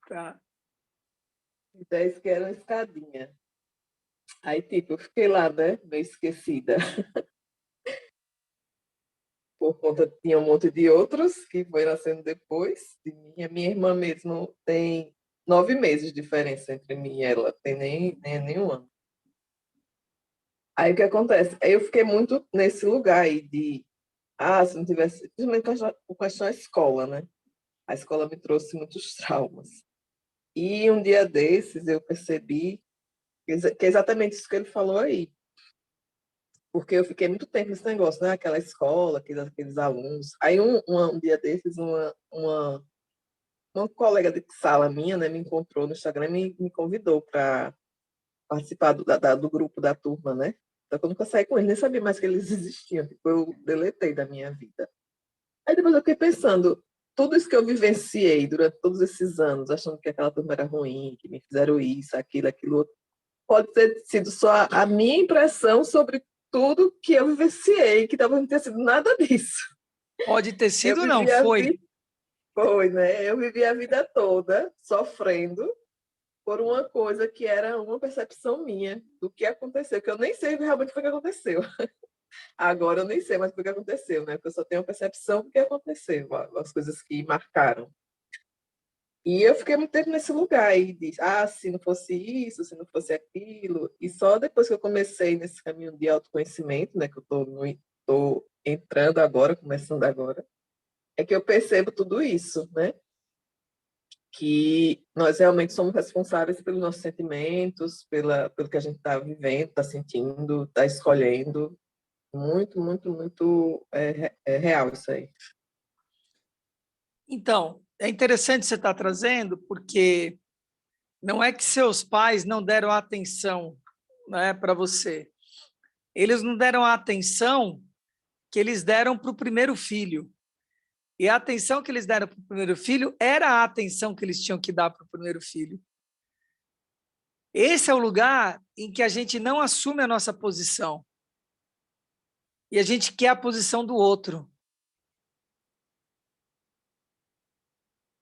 Tá. 10 que era uma escadinha. Aí, tipo, eu fiquei lá, né, meio esquecida. Por conta, tinha um monte de outros que foi nascendo depois de mim. A minha irmã mesmo tem 9 meses de diferença entre mim e ela, tem nem um ano. Aí o que acontece? Aí eu fiquei muito nesse lugar aí de, se não tivesse, principalmente com questão da escola, né? A escola me trouxe muitos traumas. E um dia desses eu percebi que é exatamente isso que ele falou aí. Porque eu fiquei muito tempo nesse negócio, né? Aquela escola, aqueles alunos. Aí um dia desses, uma colega de sala minha, né, me encontrou no Instagram e me convidou para participar do grupo da turma, né? Só que eu nunca saí com eles, nem sabia mais que eles existiam. Tipo, eu deletei da minha vida. Aí depois eu fiquei pensando, tudo isso que eu vivenciei durante todos esses anos, achando que aquela turma era ruim, que me fizeram isso, aquilo outro, pode ter sido só a minha impressão sobre tudo que eu vivenciei, que talvez não tenha sido nada disso. Pode ter Eu sido, não, vivi a foi. vida, foi, né? Eu vivi a vida toda sofrendo por uma coisa que era uma percepção minha do que aconteceu, que eu nem sei realmente o que aconteceu. Agora eu nem sei mais o que aconteceu, né? Porque eu só tenho a percepção do que aconteceu, as coisas que marcaram. E eu fiquei muito tempo nesse lugar e disse, se não fosse isso, se não fosse aquilo. E só depois que eu comecei nesse caminho de autoconhecimento, né, que eu estou entrando agora, começando agora, é que eu percebo tudo isso, né? Que nós realmente somos responsáveis pelos nossos sentimentos, pelo que a gente está vivendo, está sentindo, está escolhendo. Muito, muito, muito real isso aí. Então, é interessante você estar trazendo, porque não é que seus pais não deram atenção, né, para você. Eles não deram a atenção que eles deram para o primeiro filho. E a atenção que eles deram para o primeiro filho era a atenção que eles tinham que dar para o primeiro filho. Esse é o lugar em que a gente não assume a nossa posição. E a gente quer a posição do outro.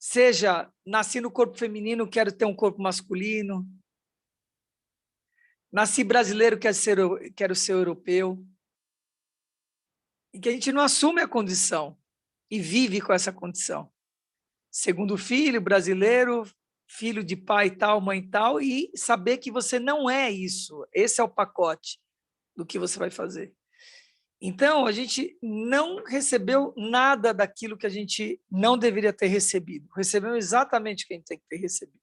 Seja, nasci no corpo feminino, quero ter um corpo masculino. Nasci brasileiro, quero ser europeu. E que a gente não assume a condição e vive com essa condição. Segundo filho, brasileiro, filho de pai tal, mãe tal, e saber que você não é isso. Esse é o pacote do que você vai fazer. Então, a gente não recebeu nada daquilo que a gente não deveria ter recebido. Recebemos exatamente o que a gente tem que ter recebido.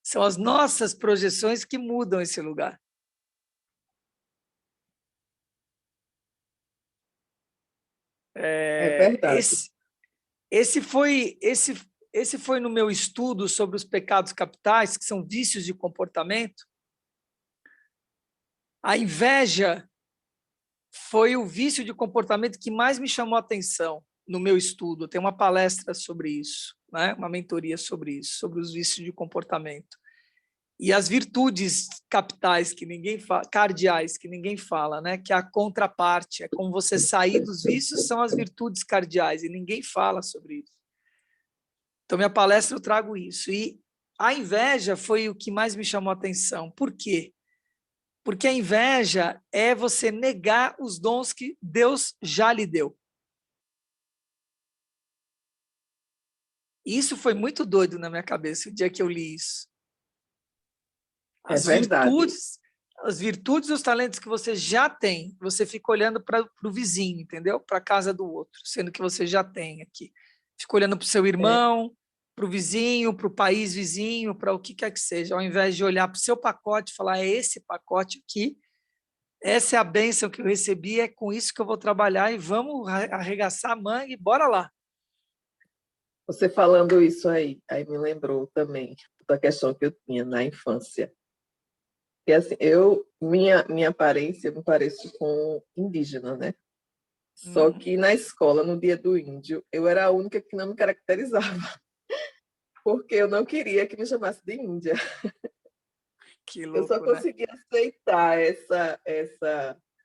São as nossas projeções que mudam esse lugar. É verdade. Esse foi no meu estudo sobre os pecados capitais, que são vícios de comportamento. A inveja foi o vício de comportamento que mais me chamou a atenção no meu estudo. Tem uma palestra sobre isso, né? Uma mentoria sobre isso, sobre os vícios de comportamento. E as virtudes capitais que ninguém fala, cardeais que ninguém fala, né? Que é a contraparte, é como você sair dos vícios, são as virtudes cardeais e ninguém fala sobre isso. Então minha palestra eu trago isso e a inveja foi o que mais me chamou a atenção. Por quê? Porque a inveja é você negar os dons que Deus já lhe deu. Isso foi muito doido na minha cabeça o dia que eu li isso. As virtudes e os talentos que você já tem, você fica olhando para o vizinho, entendeu? Para a casa do outro, sendo que você já tem aqui. Fica olhando para o seu irmão, para o vizinho, para o país vizinho, para o que quer que seja, ao invés de olhar para o seu pacote e falar, é esse pacote aqui, essa é a bênção que eu recebi, é com isso que eu vou trabalhar e vamos arregaçar a manga e bora lá. Você falando isso aí me lembrou também da questão que eu tinha na infância. Que assim, minha aparência, eu me pareço com indígena, né? Só que na escola, no dia do índio, eu era a única que não me caracterizava. Porque eu não queria que me chamasse de índia. Que louco, eu só conseguia aceitar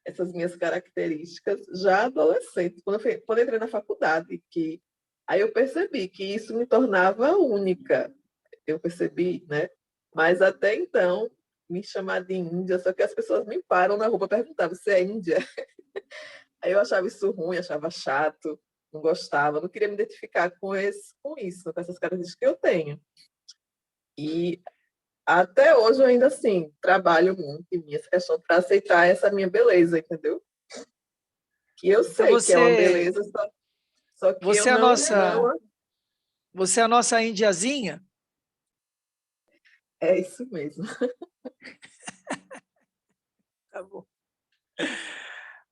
essas minhas características já adolescente. Quando eu entrei na faculdade, aí eu percebi que isso me tornava única. Eu percebi, né? Mas até então, me chamar de índia, só que as pessoas me param na rua, perguntavam, você é índia? Aí eu achava isso ruim, achava chato, não gostava, não queria me identificar com isso, com essas características que eu tenho. E até hoje eu ainda assim trabalho muito em mim essa questão para aceitar essa minha beleza, entendeu? Que eu Então sei que é uma beleza, só que você eu é a não, você é a nossa indiazinha? é isso mesmo. Tá bom.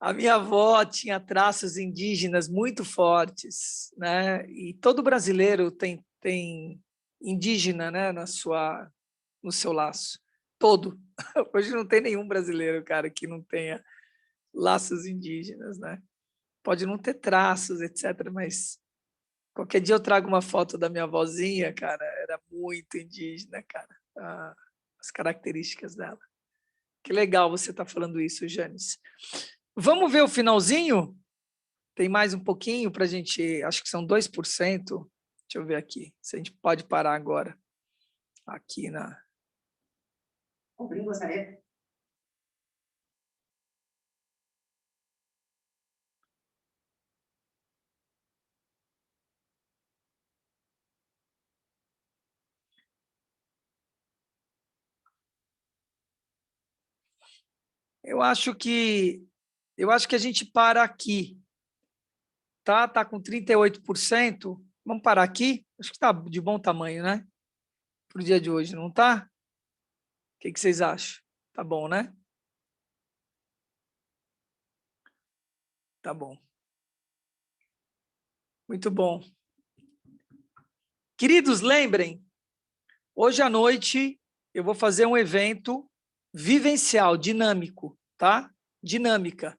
A minha avó tinha traços indígenas muito fortes, né? E todo brasileiro tem indígena, né, no seu laço. Todo. Hoje não tem nenhum brasileiro, cara, que não tenha laços indígenas, né? Pode não ter traços, etc., mas qualquer dia eu trago uma foto da minha avózinha, cara, era muito indígena, cara, as características dela. Que legal você estar falando isso, Janes. Vamos ver o finalzinho? Tem mais um pouquinho para a gente, acho que são 2%. Deixa eu ver aqui, se a gente pode parar agora. Aqui na... Eu acho que a gente para aqui. Tá com 38%. Vamos parar aqui? Acho que está de bom tamanho, né? Para o dia de hoje, não tá? O que vocês acham? Tá bom, né? Tá bom. Muito bom. Queridos, lembrem, hoje à noite eu vou fazer um evento vivencial, dinâmico, tá? Dinâmica.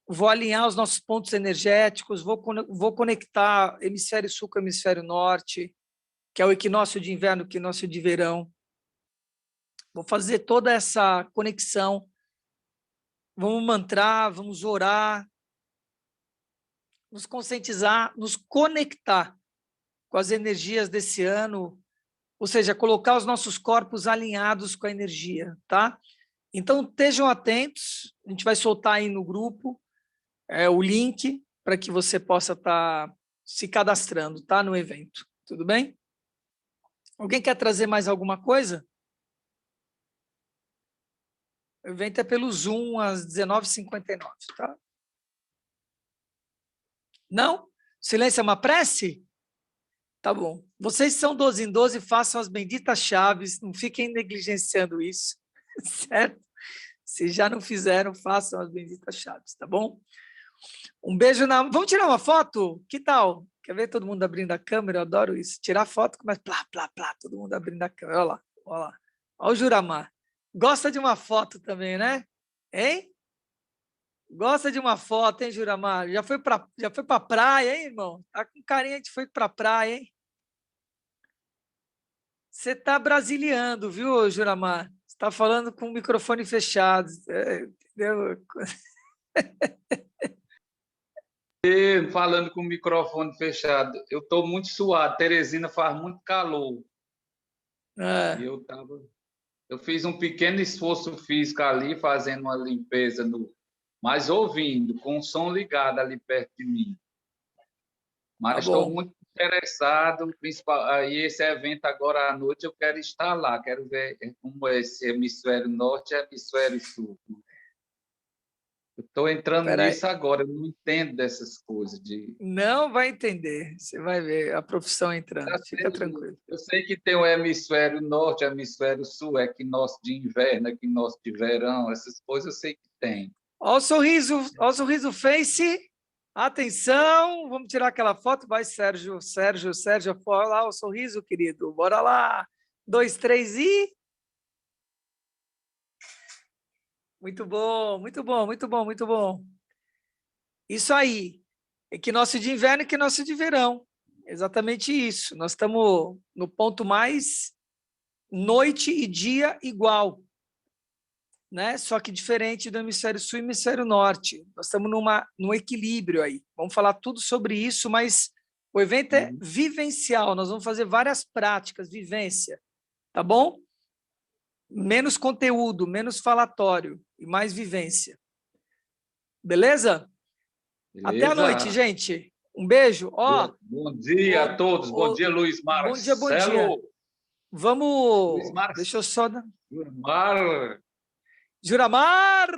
Vou alinhar os nossos pontos energéticos, vou conectar hemisfério sul com hemisfério norte, que é o equinócio de inverno, o equinócio de verão. Vou fazer toda essa conexão. Vamos mantrar, vamos orar, nos conscientizar, nos conectar com as energias desse ano, ou seja, colocar os nossos corpos alinhados com a energia, tá? Então, estejam atentos, a gente vai soltar aí no grupo o link para que você possa estar se cadastrando, tá? No evento, tudo bem? Alguém quer trazer mais alguma coisa? O evento é pelo Zoom às 19h59, tá? Não? Silêncio é uma prece? Tá bom. Vocês são 12 em 12, façam as benditas chaves, não fiquem negligenciando isso, certo? Se já não fizeram, façam as benditas chaves, tá bom? Um beijo na... Vamos tirar uma foto? Que tal? Quer ver todo mundo abrindo a câmera? Eu adoro isso. Tirar foto, começa plá, plá, plá, todo mundo abrindo a câmera. Olha lá, olha lá. Olha o Juramar. Gosta de uma foto também, né? Hein? Gosta de uma foto, hein, Juramar? Já foi para praia, hein, irmão? Tá com carinha de foi para praia, hein? Você está brasiliando, viu, Juramar? Você está falando com o microfone fechado, entendeu? Falando com o microfone fechado, eu estou muito suado. Teresina faz muito calor. E eu fiz um pequeno esforço físico ali, fazendo uma limpeza, mas ouvindo, com o som ligado ali perto de mim. Mas estou muito interessado, aí esse evento agora à noite eu quero estar lá, quero ver como é esse hemisfério norte e hemisfério sul. Eu estou entrando nisso agora, eu não entendo dessas coisas. Não vai entender, você vai ver a profissão entrando, fica tranquilo. Eu sei que tem o hemisfério norte, hemisfério sul, equinócio de inverno, equinócio de verão, essas coisas eu sei que tem. Olha o sorriso face. Atenção, vamos tirar aquela foto. Vai, Sérgio, olha lá o sorriso, querido. Bora lá. 2, 3 e... Muito bom, muito bom, muito bom, muito bom. Isso aí. Equinócio de inverno e equinócio de verão. Exatamente isso. Nós estamos no ponto mais noite e dia igual, né? Só que diferente do hemisfério sul e hemisfério norte. Nós estamos num equilíbrio aí. Vamos falar tudo sobre isso, mas o evento é vivencial. Nós vamos fazer várias práticas, vivência, tá bom? menos conteúdo, menos falatório e mais vivência. Beleza? Até a noite, gente. Um beijo. Ó, bom dia a todos. Bom dia, Luiz Marcelo. Bom dia, bom dia. Vamos... Luiz Marcos. Deixa eu só... Juramar. Juramar!